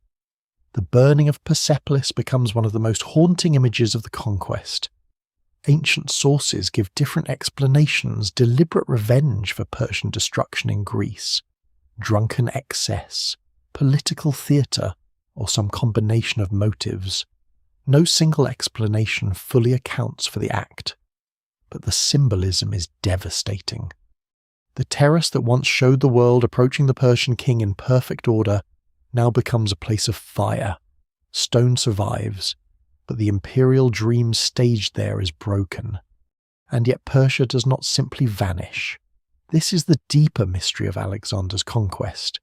The burning of Persepolis becomes one of the most haunting images of the conquest. Ancient sources give different explanations: deliberate revenge for Persian destruction in Greece, drunken excess, political theatre, or some combination of motives. No single explanation fully accounts for the act, but the symbolism is devastating. The terrace that once showed the world approaching the Persian king in perfect order now becomes a place of fire. Stone survives, but the imperial dream staged there is broken. And yet Persia does not simply vanish. This is the deeper mystery of Alexander's conquest.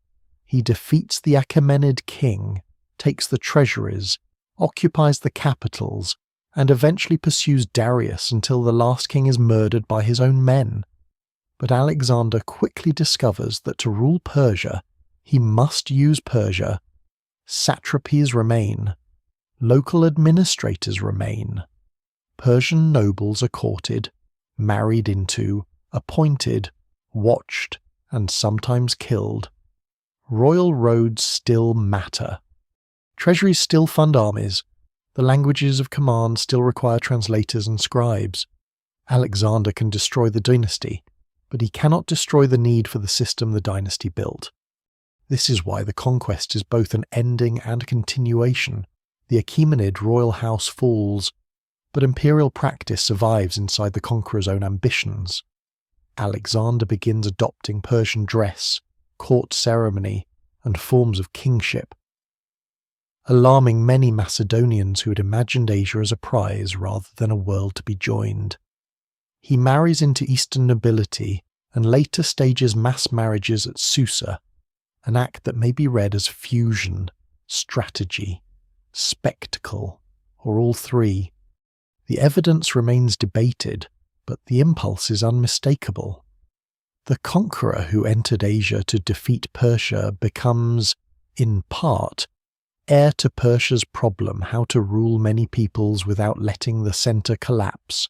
He defeats the Achaemenid king, takes the treasuries, occupies the capitals, and eventually pursues Darius until the last king is murdered by his own men. But Alexander quickly discovers that to rule Persia, he must use Persia. Satrapies remain. Local administrators remain. Persian nobles are courted, married into, appointed, watched, and sometimes killed. Royal roads still matter. Treasuries still fund armies. The languages of command still require translators and scribes. Alexander can destroy the dynasty, but he cannot destroy the need for the system the dynasty built. This is why the conquest is both an ending and a continuation. The Achaemenid royal house falls, but imperial practice survives inside the conqueror's own ambitions. Alexander begins adopting Persian dress, court ceremony, and forms of kingship, alarming many Macedonians who had imagined Asia as a prize rather than a world to be joined. He marries into Eastern nobility and later stages mass marriages at Susa, an act that may be read as fusion, strategy, spectacle, or all three. The evidence remains debated, but the impulse is unmistakable. The conqueror who entered Asia to defeat Persia becomes, in part, heir to Persia's problem how to rule many peoples without letting the centre collapse.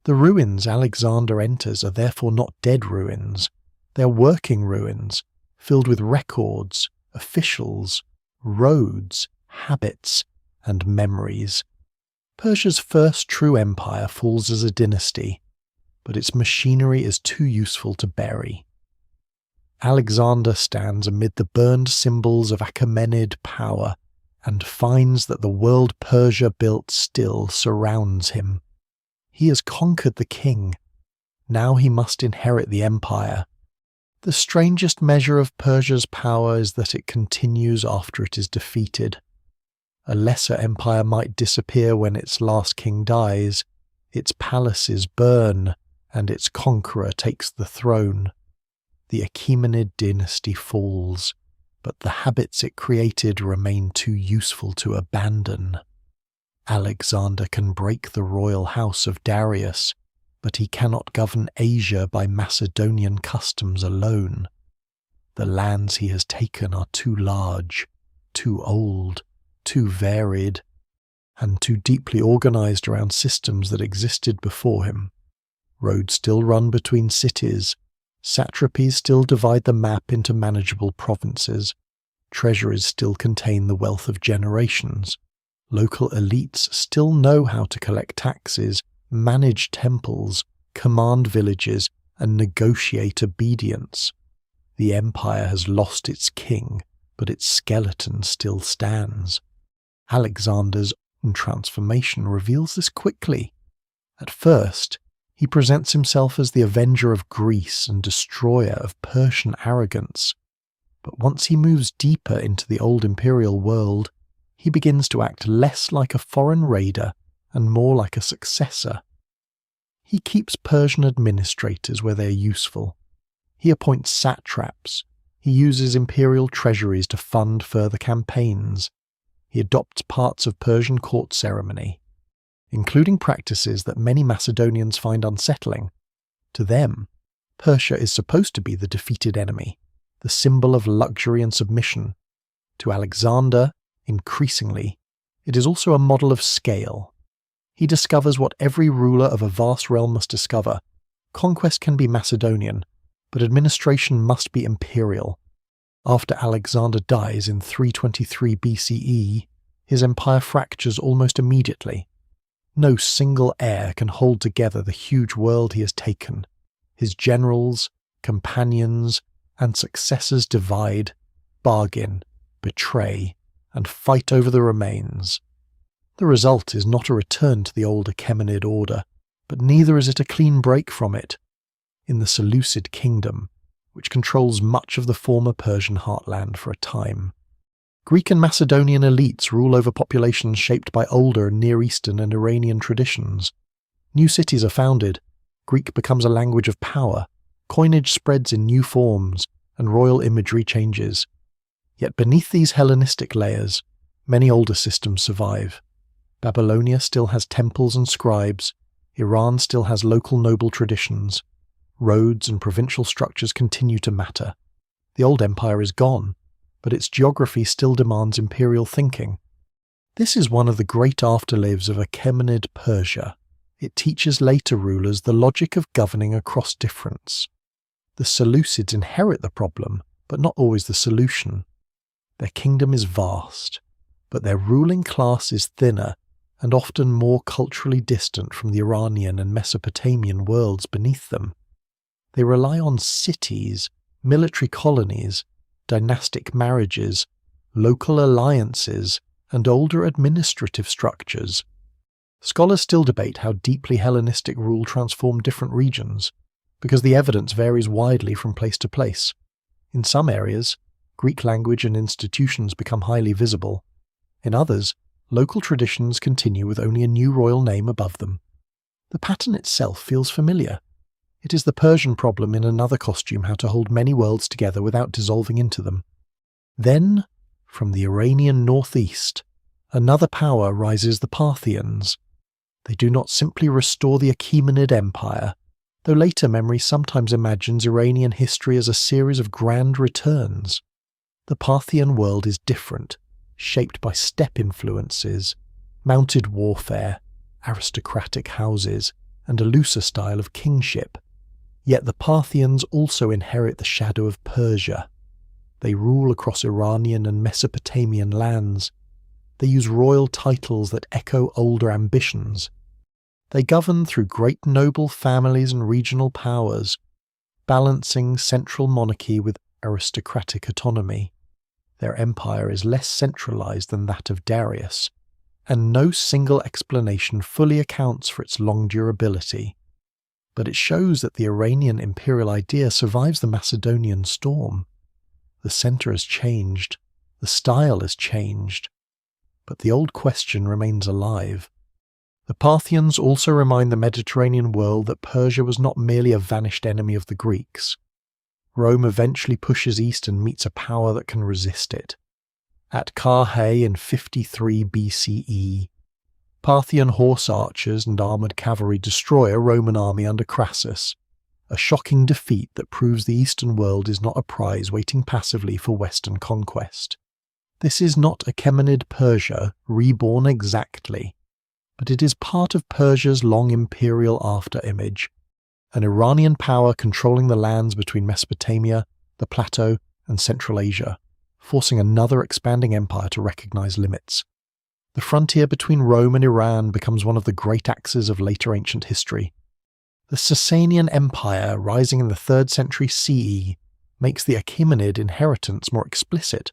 The ruins Alexander enters are therefore not dead ruins. They're working ruins, filled with records, officials, roads, habits, and memories. Persia's first true empire falls as a dynasty, but its machinery is too useful to bury. Alexander stands amid the burned symbols of Achaemenid power and finds that the world Persia built still surrounds him. He has conquered the king. Now he must inherit the empire. The strangest measure of Persia's power is that it continues after it is defeated. A lesser empire might disappear when its last king dies, its palaces burn, and its conqueror takes the throne. The Achaemenid dynasty falls, but the habits it created remain too useful to abandon. Alexander can break the royal house of Darius, but he cannot govern Asia by Macedonian customs alone. The lands he has taken are too large, too old, too varied, and too deeply organized around systems that existed before him. Roads still run between cities, satrapies still divide the map into manageable provinces, treasuries still contain the wealth of generations, local elites still know how to collect taxes, manage temples, command villages, and negotiate obedience. The empire has lost its king, but its skeleton still stands. Alexander's own transformation reveals this quickly. At first, he presents himself as the avenger of Greece and destroyer of Persian arrogance. But once he moves deeper into the old imperial world, he begins to act less like a foreign raider and more like a successor. He keeps Persian administrators where they are useful. He appoints satraps. He uses imperial treasuries to fund further campaigns. He adopts parts of Persian court ceremony, including practices that many Macedonians find unsettling. To them, Persia is supposed to be the defeated enemy, the symbol of luxury and submission. To Alexander, increasingly, it is also a model of scale. He discovers what every ruler of a vast realm must discover. Conquest can be Macedonian, but administration must be imperial. After Alexander dies in 323 BCE, his empire fractures almost immediately. No single heir can hold together the huge world he has taken. His generals, companions, and successors divide, bargain, betray, and fight over the remains. The result is not a return to the old Achaemenid order, but neither is it a clean break from it. In the Seleucid kingdom, which controls much of the former Persian heartland for a time, Greek and Macedonian elites rule over populations shaped by older Near Eastern and Iranian traditions. New cities are founded, Greek becomes a language of power, coinage spreads in new forms, and royal imagery changes. Yet beneath these Hellenistic layers, many older systems survive. Babylonia still has temples and scribes, Iran still has local noble traditions, roads and provincial structures continue to matter. The old empire is gone, but its geography still demands imperial thinking. This is one of the great afterlives of Achaemenid Persia. It teaches later rulers the logic of governing across difference. The Seleucids inherit the problem, but not always the solution. Their kingdom is vast, but their ruling class is thinner and often more culturally distant from the Iranian and Mesopotamian worlds beneath them. They rely on cities, military colonies, dynastic marriages, local alliances, and older administrative structures. Scholars still debate how deeply Hellenistic rule transformed different regions, because the evidence varies widely from place to place. In some areas, Greek language and institutions become highly visible. In others, local traditions continue with only a new royal name above them. The pattern itself feels familiar. It is the Persian problem in another costume, how to hold many worlds together without dissolving into them. Then, from the Iranian northeast, another power rises, the Parthians. They do not simply restore the Achaemenid Empire, though later memory sometimes imagines Iranian history as a series of grand returns. The Parthian world is different, shaped by steppe influences, mounted warfare, aristocratic houses, and a looser style of kingship. Yet the Parthians also inherit the shadow of Persia. They rule across Iranian and Mesopotamian lands. They use royal titles that echo older ambitions. They govern through great noble families and regional powers, balancing central monarchy with aristocratic autonomy. Their empire is less centralized than that of Darius, and no single explanation fully accounts for its long durability. But it shows that the Iranian imperial idea survives the Macedonian storm. The center has changed, the style has changed, but the old question remains alive. The Parthians also remind the Mediterranean world that Persia was not merely a vanished enemy of the Greeks. Rome eventually pushes east and meets a power that can resist it. At Carrhae in 53 BCE, Parthian horse archers and armoured cavalry destroy a Roman army under Crassus, a shocking defeat that proves the Eastern world is not a prize waiting passively for Western conquest. This is not Achaemenid Persia reborn exactly, but it is part of Persia's long imperial afterimage, an Iranian power controlling the lands between Mesopotamia, the Plateau, and Central Asia, forcing another expanding empire to recognize limits. The frontier between Rome and Iran becomes one of the great axes of later ancient history. The Sasanian Empire, rising in the 3rd century CE, makes the Achaemenid inheritance more explicit.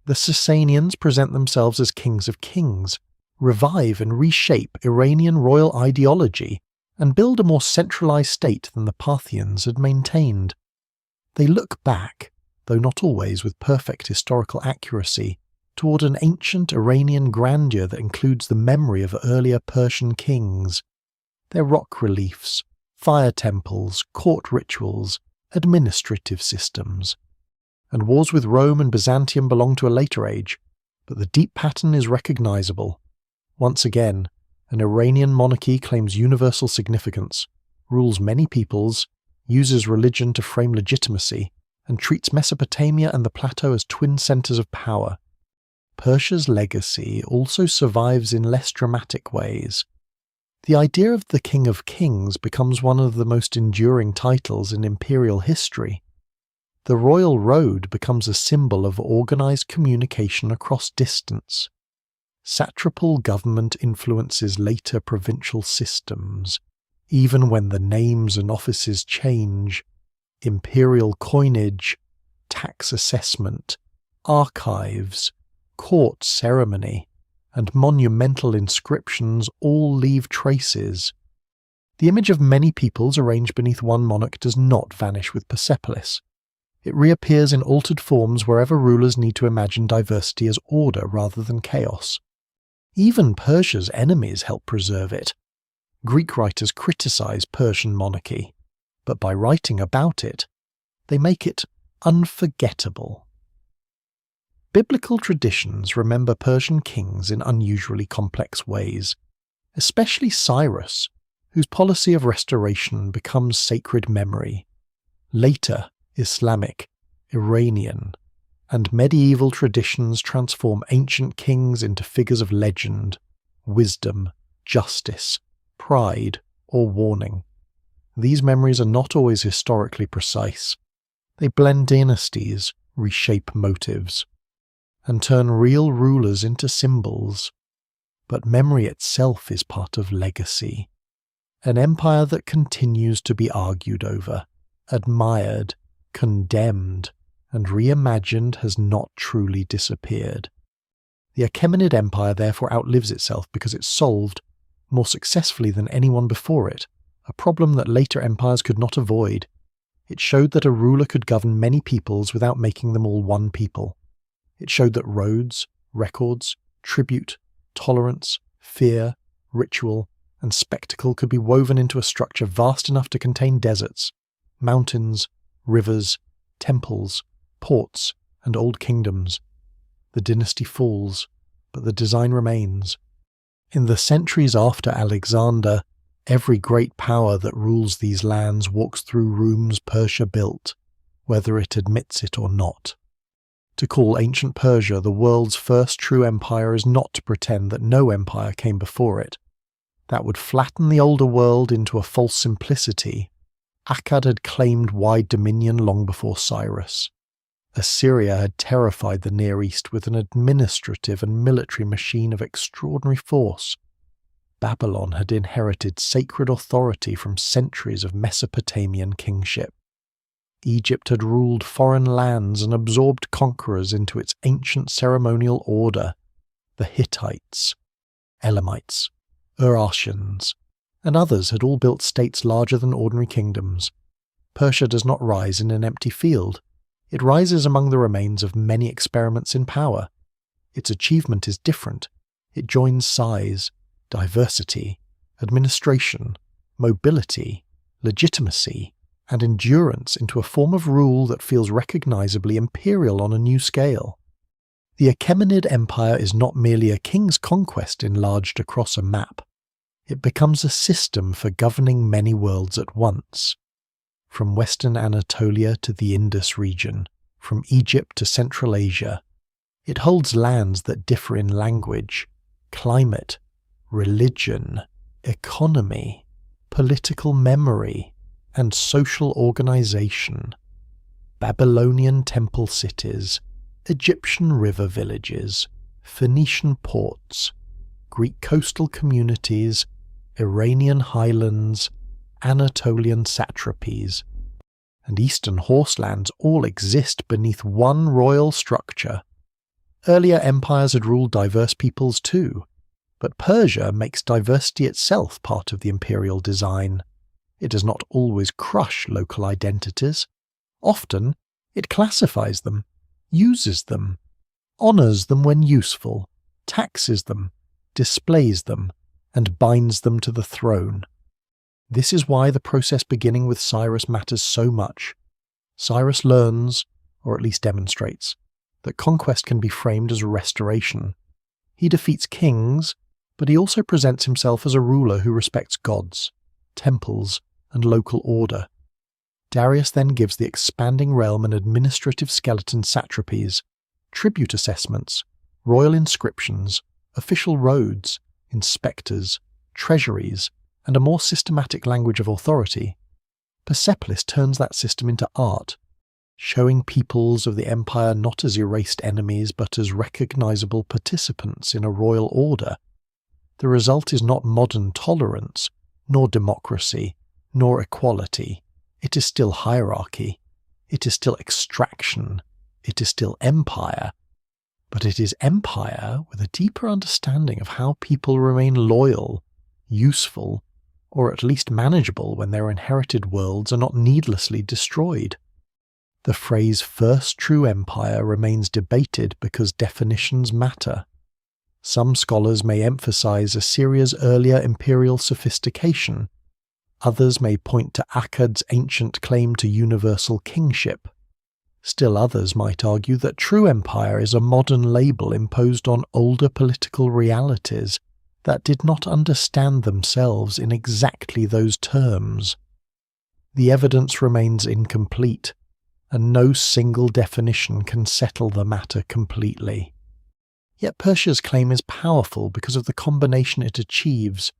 The Sasanians present themselves as kings of kings, revive and reshape Iranian royal ideology, and build a more centralized state than the Parthians had maintained. They look back, though not always with perfect historical accuracy, toward an ancient Iranian grandeur that includes the memory of earlier Persian kings. Their rock reliefs, fire temples, court rituals, administrative systems. And wars with Rome and Byzantium belong to a later age, but the deep pattern is recognizable. Once again, an Iranian monarchy claims universal significance, rules many peoples, uses religion to frame legitimacy, and treats Mesopotamia and the plateau as twin centers of power. Persia's legacy also survives in less dramatic ways. The idea of the King of Kings becomes one of the most enduring titles in imperial history. The royal road becomes a symbol of organized communication across distance. Satrapal government influences later provincial systems, even when the names and offices change. Imperial coinage, tax assessment, archives, court ceremony, and monumental inscriptions all leave traces. The image of many peoples arranged beneath one monarch does not vanish with Persepolis. It reappears in altered forms wherever rulers need to imagine diversity as order rather than chaos. Even Persia's enemies help preserve it. Greek writers criticize Persian monarchy, but by writing about it, they make it unforgettable. Biblical traditions remember Persian kings in unusually complex ways, especially Cyrus, whose policy of restoration becomes sacred memory. Later, Islamic, Iranian, and medieval traditions transform ancient kings into figures of legend, wisdom, justice, pride, or warning. These memories are not always historically precise. They blend dynasties, reshape motives, and turn real rulers into symbols. But memory itself is part of legacy. An empire that continues to be argued over, admired, condemned, and reimagined has not truly disappeared. The Achaemenid Empire therefore outlives itself because it solved, more successfully than anyone before it, a problem that later empires could not avoid. It showed that a ruler could govern many peoples without making them all one people. It showed that roads, records, tribute, tolerance, fear, ritual, and spectacle could be woven into a structure vast enough to contain deserts, mountains, rivers, temples, ports, and old kingdoms. The dynasty falls, but the design remains. In the centuries after Alexander, every great power that rules these lands walks through rooms Persia built, whether it admits it or not. To call ancient Persia the world's first true empire is not to pretend that no empire came before it. That would flatten the older world into a false simplicity. Akkad had claimed wide dominion long before Cyrus. Assyria had terrified the Near East with an administrative and military machine of extraordinary force. Babylon had inherited sacred authority from centuries of Mesopotamian kingship. Egypt had ruled foreign lands and absorbed conquerors into its ancient ceremonial order. The Hittites, Elamites, Urartians, and others had all built states larger than ordinary kingdoms. Persia does not rise in an empty field. It rises among the remains of many experiments in power. Its achievement is different. It joins size, diversity, administration, mobility, legitimacy, and endurance into a form of rule that feels recognizably imperial on a new scale. The Achaemenid Empire is not merely a king's conquest enlarged across a map. It becomes a system for governing many worlds at once. From Western Anatolia to the Indus region, from Egypt to Central Asia, it holds lands that differ in language, climate, religion, economy, political memory, and social organization. Babylonian temple cities, Egyptian river villages, Phoenician ports, Greek coastal communities, Iranian highlands, Anatolian satrapies, and eastern horselands all exist beneath one royal structure. Earlier empires had ruled diverse peoples too, but Persia makes diversity itself part of the imperial design. It does not always crush local identities. Often, it classifies them, uses them, honors them when useful, taxes them, displays them, and binds them to the throne. This is why the process beginning with Cyrus matters so much. Cyrus learns, or at least demonstrates, that conquest can be framed as a restoration. He defeats kings, but he also presents himself as a ruler who respects gods, temples, and local order. Darius then gives the expanding realm an administrative skeleton satrapies, tribute assessments, royal inscriptions, official roads, inspectors, treasuries, and a more systematic language of authority. Persepolis turns that system into art, showing peoples of the empire not as erased enemies but as recognizable participants in a royal order. The result is not modern tolerance, nor democracy, nor equality. It is still hierarchy. It is still extraction. It is still empire. But it is empire with a deeper understanding of how people remain loyal, useful, or at least manageable when their inherited worlds are not needlessly destroyed. The phrase first true empire remains debated because definitions matter. Some scholars may emphasize Assyria's earlier imperial sophistication. Others may point to Akkad's ancient claim to universal kingship. Still others might argue that true empire is a modern label imposed on older political realities that did not understand themselves in exactly those terms. The evidence remains incomplete, and no single definition can settle the matter completely. Yet Persia's claim is powerful because of the combination it achieves.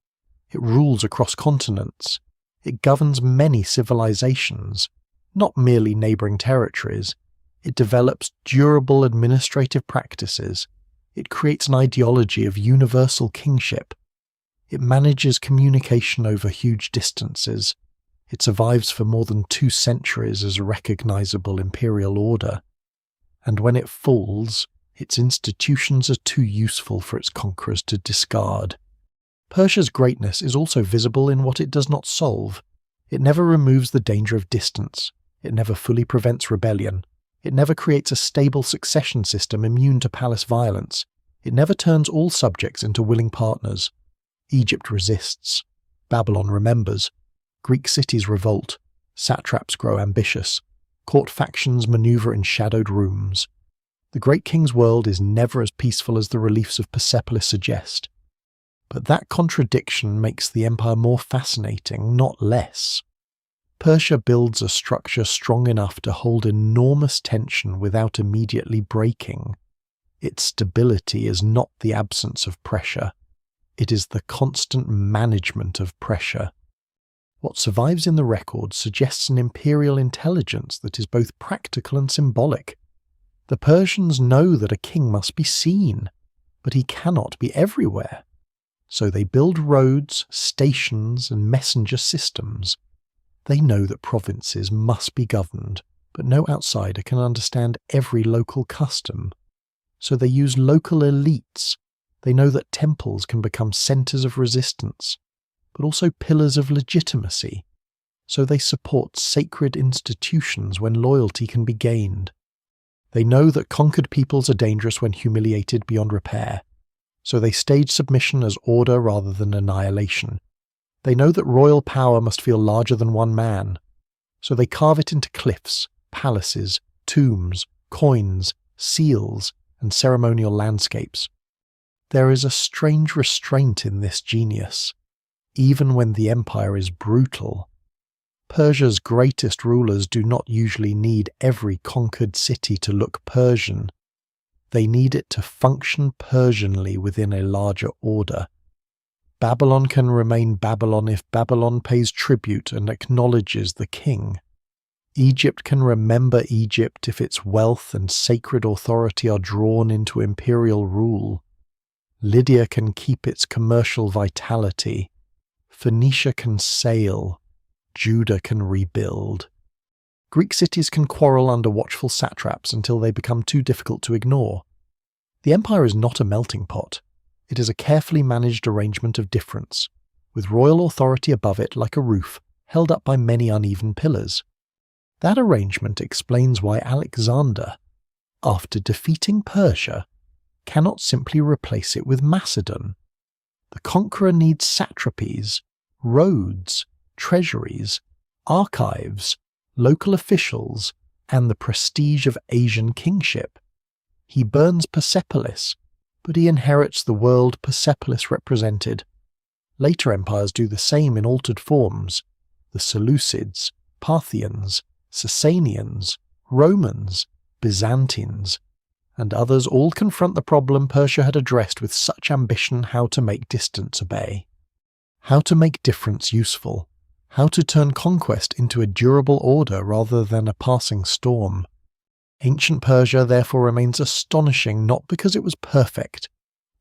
It rules across continents. It governs many civilizations, not merely neighboring territories. It develops durable administrative practices. It creates an ideology of universal kingship. It manages communication over huge distances. It survives for more than 2 centuries as a recognizable imperial order. And when it falls, its institutions are too useful for its conquerors to discard. Persia's greatness is also visible in what it does not solve. It never removes the danger of distance. It never fully prevents rebellion. It never creates a stable succession system immune to palace violence. It never turns all subjects into willing partners. Egypt resists. Babylon remembers. Greek cities revolt. Satraps grow ambitious. Court factions maneuver in shadowed rooms. The great king's world is never as peaceful as the reliefs of Persepolis suggest. But that contradiction makes the empire more fascinating, not less. Persia builds a structure strong enough to hold enormous tension without immediately breaking. Its stability is not the absence of pressure. It is the constant management of pressure. What survives in the record suggests an imperial intelligence that is both practical and symbolic. The Persians know that a king must be seen, but he cannot be everywhere. So they build roads, stations, and messenger systems. They know that provinces must be governed, but no outsider can understand every local custom. So they use local elites. They know that temples can become centers of resistance, but also pillars of legitimacy. So they support sacred institutions when loyalty can be gained. They know that conquered peoples are dangerous when humiliated beyond repair. So they stage submission as order rather than annihilation. They know that royal power must feel larger than one man. So they carve it into cliffs, palaces, tombs, coins, seals, and ceremonial landscapes. There is a strange restraint in this genius, even when the empire is brutal. Persia's greatest rulers do not usually need every conquered city to look Persian. They need it to function Persianly within a larger order. Babylon can remain Babylon if Babylon pays tribute and acknowledges the king. Egypt can remember Egypt if its wealth and sacred authority are drawn into imperial rule. Lydia can keep its commercial vitality. Phoenicia can sail. Judah can rebuild. Greek cities can quarrel under watchful satraps until they become too difficult to ignore. The empire is not a melting pot. It is a carefully managed arrangement of difference, with royal authority above it like a roof, held up by many uneven pillars. That arrangement explains why Alexander, after defeating Persia, cannot simply replace it with Macedon. The conqueror needs satrapies, roads, treasuries, archives, local officials, and the prestige of Asian kingship. He burns Persepolis, but he inherits the world Persepolis represented. Later empires do the same in altered forms: the Seleucids, Parthians, Sasanians, Romans, Byzantines, and others all confront the problem Persia had addressed with such ambition: how to make distance obey, how to make difference useful, how to turn conquest into a durable order rather than a passing storm. Ancient Persia therefore remains astonishing not because it was perfect,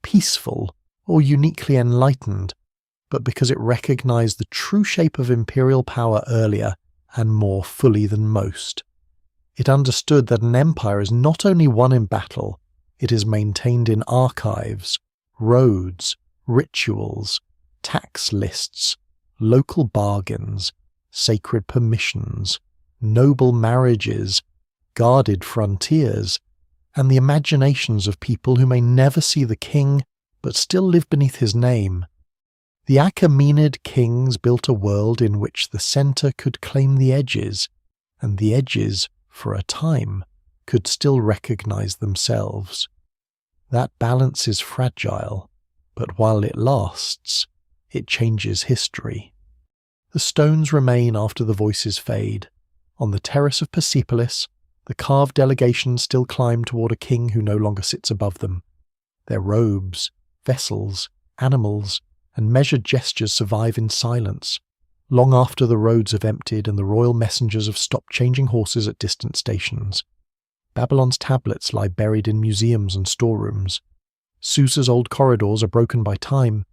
peaceful, or uniquely enlightened, but because it recognized the true shape of imperial power earlier and more fully than most. It understood that an empire is not only won in battle, it is maintained in archives, roads, rituals, tax lists, local bargains, sacred permissions, noble marriages, guarded frontiers, and the imaginations of people who may never see the king but still live beneath his name. The Achaemenid kings built a world in which the centre could claim the edges, and the edges, for a time, could still recognize themselves. That balance is fragile, but while it lasts, it changes history. The stones remain after the voices fade. On the terrace of Persepolis, the carved delegations still climb toward a king who no longer sits above them. Their robes, vessels, animals, and measured gestures survive in silence, long after the roads have emptied and the royal messengers have stopped changing horses at distant stations. Babylon's tablets lie buried in museums and storerooms. Susa's old corridors are broken by time.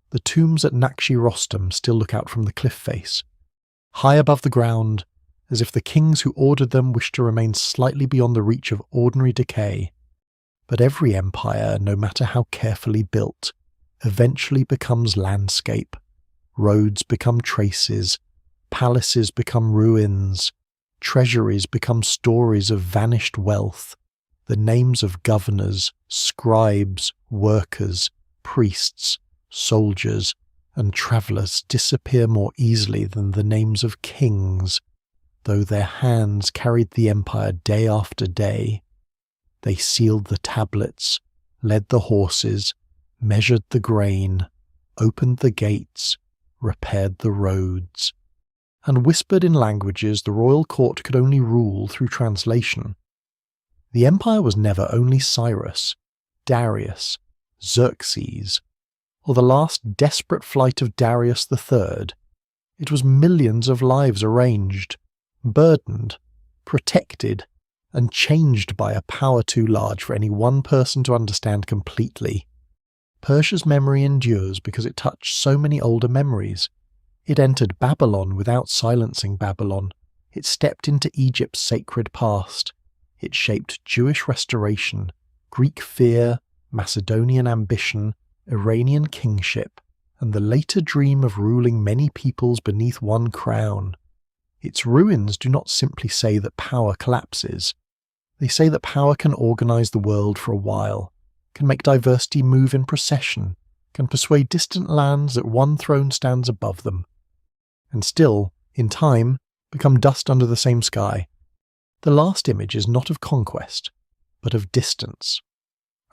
The tombs at Nakshi Rostam still look out from the cliff face, high above the ground, as if the kings who ordered them wished to remain slightly beyond the reach of ordinary decay. But every empire, no matter how carefully built, eventually becomes landscape. Roads become traces, palaces become ruins, treasuries become stories of vanished wealth. The names of governors, scribes, workers, priests, soldiers, and travellers disappear more easily than the names of kings, though their hands carried the empire day after day. They sealed the tablets, led the horses, measured the grain, opened the gates, repaired the roads, and whispered in languages the royal court could only rule through translation. The empire was never only Cyrus, Darius, Xerxes, or the last desperate flight of Darius III. It was millions of lives arranged, burdened, protected, and changed by a power too large for any one person to understand completely. Persia's memory endures because it touched so many older memories. It entered Babylon without silencing Babylon. It stepped into Egypt's sacred past. It shaped Jewish restoration, Greek fear, Macedonian ambition, Iranian kingship, and the later dream of ruling many peoples beneath one crown. Its ruins do not simply say that power collapses. They say that power can organize the world for a while, can make diversity move in procession, can persuade distant lands that one throne stands above them, and still, in time, become dust under the same sky. The last image is not of conquest, but of distance.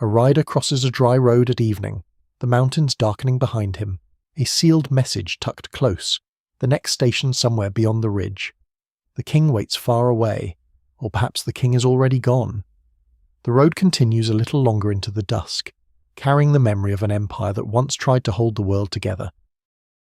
A rider crosses a dry road at evening, the mountains darkening behind him, a sealed message tucked close, the next station somewhere beyond the ridge. The king waits far away, or perhaps the king is already gone. The road continues a little longer into the dusk, carrying the memory of an empire that once tried to hold the world together,